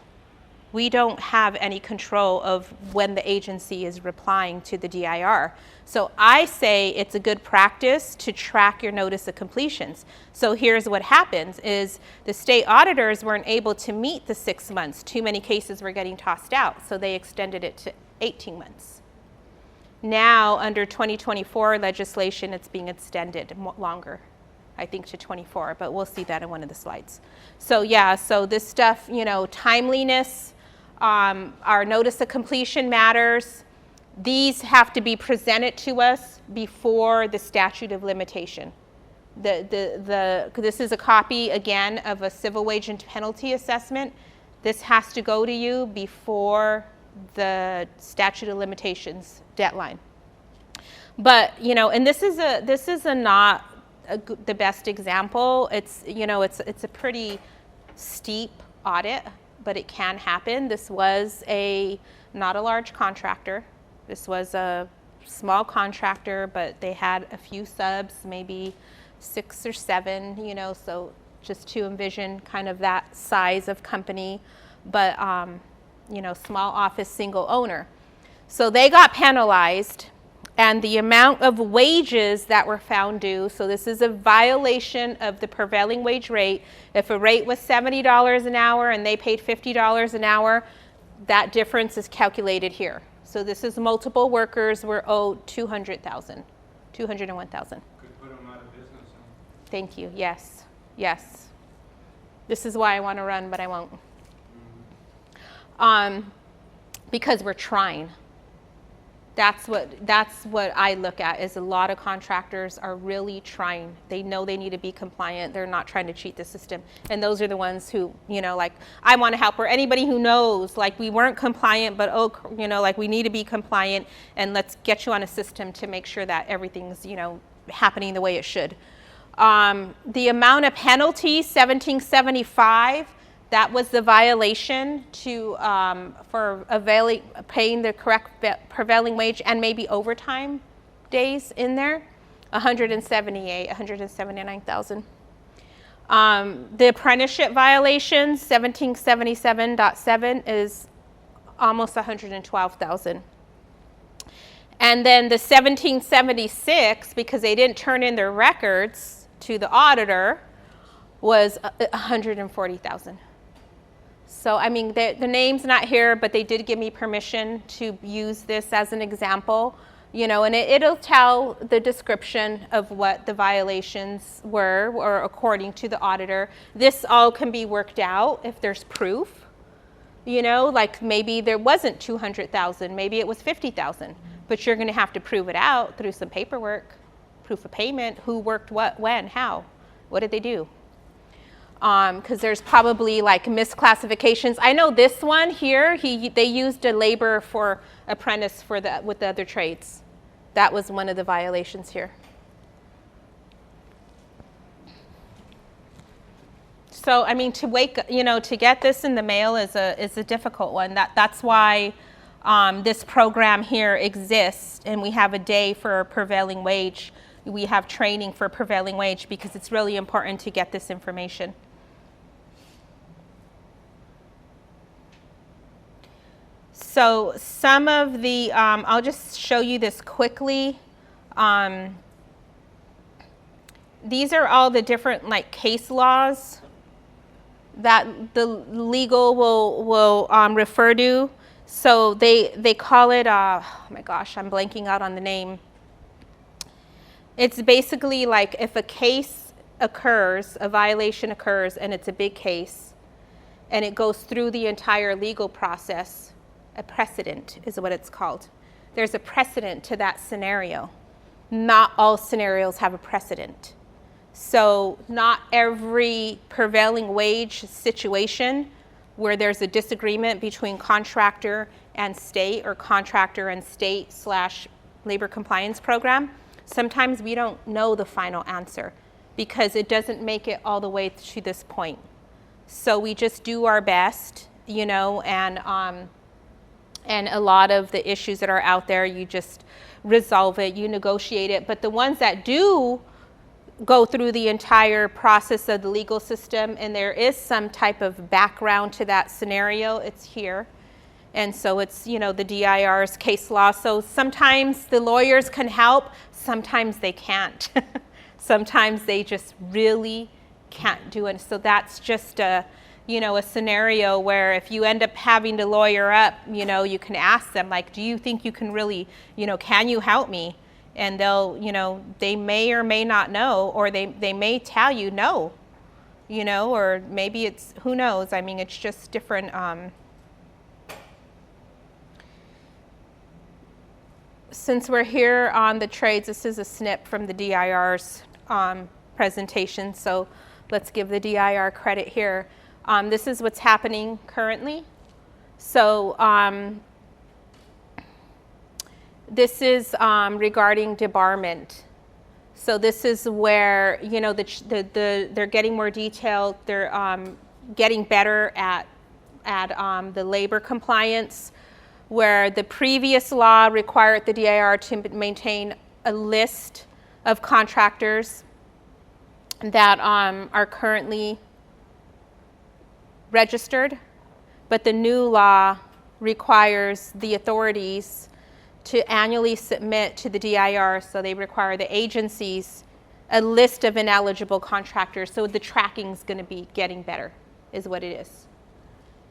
We don't have any control of when the agency is replying to the DIR. So I say it's a good practice to track your notice of completions. So here's what happens is the state auditors weren't able to meet the 6 months. Too many cases were getting tossed out, so they extended it to 18 months. Now, under 2024 legislation, it's being extended longer, I think to 24, but we'll see that in one of the slides. So yeah, so this stuff, you know, timeliness, our notice of completion matters. These have to be presented to us before the statute of limitation. This is a copy, again, of a civil wage and penalty assessment. This has to go to you before the statute of limitations deadline. But, you know, and this is not the best example. It's, you know, it's a pretty steep audit, but it can happen. This was not a large contractor. This was a small contractor, but they had a few subs, maybe 6 or 7, you know, so just to envision kind of that size of company, but, you know, small office, single owner. So they got penalized, and the amount of wages that were found due, so this is a violation of the prevailing wage rate. If a rate was $70 an hour and they paid $50 an hour, that difference is calculated here. So this is multiple workers were owed $201,000. Could put them out of business. Thank you. Yes. Yes. This is why I want to run, but I won't. because we're trying. That's what I look at, is a lot of contractors are really trying. They know they need to be compliant. They're not trying to cheat the system. And those are the ones who, like, I want to help, or anybody who knows, like, we weren't compliant, but, like, we need to be compliant, and let's get you on a system to make sure that everything's, happening the way it should. The amount of penalty, $17.75, that was the violation for paying the correct prevailing wage and maybe overtime days in there, 179,000. The apprenticeship violation, 1777.7, is almost 112,000. And then the 1776, because they didn't turn in their records to the auditor, was 140,000. So, I mean, the name's not here, but they did give me permission to use this as an example, and it'll tell the description of what the violations were, or according to the auditor. This all can be worked out if there's proof, like maybe there wasn't 200,000, maybe it was 50,000, but you're going to have to prove it out through some paperwork, proof of payment, who worked what, when, how, what did they do? Because there's probably like misclassifications. I know this one here, they used a labor for apprentice with the other trades. That was one of the violations here. So, I mean, to get this in the mail is a difficult one. That's why this program here exists, and we have a day for prevailing wage. We have training for prevailing wage because it's really important to get this information. So some of the, I'll just show you this quickly. These are all the different case laws that the legal will refer to. So they call it, oh my gosh, I'm blanking out on the name. It's basically like if a case occurs, a violation occurs, and it's a big case, and it goes through the entire legal process. A precedent is what it's called. There's a precedent to that scenario. Not all scenarios have a precedent. So not every prevailing wage situation where there's a disagreement between contractor and state, or contractor and state / labor compliance program, sometimes we don't know the final answer because it doesn't make it all the way to this point. So we just do our best, and a lot of the issues that are out there, you just resolve it, you negotiate it. But the ones that do go through the entire process of the legal system, and there is some type of background to that scenario, it's here. And so it's, the DIR's case law. So sometimes the lawyers can help, sometimes they can't. Sometimes they just really can't do it. So that's just a scenario where if you end up having to lawyer up, you can ask them, do you think you can really, can you help me? And they'll, they may or may not know, or they may tell you no, or maybe it's, who knows? I mean, it's just different. Since we're here on the trades, this is a snip from the DIR's presentation, so let's give the DIR credit here. This is what's happening currently. So this is regarding debarment. So this is where, they're getting more detailed. They're getting better at the labor compliance, where the previous law required the DIR to maintain a list of contractors that are currently registered, but the new law requires the authorities to annually submit to the DIR, so they require the agencies a list of ineligible contractors. So the tracking's going to be getting better, is what it is.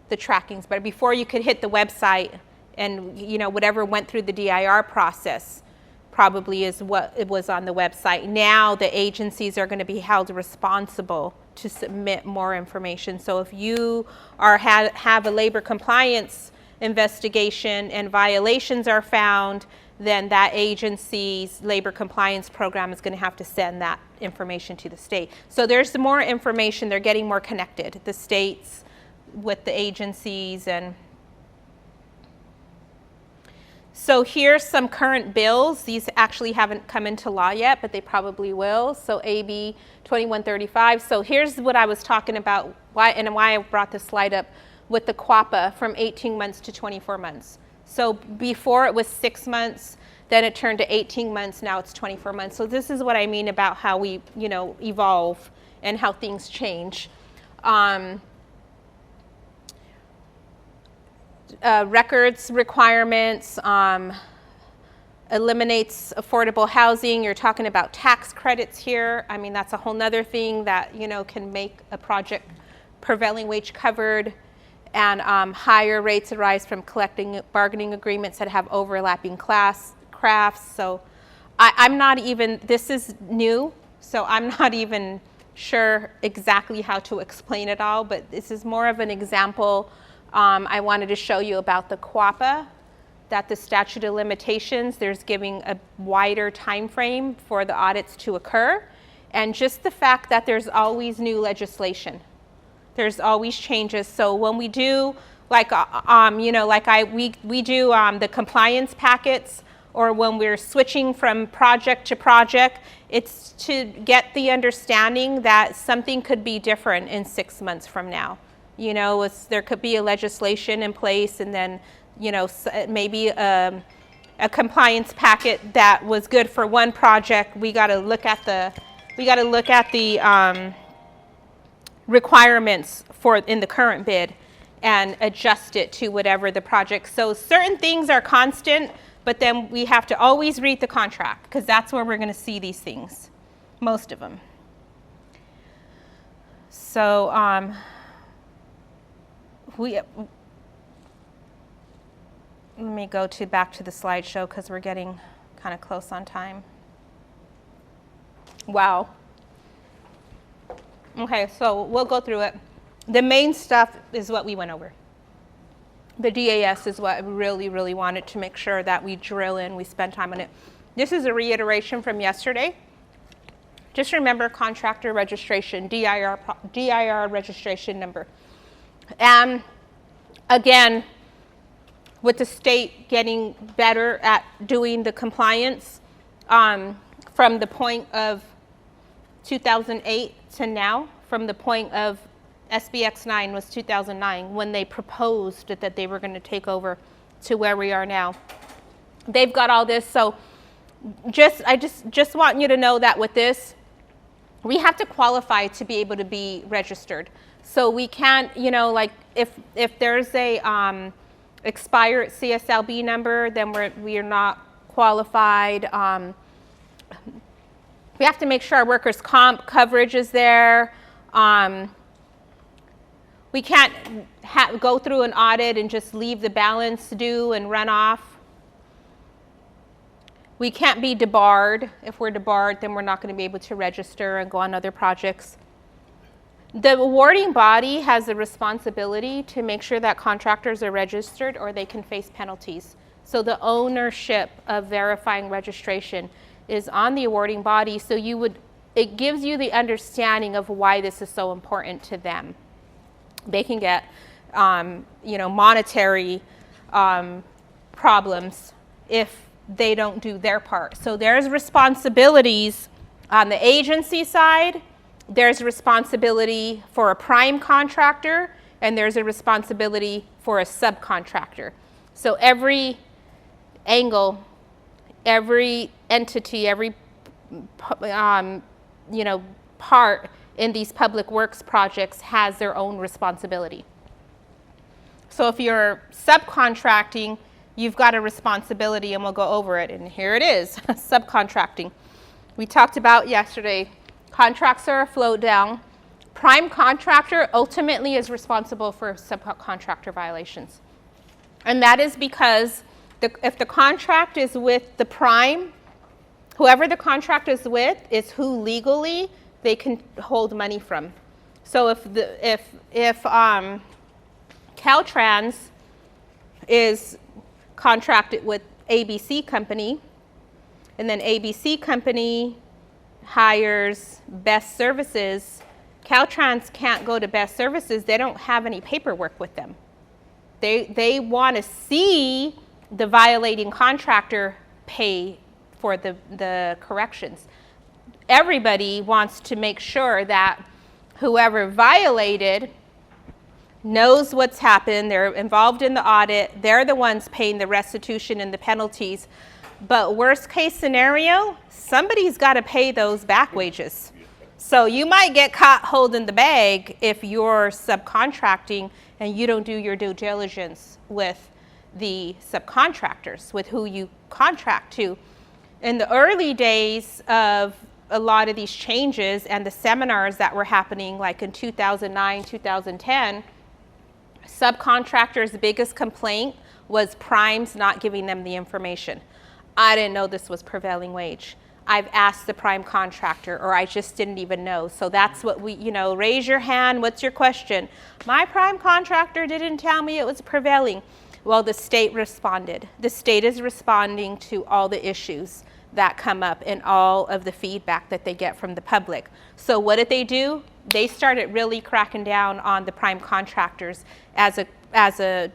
The tracking's better. Before you could hit the website and whatever went through the DIR process probably is what it was on the website. Now the agencies are going to be held responsible to submit more information. So if you have a labor compliance investigation and violations are found, then that agency's labor compliance program is going to have to send that information to the state. So there's more information. They're getting more connected, the states with the agencies. And so here's some current bills. These actually haven't come into law yet, but they probably will. So AB 2135. So here's what I was talking about, why I brought this slide up with the QAPA from 18 months to 24 months. So before it was 6 months, then it turned to 18 months, now it's 24 months. So this is what I mean about how we, evolve and how things change. Records requirements, eliminates affordable housing. You're talking about tax credits here. I mean, that's a whole nother thing that, can make a project prevailing wage covered. And higher rates arise from collecting bargaining agreements that have overlapping crafts. So I'm not even, this is new, so I'm not even sure exactly how to explain it all, but this is more of an example. I wanted to show you about the QAPA, that the statute of limitations, there's giving a wider time frame for the audits to occur, and just the fact that there's always new legislation. There's always changes. So when we do, we do the compliance packets, or when we're switching from project to project, it's to get the understanding that something could be different in 6 months from now. There could be a legislation in place, and then, maybe a compliance packet that was good for one project. We got to look at the requirements in the current bid and adjust it to whatever the project. So certain things are constant, but then we have to always read the contract, because that's where we're going to see these things, most of them. So let me go back to the slideshow, because we're getting kind of close on time. Wow. Okay, so we'll go through it. The main stuff is what we went over. The DAS is what I really, really wanted to make sure that we drill in, we spend time on it. This is a reiteration from yesterday. Just remember contractor registration, DIR registration number. And again, with the state getting better at doing the compliance, from the point of 2008 to now, from the point of SBX 9 was 2009, when they proposed that they were going to take over, to where we are now. They've got all this. So I just want you to know that with this, we have to qualify to be able to be registered. So we can't, if there's a expired CSLB number, then we are not qualified. We have to make sure our workers' comp coverage is there. We can't go through an audit and just leave the balance due and run off. We can't be debarred. If we're debarred, then we're not going to be able to register and go on other projects. The awarding body has a responsibility to make sure that contractors are registered, or they can face penalties. So the ownership of verifying registration is on the awarding body. So it gives you the understanding of why this is so important to them. They can get, monetary problems if they don't do their part. So there's responsibilities on the agency side. There's responsibility for a prime contractor, and there's a responsibility for a subcontractor. So every angle, every entity, every part in these public works projects has their own responsibility. So if you're subcontracting, you've got a responsibility, and we'll go over it. And here it is, subcontracting. We talked about yesterday, contracts are a float down. Prime contractor ultimately is responsible for subcontractor violations. And that is because if the contract is with the prime, whoever the contract is with is who legally they can hold money from. So if Caltrans is contracted with ABC Company, and then ABC Company hires Best Services. Caltrans can't go to Best Services. They don't have any paperwork with them. They want to see the violating contractor pay for the corrections. Everybody wants to make sure that whoever violated knows what's happened. They're involved in the audit. They're the ones paying the restitution and the penalties. But worst case scenario, somebody's got to pay those back wages. So you might get caught holding the bag if you're subcontracting and you don't do your due diligence with the subcontractors, with who you contract to. In the early days of a lot of these changes and the seminars that were happening, like in 2009, 2010, subcontractors' biggest complaint was primes not giving them the information. I didn't know this was prevailing wage. I've asked the prime contractor, or I just didn't even know. So that's what we, raise your hand. What's your question? My prime contractor didn't tell me it was prevailing. Well, the state responded. The state is responding to all the issues that come up and all of the feedback that they get from the public. So what did they do? They started really cracking down on the prime contractors as a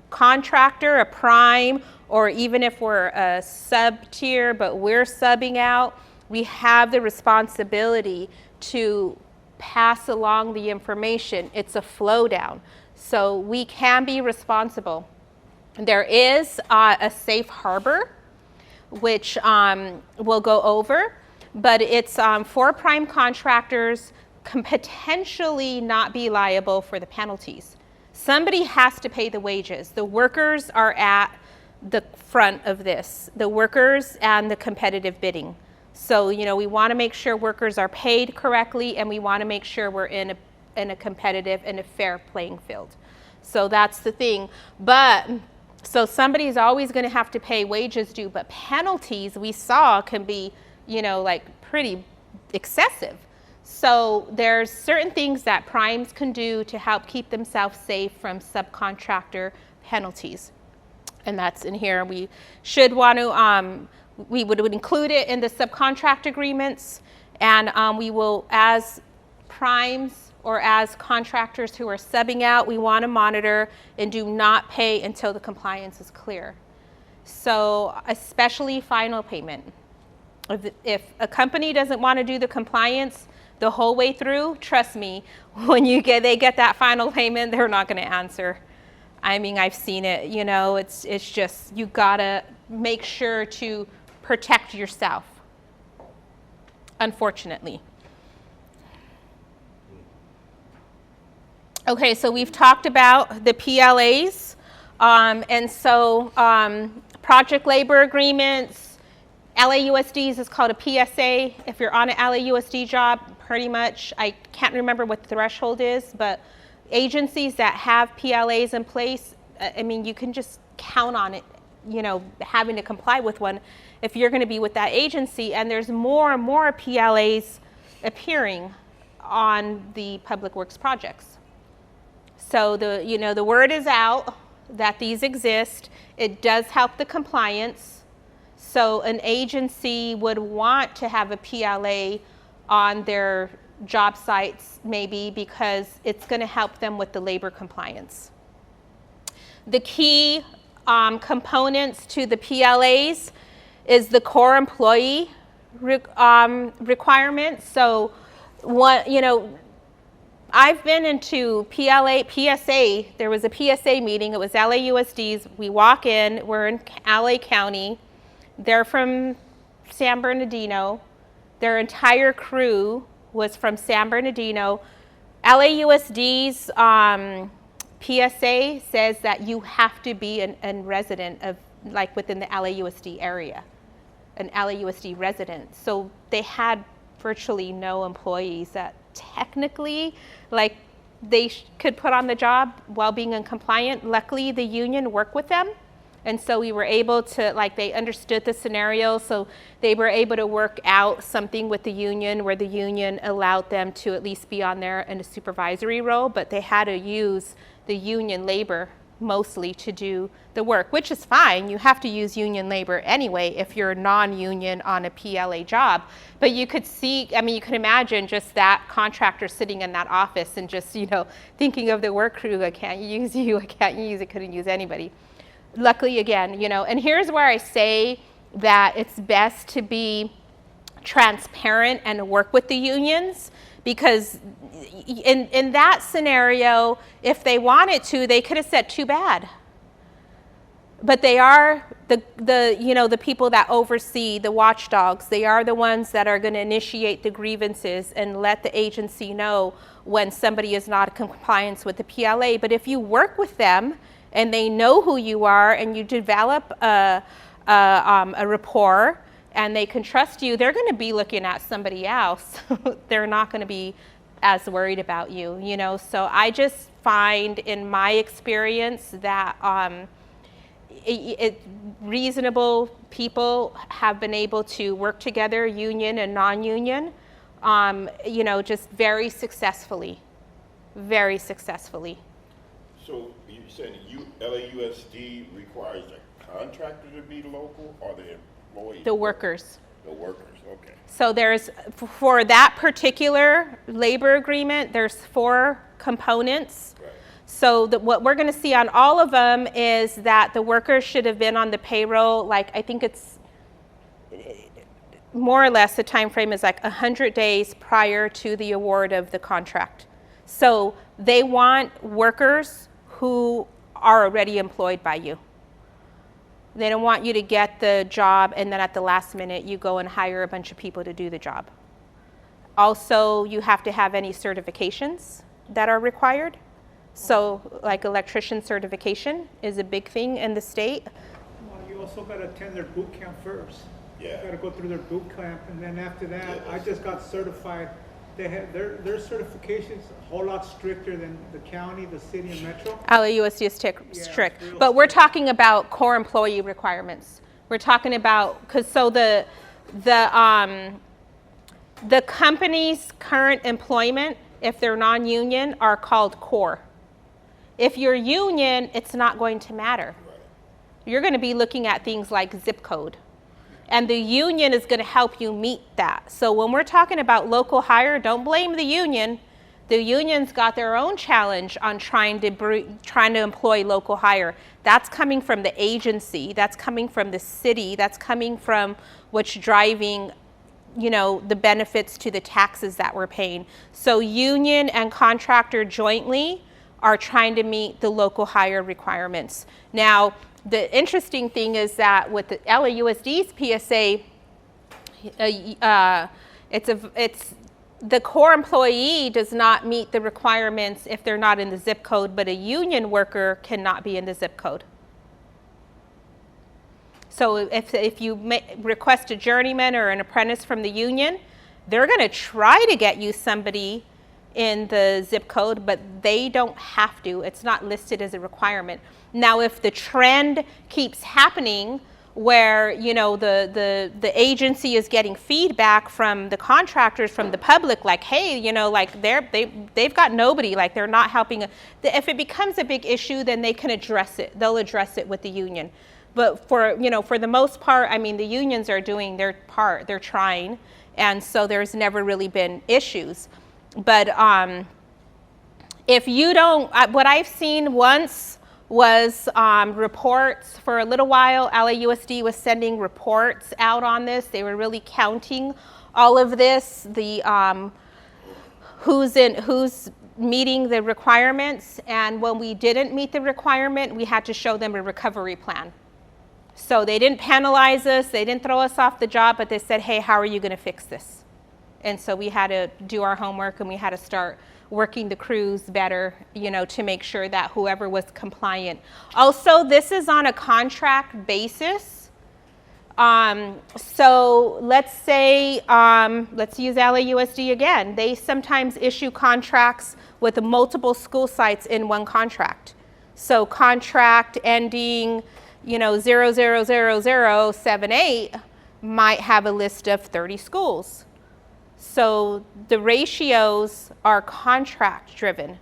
contractor, a prime, or even if we're a sub-tier, but we're subbing out, we have the responsibility to pass along the information. It's a flow down. So we can be responsible. There is a safe harbor, which we'll go over, but it's for prime contractors can potentially not be liable for the penalties. Somebody has to pay the wages. The workers are at the front of this, the workers and the competitive bidding. So, we want to make sure workers are paid correctly, and we want to make sure we're in a competitive and a fair playing field. So that's the thing. But so somebody's always going to have to pay wages due, but penalties we saw can be, pretty excessive. So there's certain things that primes can do to help keep themselves safe from subcontractor penalties. And that's in here. We should want to, we would include it in the subcontract agreements, and we will, as primes or as contractors who are subbing out, we want to monitor and do not pay until the compliance is clear. So especially final payment. If a company doesn't want to do the compliance the whole way through, trust me, when they get that final payment, they're not going to answer. I mean, I've seen it, it's just, you gotta make sure to protect yourself, unfortunately. Okay, so we've talked about the PLAs, and so project labor agreements, LAUSDs is called a PSA. If you're on an LAUSD job, pretty much, I can't remember what the threshold is, but agencies that have PLAs in place, you can just count on it, having to comply with one if you're going to be with that agency. And there's more and more PLAs appearing on the public works projects. So the word is out that these exist. It does help the compliance. So an agency would want to have a PLA on their job sites, maybe, because it's going to help them with the labor compliance. The key components to the PLAs is the core employee requirements. So, I've been into PSA. There was a PSA meeting. It was LAUSDs. We walk in. We're in LA County. They're from San Bernardino. Their entire crew was from San Bernardino. LAUSD's PSA says that you have to be a resident of, within the LAUSD area, an LAUSD resident. So they had virtually no employees that technically, they could put on the job while being uncompliant. Luckily, the union worked with them. And so we were able to, they understood the scenario, so they were able to work out something with the union where the union allowed them to at least be on there in a supervisory role, but they had to use the union labor mostly to do the work, which is fine. You have to use union labor anyway if you're non-union on a PLA job. But you could see, I mean, you can imagine just that contractor sitting in that office and just, thinking of the work crew, I can't use you, I can't use it, couldn't use anybody. Luckily, again, and here's where I say that it's best to be transparent and work with the unions, because in that scenario, if they wanted to, they could have said too bad. But they are the people that oversee, the watchdogs. They are the ones that are going to initiate the grievances and let the agency know when somebody is not in compliance with the PLA. But if you work with them and they know who you are and you develop a rapport and they can trust you, they're going to be looking at somebody else. They're not going to be as worried about you, So I just find in my experience that reasonable people have been able to work together, union and non-union, just very successfully. So you're saying LAUSD requires a contractor to be local or the employees? The workers. The workers, okay. So there's, for that particular labor agreement, there's 4 components. Right. So what we're going to see on all of them is that the workers should have been on the payroll, I think it's more or less the time frame is 100 days prior to the award of the contract. So they want workers who are already employed by you. They don't want you to get the job and then at the last minute you go and hire a bunch of people to do the job. Also, you have to have any certifications that are required. So electrician certification is a big thing in the state. Well, you also got to attend their boot camp first. Yeah. You got to go through their boot camp, and then after that, Yeah, I just got certified. They have their certifications a whole lot stricter than the county, the city, and metro. LAUSD is it's strict, real but we're strict. talking about core employee requirements. We're talking about, because so the company's current employment, if they're non-union, are called core. If you're union, it's not going to matter. You're going to be looking at things like zip code. And the union is going to help you meet that. So when we're talking about local hire, don't blame the union. The union's got their own challenge on trying to employ local hire. That's coming from the agency. That's coming from the city. That's coming from what's driving, the benefits to the taxes that we're paying. So union and contractor jointly are trying to meet the local hire requirements. Now, the interesting thing is that with the LAUSD's PSA, it's the core employee does not meet the requirements if they're not in the zip code, but a union worker cannot be in the zip code. So if you request a journeyman or an apprentice from the union, they're going to try to get you somebody in the zip code, but they don't have to. It's not listed as a requirement. Now, if the trend keeps happening where, the agency is getting feedback from the contractors, from the public, hey, they've got nobody, they're not helping. If it becomes a big issue, then they can address it. They'll address it with the union. But for the most part, the unions are doing their part. They're trying. And so there's never really been issues. But if you don't, what I've seen once was reports for a little while. LAUSD was sending reports out on this. They were really counting all of this, the who's meeting the requirements. And when we didn't meet the requirement, we had to show them a recovery plan. So they didn't penalize us, they didn't throw us off the job, but they said, hey, how are you going to fix this? And so we had to do our homework and we had to start working the crews better, to make sure that whoever was compliant. Also, this is on a contract basis. So let's say, let's use LAUSD again. They sometimes issue contracts with multiple school sites in one contract. So contract ending, 00078 might have a list of 30 schools. So the ratios are contract driven.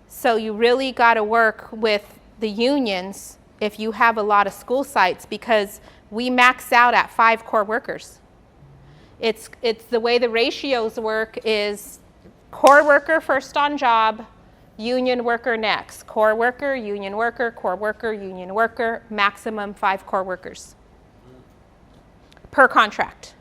So you really got to work with the unions if you have a lot of school sites, because we max out at 5 core workers. It's the way the ratios work is core worker first on job, union worker next. Core worker, union worker, core worker, union worker, maximum 5 core workers per contract.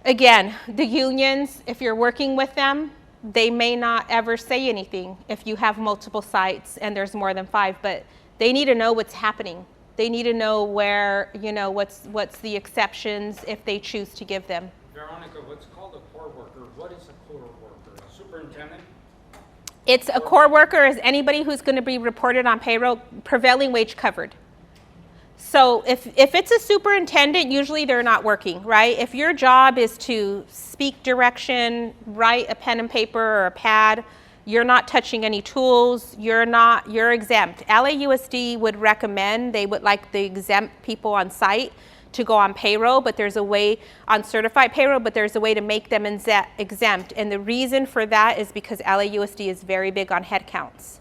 Again, the unions, if you're working with them, they may not ever say anything if you have multiple sites and there's more than 5, but they need to know what's happening. They need to know where, what's the exceptions if they choose to give them. Veronica, what's called a core worker, what is a core worker? A superintendent? It's a core worker is anybody who's going to be reported on payroll, prevailing wage covered. So if it's a superintendent, usually they're not working, right? If your job is to speak direction, write a pen and paper or a pad, you're not touching any tools, you're exempt. LAUSD would recommend, they would like the exempt people on site to go on payroll, but there's a way on certified payroll, but there's a way to make them exempt. And the reason for that is because LAUSD is very big on head counts.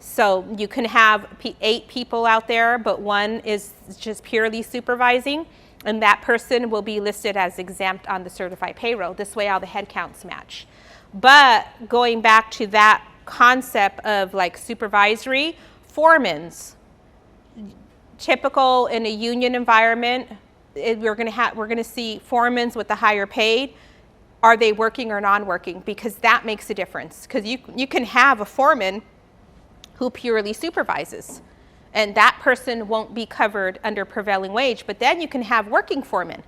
So you can have 8 people out there, but one is just purely supervising, and that person will be listed as exempt on the certified payroll. This way all the head counts match. But going back to that concept of like supervisory, foremans, typical in a union environment, we're going to see foremans with the higher paid. Are they working or non-working? Because that makes a difference. Because you can have a foreman who purely supervises, and that person won't be covered under prevailing wage. But then you can have working foremen.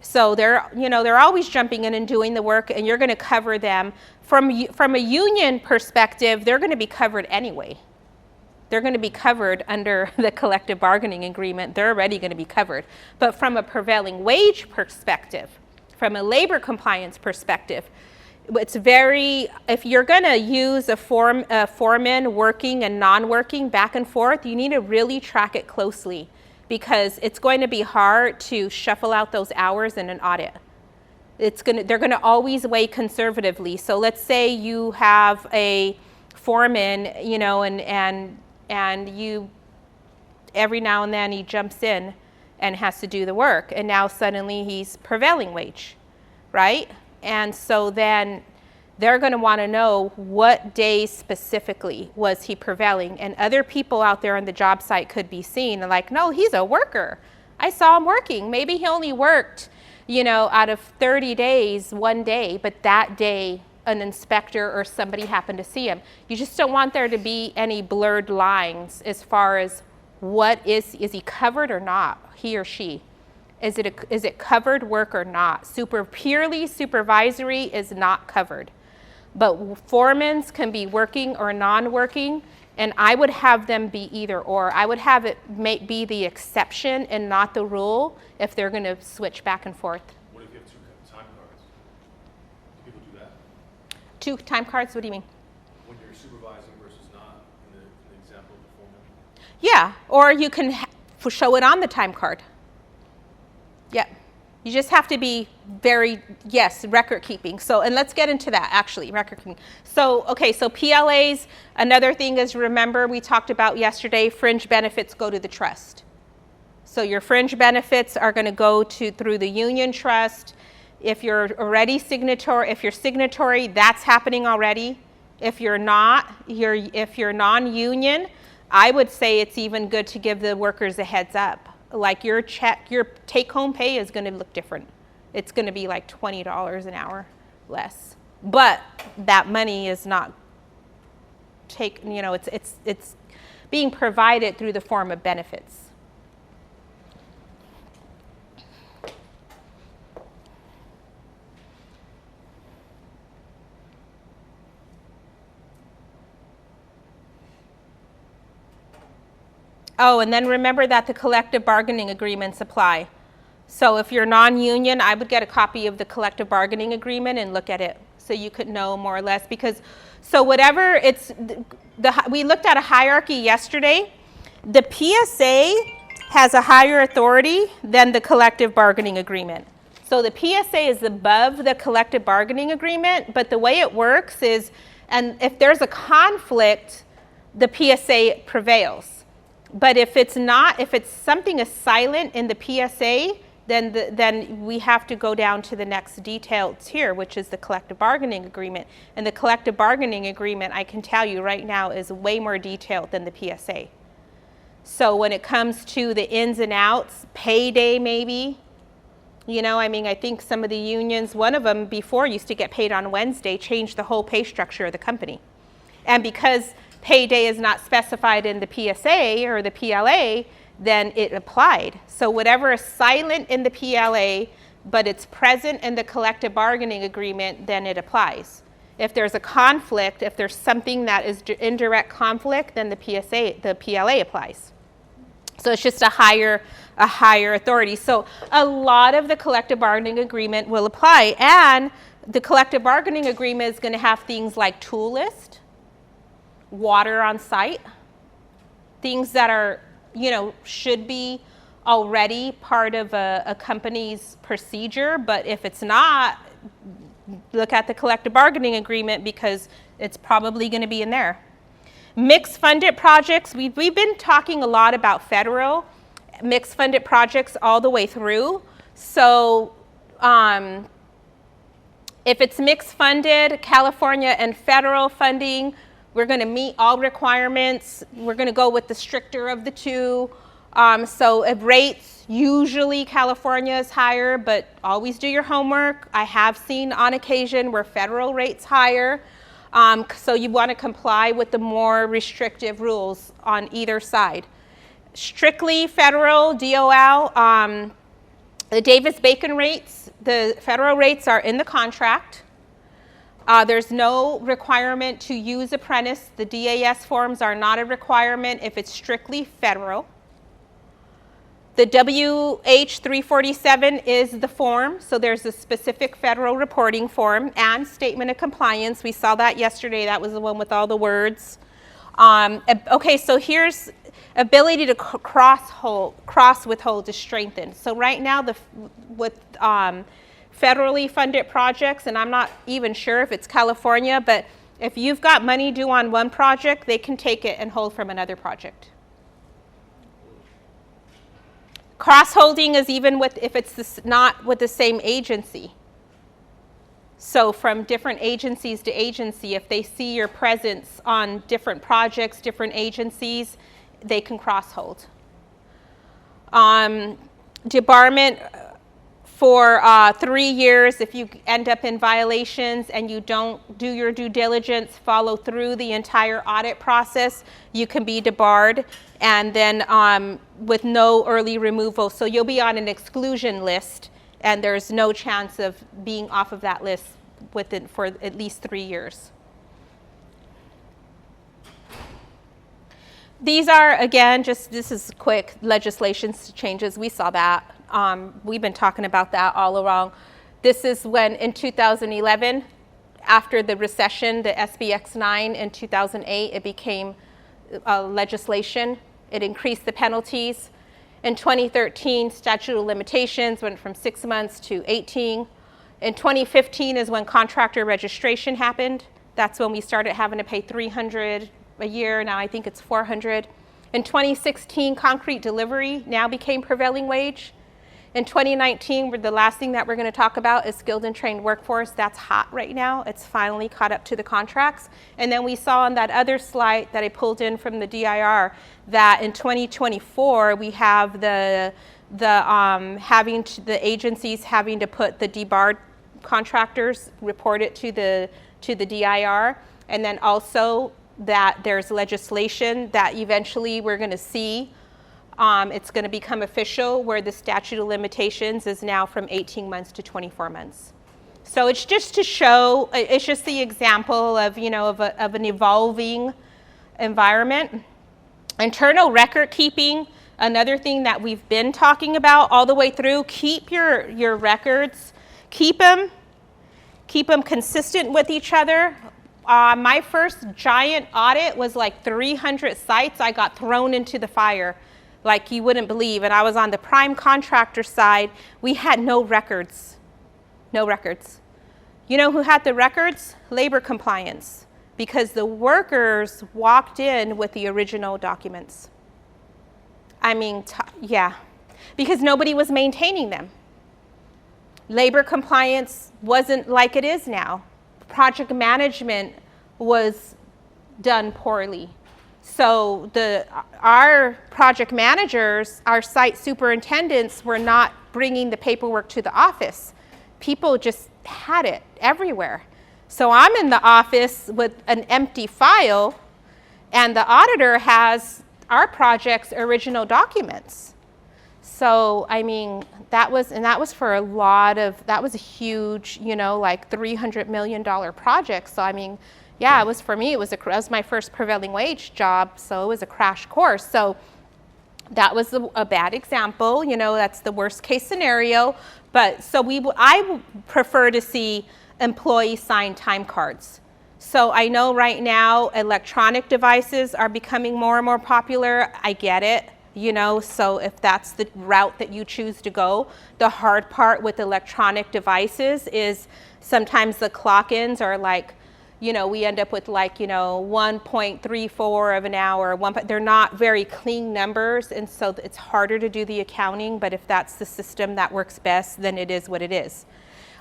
So they're always jumping in and doing the work, and you're going to cover them. From a union perspective, they're going to be covered anyway. They're going to be covered under the collective bargaining agreement. They're already going to be covered. But from a prevailing wage perspective, from a labor compliance perspective, it's if you're going to use a foreman working and non-working back and forth, you need to really track it closely, because it's going to be hard to shuffle out those hours in an audit. They're going to always weigh conservatively. So let's say you have a foreman, and you, every now and then he jumps in and has to do the work, and now suddenly he's prevailing wage, right? And so then they're going to want to know what days specifically was he prevailing. And other people out there on the job site could be seen and like, no, he's a worker. I saw him working. Maybe he only worked, out of 30 days, 1 day, but that day an inspector or somebody happened to see him. You just don't want there to be any blurred lines as far as what is he covered or not, he or she? Is it covered work or not? Purely supervisory is not covered. But foremans can be working or non-working, and I would have them be either or. I would have it be the exception and not the rule if they're going to switch back and forth. What if you have 2 time cards? Do people do that? 2 time cards, what do you mean? When you're supervising versus not, in the example of the foreman? Yeah, or you can show it on the time card. Yeah, you just have to be record keeping. So, and let's get into that actually, record keeping. So, okay, so PLAs, another thing is, remember we talked about yesterday, fringe benefits go to the trust. So your fringe benefits are going to go through the union trust. If you're already signatory, that's happening already. If you're not, if you're non-union, I would say it's even good to give the workers a heads up. Like your take-home pay is going to look different. It's going to be like $20 an hour less. But that money is not it's being provided through the form of benefits. Oh, and then remember that the collective bargaining agreements apply. So if you're non-union, I would get a copy of the collective bargaining agreement and look at it so you could know more or less. Because, so whatever we looked at a hierarchy yesterday. The PSA has a higher authority than the collective bargaining agreement. So the PSA is above the collective bargaining agreement, but the way it works is, and if there's a conflict, the PSA prevails. But if it's not, if it's something is silent in the PSA, then we have to go down to the next detail tier, which is the collective bargaining agreement. And the collective bargaining agreement, I can tell you right now, is way more detailed than the PSA. So when it comes to the ins and outs, payday maybe, you know, I mean, I think some of the unions, one of them before used to get paid on Wednesday, changed the whole pay structure of the company. And because payday is not specified in the PSA or the PLA, then it applied. So whatever is silent in the PLA, but it's present in the collective bargaining agreement, then it applies. If there's a conflict, if there's something that is indirect conflict, then the PLA applies. So it's just a higher authority. So a lot of the collective bargaining agreement will apply, and the collective bargaining agreement is going to have things like tool list, water on site, things that are, you know, should be already part of a company's procedure, but if it's not, look at the collective bargaining agreement because it's probably going to be in there. Mixed funded projects, we've been talking a lot about federal mixed funded projects all the way through. So if it's mixed funded, California and federal funding, we're going to meet all requirements. We're going to go with the stricter of the two. So if rates, usually California is higher, but always do your homework. I have seen on occasion where federal rates higher. So you want to comply with the more restrictive rules on either side. Strictly federal, DOL, the Davis-Bacon rates, the federal rates are in the contract. There's no requirement to use apprentice. The DAS forms are not a requirement if it's strictly federal. The WH-347 is the form, so there's a specific federal reporting form and statement of compliance. We saw that yesterday. That was the one with all the words. Okay, so here's ability to cross withhold is strengthened. So right now, with federally funded projects, and I'm not even sure if it's California, but if you've got money due on one project, they can take it and hold from another project. Cross-holding is even if it's not with the same agency. So from different agencies to agency, if they see your presence on different projects, different agencies, they can cross-hold. Debarment for 3 years, if you end up in violations and you don't do your due diligence, follow through the entire audit process, you can be debarred, and then with no early removal. So you'll be on an exclusion list, and there's no chance of being off of that list for at least 3 years. These are, again, this is quick legislation changes. We saw that. We've been talking about that all along. This is when, in 2011, after the recession, the SBX 9 in 2008, it became legislation. It increased the penalties. In 2013, statute of limitations went from 6 months to 18. In 2015 is when contractor registration happened. That's when we started having to pay $300 a year. Now I think it's $400. In 2016, concrete delivery now became prevailing wage. In 2019, the last thing that we're going to talk about is skilled and trained workforce. That's hot right now. It's finally caught up to the contracts. And then we saw on that other slide that I pulled in from the DIR that in 2024 we have the agencies having to put the debarred contractors, report it to the DIR, and then also that there's legislation that eventually we're going to see. It's going to become official where the statute of limitations is now from 18 months to 24 months. So it's just to show, it's just the example of, of an evolving environment. Internal record keeping, another thing that we've been talking about all the way through. Keep your records, keep them consistent with each other. My first giant audit was like 300 sites. I got thrown into the fire like you wouldn't believe. And I was on the prime contractor side. We had no records. No records. You know who had the records? Labor compliance. because the workers walked in with the original documents. I mean, yeah, because nobody was maintaining them. Labor compliance wasn't like it is now. Project management was done poorly. So our project managers, our site superintendents were not bringing the paperwork to the office. People just had it everywhere. So I'm in the office with an empty file, and the auditor has our project's original documents. So, I mean, that was for a lot of, that was a huge, like $300 million project. So, I mean, yeah, it was for me, it was my first prevailing wage job, so it was a crash course. So that was a bad example, that's the worst case scenario. But so I prefer to see employee signed time cards. So I know right now electronic devices are becoming more and more popular. I get it, so if that's the route that you choose to go. The hard part with electronic devices is sometimes the clock-ins are like, we end up with like, 1.34 of an hour. They're not very clean numbers, and so it's harder to do the accounting, but if that's the system that works best, then it is what it is.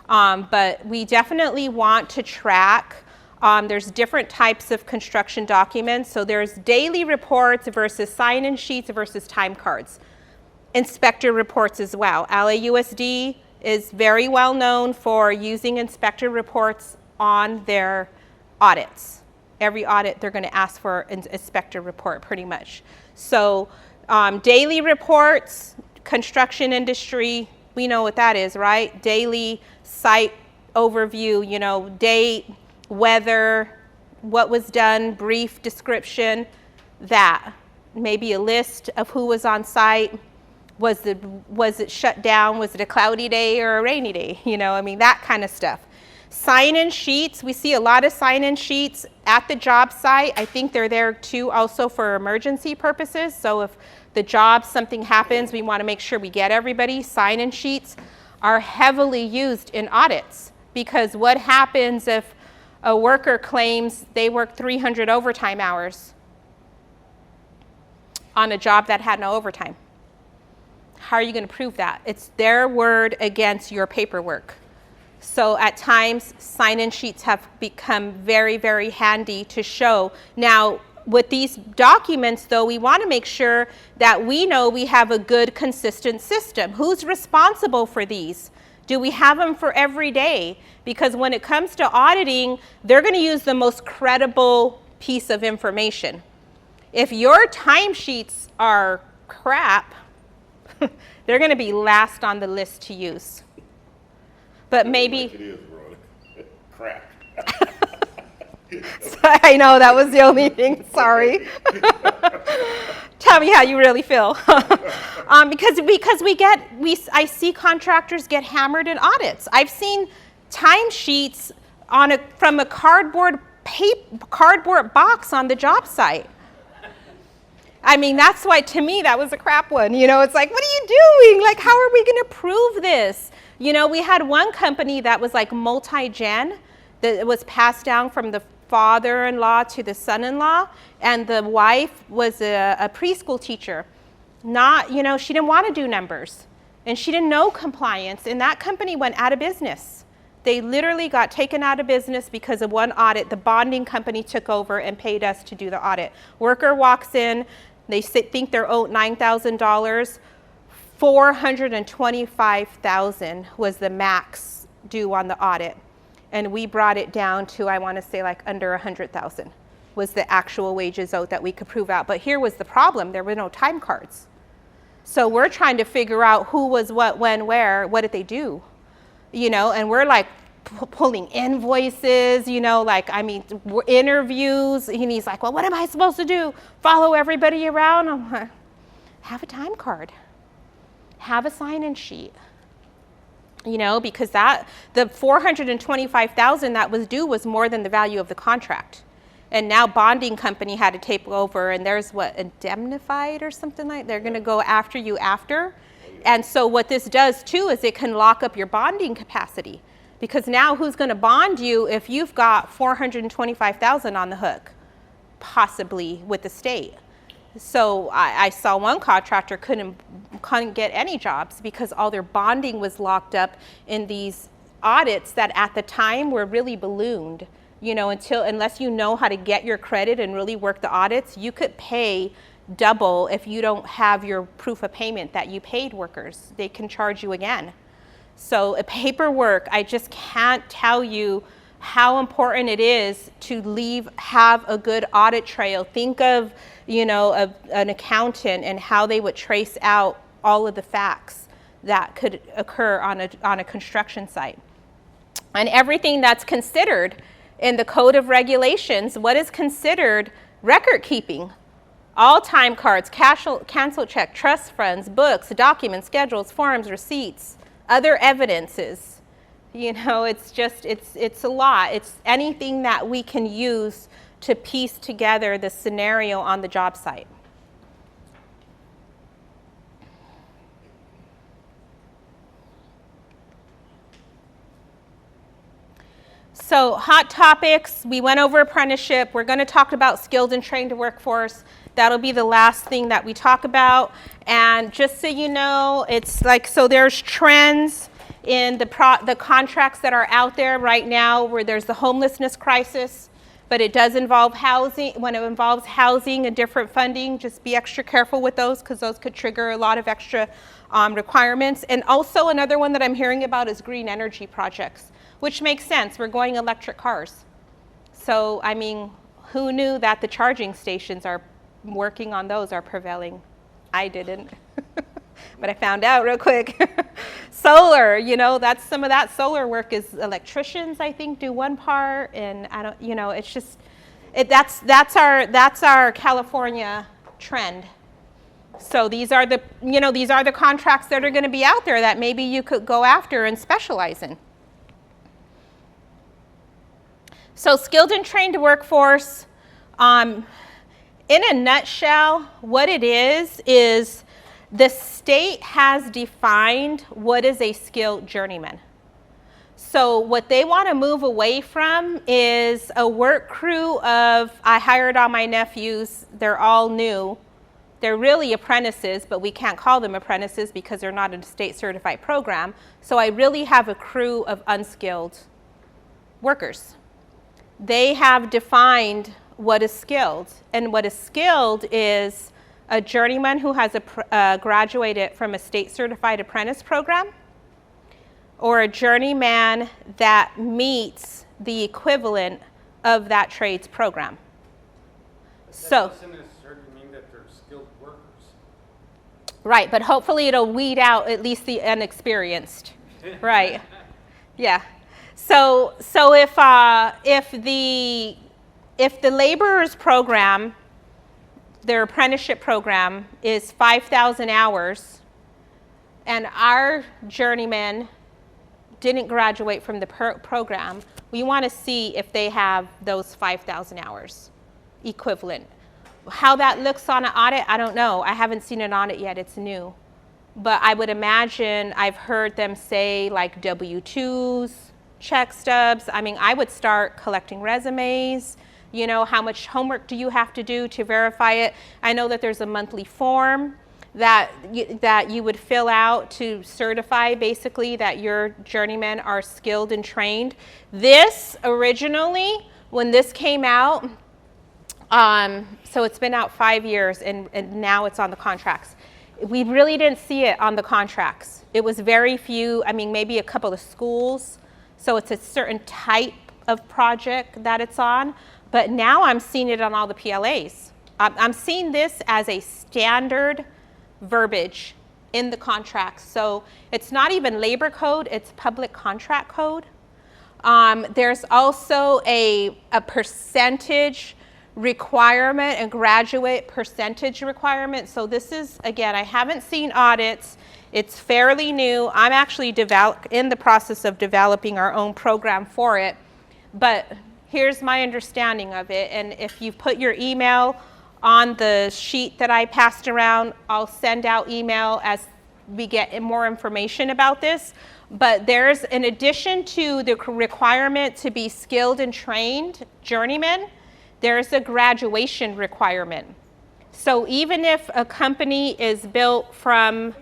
But we definitely want to track. There's different types of construction documents. So there's daily reports versus sign-in sheets versus time cards. Inspector reports as well. LAUSD is very well known for using inspector reports on their audits. Every audit, they're going to ask for an inspector report pretty much. So daily reports, construction industry, we know what that is, right? Daily site overview, date, weather, what was done, brief description, that. Maybe a list of who was on site. Was it shut down? Was it a cloudy day or a rainy day? That kind of stuff. Sign-in sheets, we see a lot of sign-in sheets at the job site. I think they're there too also for emergency purposes. So if the job, something happens, we want to make sure we get everybody. Sign-in sheets are heavily used in audits, because what happens if a worker claims they worked 300 overtime hours on a job that had no overtime? How are you going to prove that? It's their word against your paperwork. So at times, sign-in sheets have become very, very handy to show. Now, with these documents, though, we want to make sure that we know we have a good, consistent system. Who's responsible for these? Do we have them for every day? Because when it comes to auditing, they're going to use the most credible piece of information. If your timesheets are crap, they're going to be last on the list to use. But maybe... Like it is, crap. I know, that was the only thing, sorry. Tell me how you really feel. Because I see contractors get hammered in audits. I've seen timesheets from a cardboard box on the job site. I mean, that's why, to me, that was a crap one. It's like, what are you doing? Like, how are we going to prove this? We had one company that was like multi-gen, that was passed down from the father-in-law to the son-in-law, and the wife was a preschool teacher. She didn't want to do numbers, and she didn't know compliance, and that company went out of business. They literally got taken out of business because of one audit. The bonding company took over and paid us to do the audit. Worker walks in, they think they're owed $9,000. $425,000 was the max due on the audit. And we brought it down to, I want to say, like under $100,000 was the actual wages owed that we could prove out. But here was the problem. There were no time cards. So we're trying to figure out who was what, when, where, what did they do? And we're like pulling invoices, interviews. And he's like, well, what am I supposed to do? Follow everybody around? I'm like, have a time card. Have a sign-in sheet, because the $425,000 that was due was more than the value of the contract. And now bonding company had to take over, and there's indemnified or something like, they're going to go after you after. And so what this does too is it can lock up your bonding capacity, Because now who's going to bond you if you've got $425,000 on the hook, possibly with the state? So I saw one contractor couldn't get any jobs because all their bonding was locked up in these audits that at the time were really ballooned. You know, unless you know how to get your credit and really work the audits, you could pay double if you don't have your proof of payment that you paid workers. They can charge you again. So paperwork, I just can't tell you how important it is to have a good audit trail. Think of, you know, an accountant and how they would trace out all of the facts that could occur on a construction site. And everything that's considered in the Code of Regulations, what is considered record keeping? All time cards, cancel check, trust funds, books, documents, schedules, forms, receipts, other evidences. You know, it's a lot. It's anything that we can use to piece together the scenario on the job site. So hot topics, we went over apprenticeship. We're going to talk about skilled and trained workforce. That'll be the last thing that we talk about. And just so you know, it's like, so there's trends in the contracts that are out there right now where there's the homelessness crisis, but it does involve housing. When it involves housing and different funding, just be extra careful with those because those could trigger a lot of extra requirements. And also another one that I'm hearing about is green energy projects, which makes sense. We're going electric cars. So, I mean, who knew that the charging stations are working on those are prevailing? I didn't, but I found out real quick. Solar, you know, that's some of that solar work is electricians, I think, do one part, and I don't, you know, it's just, that's our California trend. So these are the, you know, these are the contracts that are going to be out there that maybe you could go after and specialize in. So skilled and trained workforce, in a nutshell, what it is the state has defined what is a skilled journeyman. So what they want to move away from is a work crew of, I hired all my nephews, they're all new. They're really apprentices, but we can't call them apprentices because they're not in a state certified program. So I really have a crew of unskilled workers. They have defined what is skilled, and what is skilled is a journeyman who has graduated from a state certified apprentice program, or a journeyman that meets the equivalent of that trades program. That doesn't necessarily mean that they're skilled workers. Right, but hopefully it'll weed out at least the inexperienced. Right. Yeah. So if the laborer's program, their apprenticeship program, is 5,000 hours, and our journeyman didn't graduate from the program, we want to see if they have those 5,000 hours equivalent. How that looks on an audit, I don't know. I haven't seen an audit yet. It's new. But I would imagine, I've heard them say like W-2s, check stubs. I mean, I would start collecting resumes. You know, how much homework do you have to do to verify it? I know that there's a monthly form that you would fill out to certify basically that your journeymen are skilled and trained. This originally, when this came out, so it's been out 5 years and now it's on the contracts. We really didn't see it on the contracts. It was very few, I mean, maybe a couple of schools. So it's a certain type of project that it's on. But now I'm seeing it on all the PLAs. I'm seeing this as a standard verbiage in the contracts. So it's not even labor code, it's public contract code. There's also a percentage requirement, a graduate percentage requirement. So this is, again, I haven't seen audits. It's fairly new. I'm actually in the process of developing our own program for it. But here's my understanding of it. And if you put your email on the sheet that I passed around, I'll send out email as we get more information about this. But there's, in addition to the requirement to be skilled and trained journeyman, there's a graduation requirement. So even if a company is built from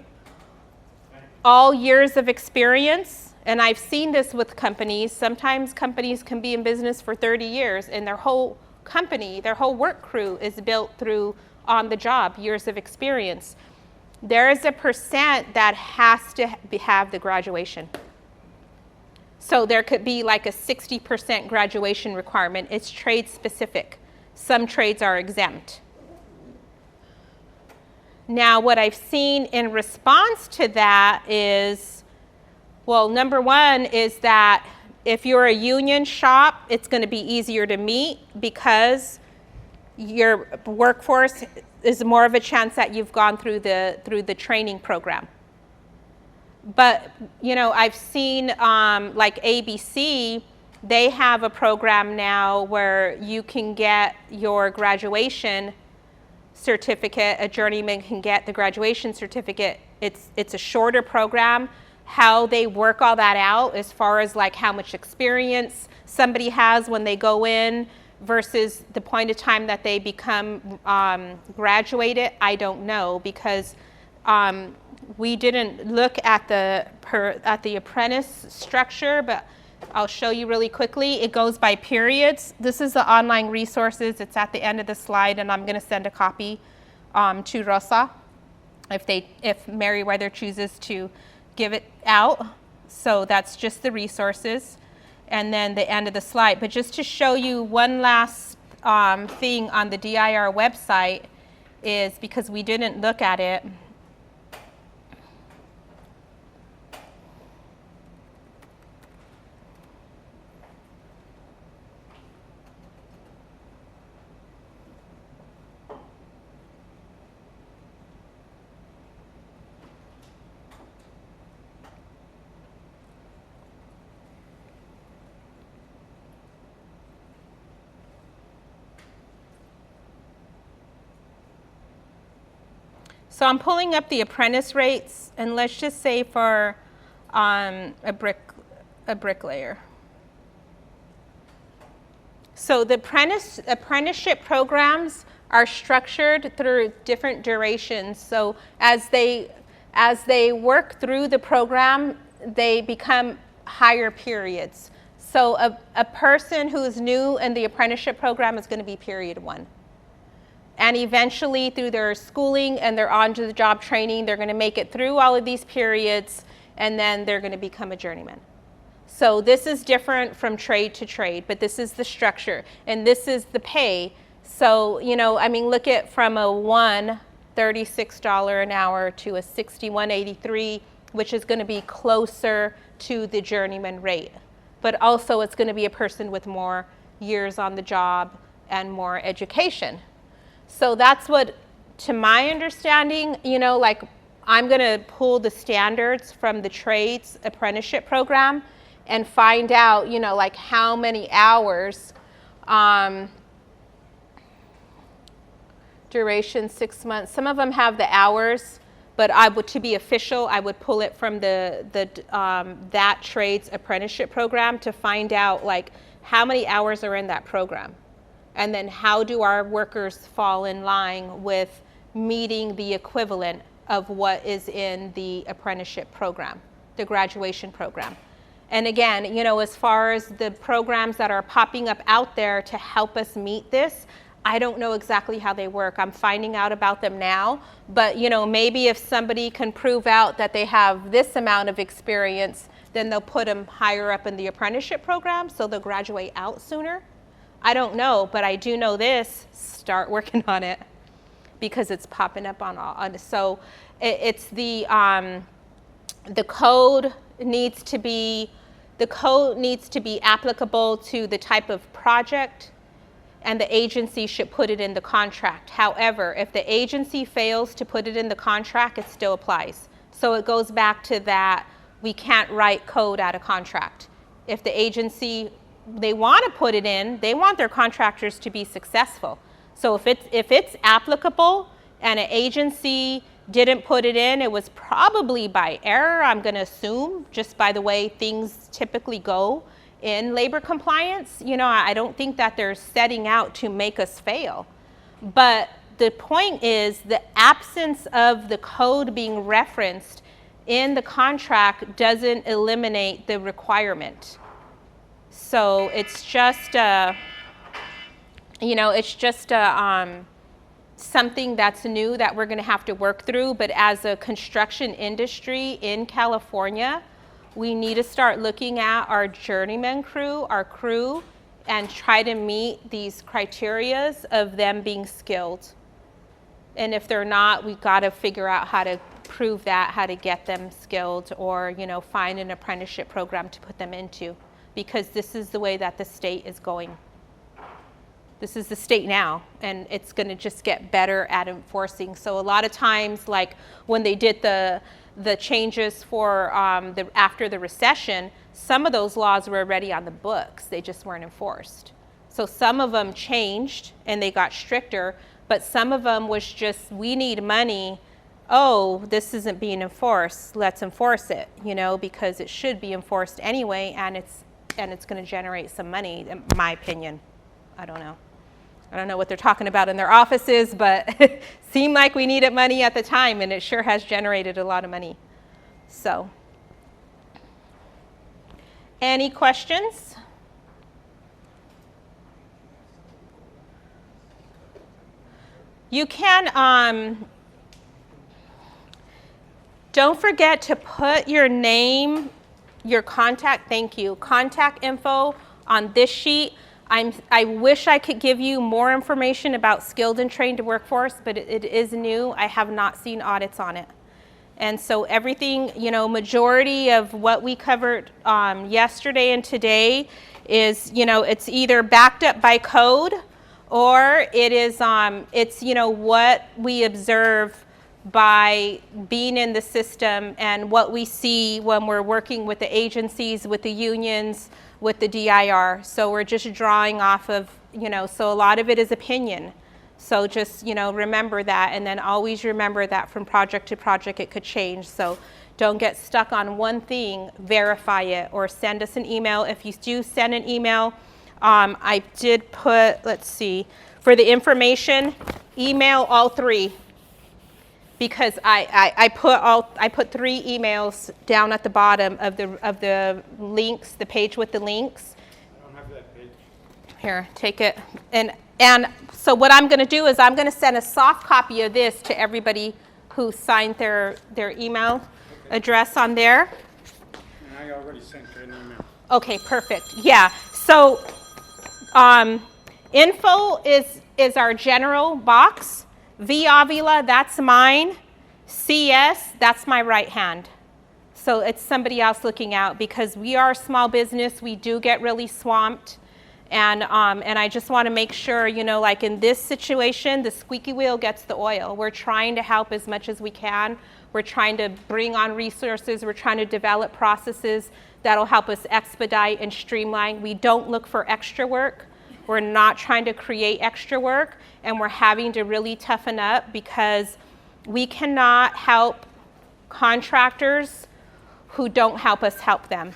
all years of experience, and I've seen this with companies, sometimes companies can be in business for 30 years and their whole company, their whole work crew is built through on the job, years of experience. There is a percent that has to have the graduation. So there could be like a 60% graduation requirement. It's trade specific. Some trades are exempt. Now, what I've seen in response to that is, well, number one is that if you're a union shop, it's going to be easier to meet because your workforce is more of a chance that you've gone through the training program. But, you know, I've seen like ABC, they have a program now where you can get your graduation certificate, a journeyman can get the graduation certificate. It's a shorter program. How they work all that out as far as like how much experience somebody has when they go in versus the point of time that they become graduated, I don't know, because we didn't look at the apprentice structure, but I'll show you really quickly. It goes by periods. This is the online resources. It's at the end of the slide, and I'm going to send a copy to Rosa if Meriwether chooses to give it out. So that's just the resources, and then the end of the slide. But just to show you one last thing on the DIR website is, because we didn't look at it, so I'm pulling up the apprentice rates, and let's just say for a bricklayer. So the apprenticeship programs are structured through different durations. So as they work through the program, they become higher periods. So a person who's new in the apprenticeship program is going to be period 1. And eventually, through their schooling and their on-to-the-job training, they're going to make it through all of these periods, and then they're going to become a journeyman. So this is different from trade to trade, but this is the structure, and this is the pay. So, you know, I mean, look at from a $36 an hour to a $61.83, which is going to be closer to the journeyman rate. But also, it's going to be a person with more years on the job and more education. So that's what, to my understanding, you know, like I'm going to pull the standards from the trades apprenticeship program and find out, you know, like how many hours, duration 6 months. Some of them have the hours, but to be official, I would pull it from that trades apprenticeship program to find out like how many hours are in that program. And then how do our workers fall in line with meeting the equivalent of what is in the apprenticeship program, the graduation program. And again, you know, as far as the programs that are popping up out there to help us meet this, I don't know exactly how they work. I'm finding out about them now. But, you know, maybe if somebody can prove out that they have this amount of experience, then they'll put them higher up in the apprenticeship program so they'll graduate out sooner. I don't know, but I do know this, start working on it because it's popping up on so it's the code needs to be applicable to the type of project, and the agency should put it in the contract. However, if the agency fails to put it in the contract, it still applies. So it goes back to that, we can't write code out of contract. If the agency, they want to put it in, they want their contractors to be successful. So if it's applicable and an agency didn't put it in, it was probably by error, I'm going to assume, just by the way things typically go in labor compliance. You know, I don't think that they're setting out to make us fail. But the point is the absence of the code being referenced in the contract doesn't eliminate the requirement. So it's just something that's new that we're going to have to work through. But as a construction industry in California, we need to start looking at our journeyman crew, our crew, and try to meet these criterias of them being skilled. And if they're not, we've got to figure out how to prove that, how to get them skilled, or, you know, find an apprenticeship program to put them into, because this is the way that the state is going. This is the state now, and it's going to just get better at enforcing. So a lot of times, like when they did the changes for after the recession, some of those laws were already on the books. They just weren't enforced. So some of them changed and they got stricter, but some of them was just, we need money. Oh, this isn't being enforced. Let's enforce it, you know, because it should be enforced anyway, and it's going to generate some money, in my opinion. I don't know. I don't know what they're talking about in their offices, but it seemed like we needed money at the time, and it sure has generated a lot of money. So, any questions? You can, don't forget to put your name, your contact info on this sheet. I wish I could give you more information about skilled and trained workforce, but it is new. I have not seen audits on it. And so everything, you know, majority of what we covered yesterday and today is, you know, it's either backed up by code, or it is, it's, you know, what we observe by being in the system and what we see when we're working with the agencies, with the unions, with the DIR. So we're just drawing off of, you know, so a lot of it is opinion. So just, you know, remember that, and then always remember that from project to project it could change. So don't get stuck on one thing, verify it, or send us an email. If you do send an email, I did put, let's see, for the information, email all three, because I put 3 emails down at the bottom of the links, the page with the links. I don't have that page. Here, take it. And so what I'm going to do is I'm going to send a soft copy of this to everybody who signed their email address on there. And I already sent her an email. Okay, perfect. Yeah. So info is our general box. V Avila, that's mine. CS, that's my right hand. So it's somebody else looking out, because we are a small business. We do get really swamped. And I just want to make sure, you know, like in this situation, the squeaky wheel gets the oil. We're trying to help as much as we can. We're trying to bring on resources. We're trying to develop processes that'll help us expedite and streamline. We don't look for extra work. We're not trying to create extra work, and we're having to really toughen up, because we cannot help contractors who don't help us help them.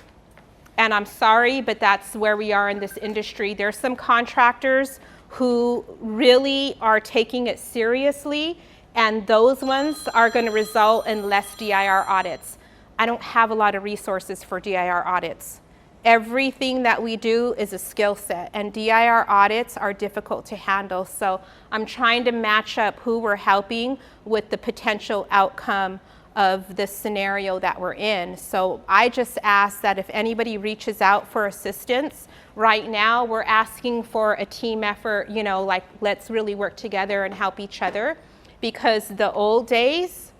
And I'm sorry, but that's where we are in this industry. There's some contractors who really are taking it seriously, and those ones are going to result in less DIR audits. I don't have a lot of resources for DIR audits. Everything that we do is a skill set, and DIR audits are difficult to handle. So I'm trying to match up who we're helping with the potential outcome of the scenario that we're in. So I just ask that if anybody reaches out for assistance, right now we're asking for a team effort, you know, like let's really work together and help each other, because the old days,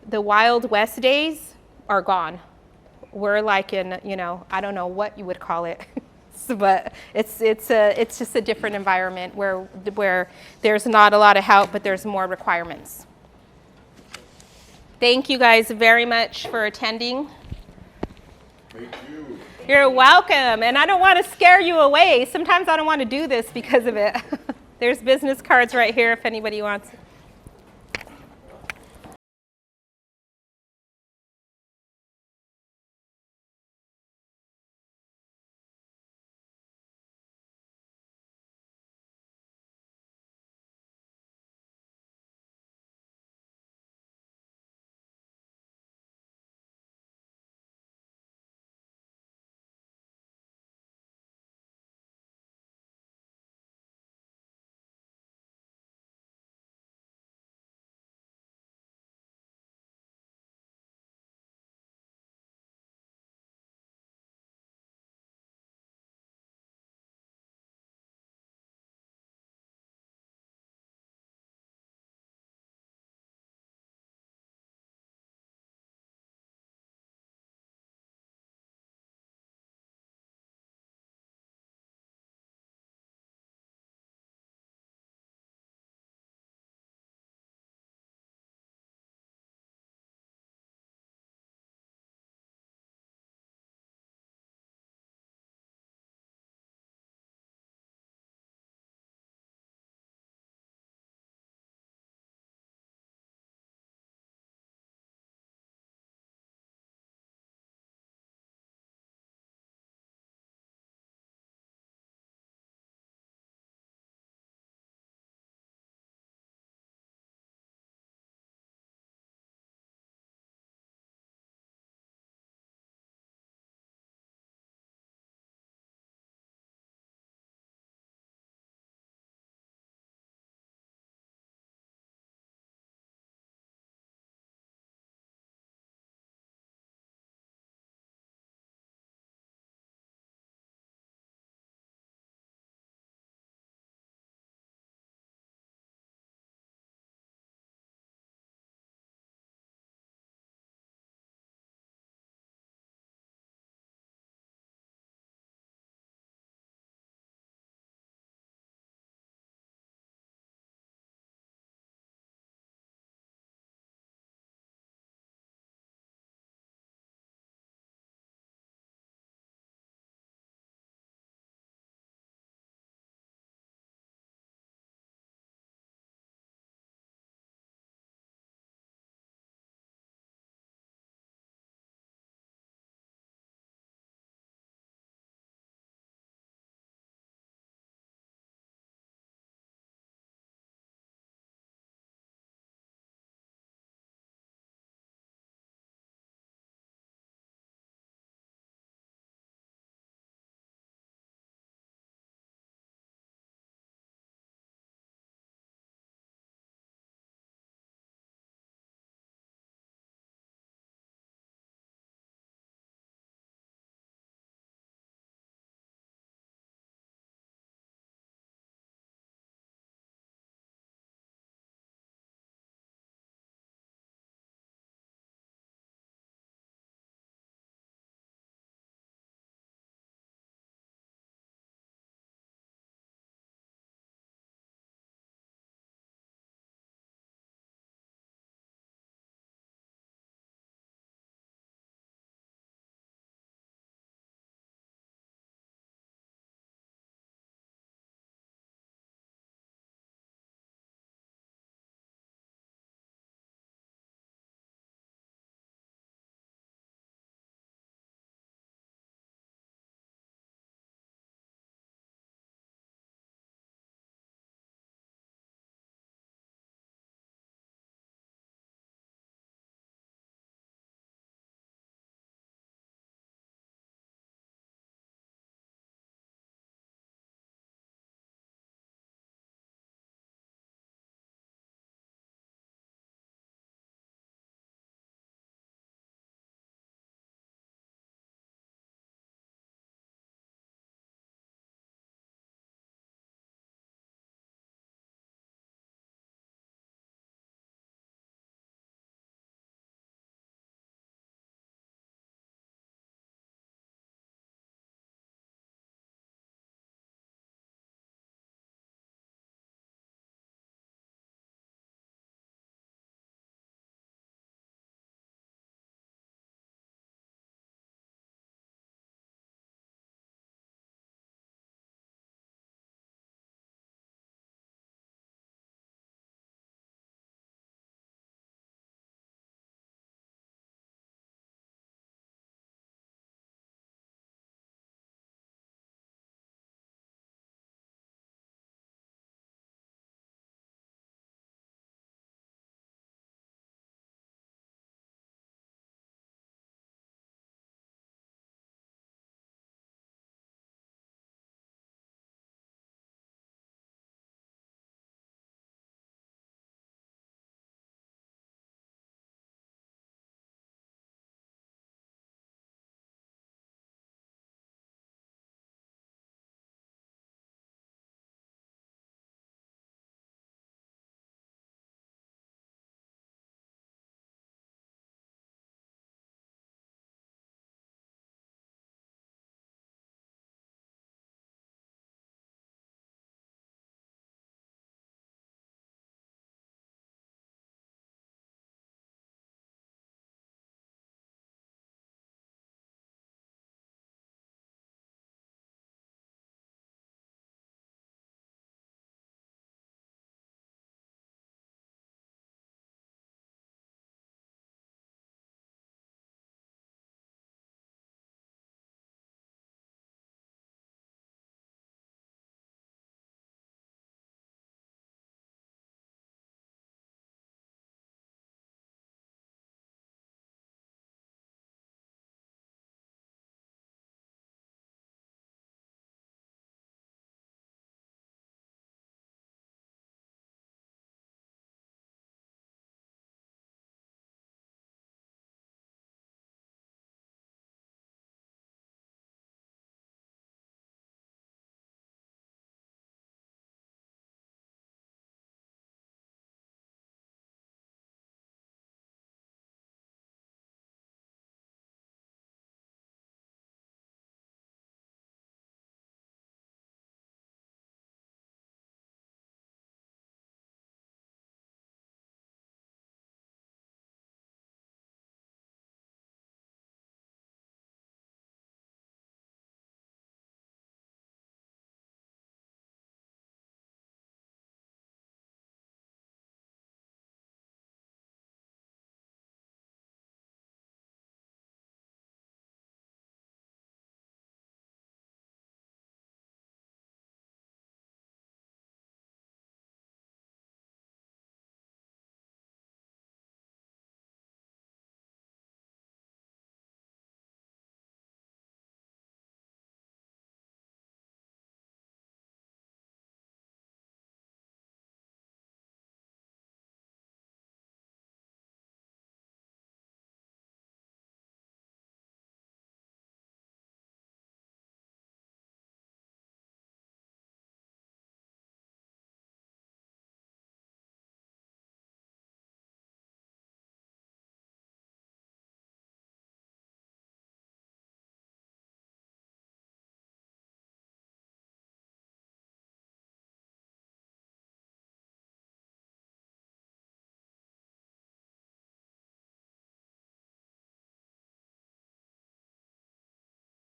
the Wild West days are gone. We're like in, you know, I don't know what you would call it, but it's just a different environment where there's not a lot of help, but there's more requirements. Thank you guys very much for attending. Thank you. You're welcome, and I don't want to scare you away. Sometimes I don't want to do this because of it. There's business cards right here if anybody wants.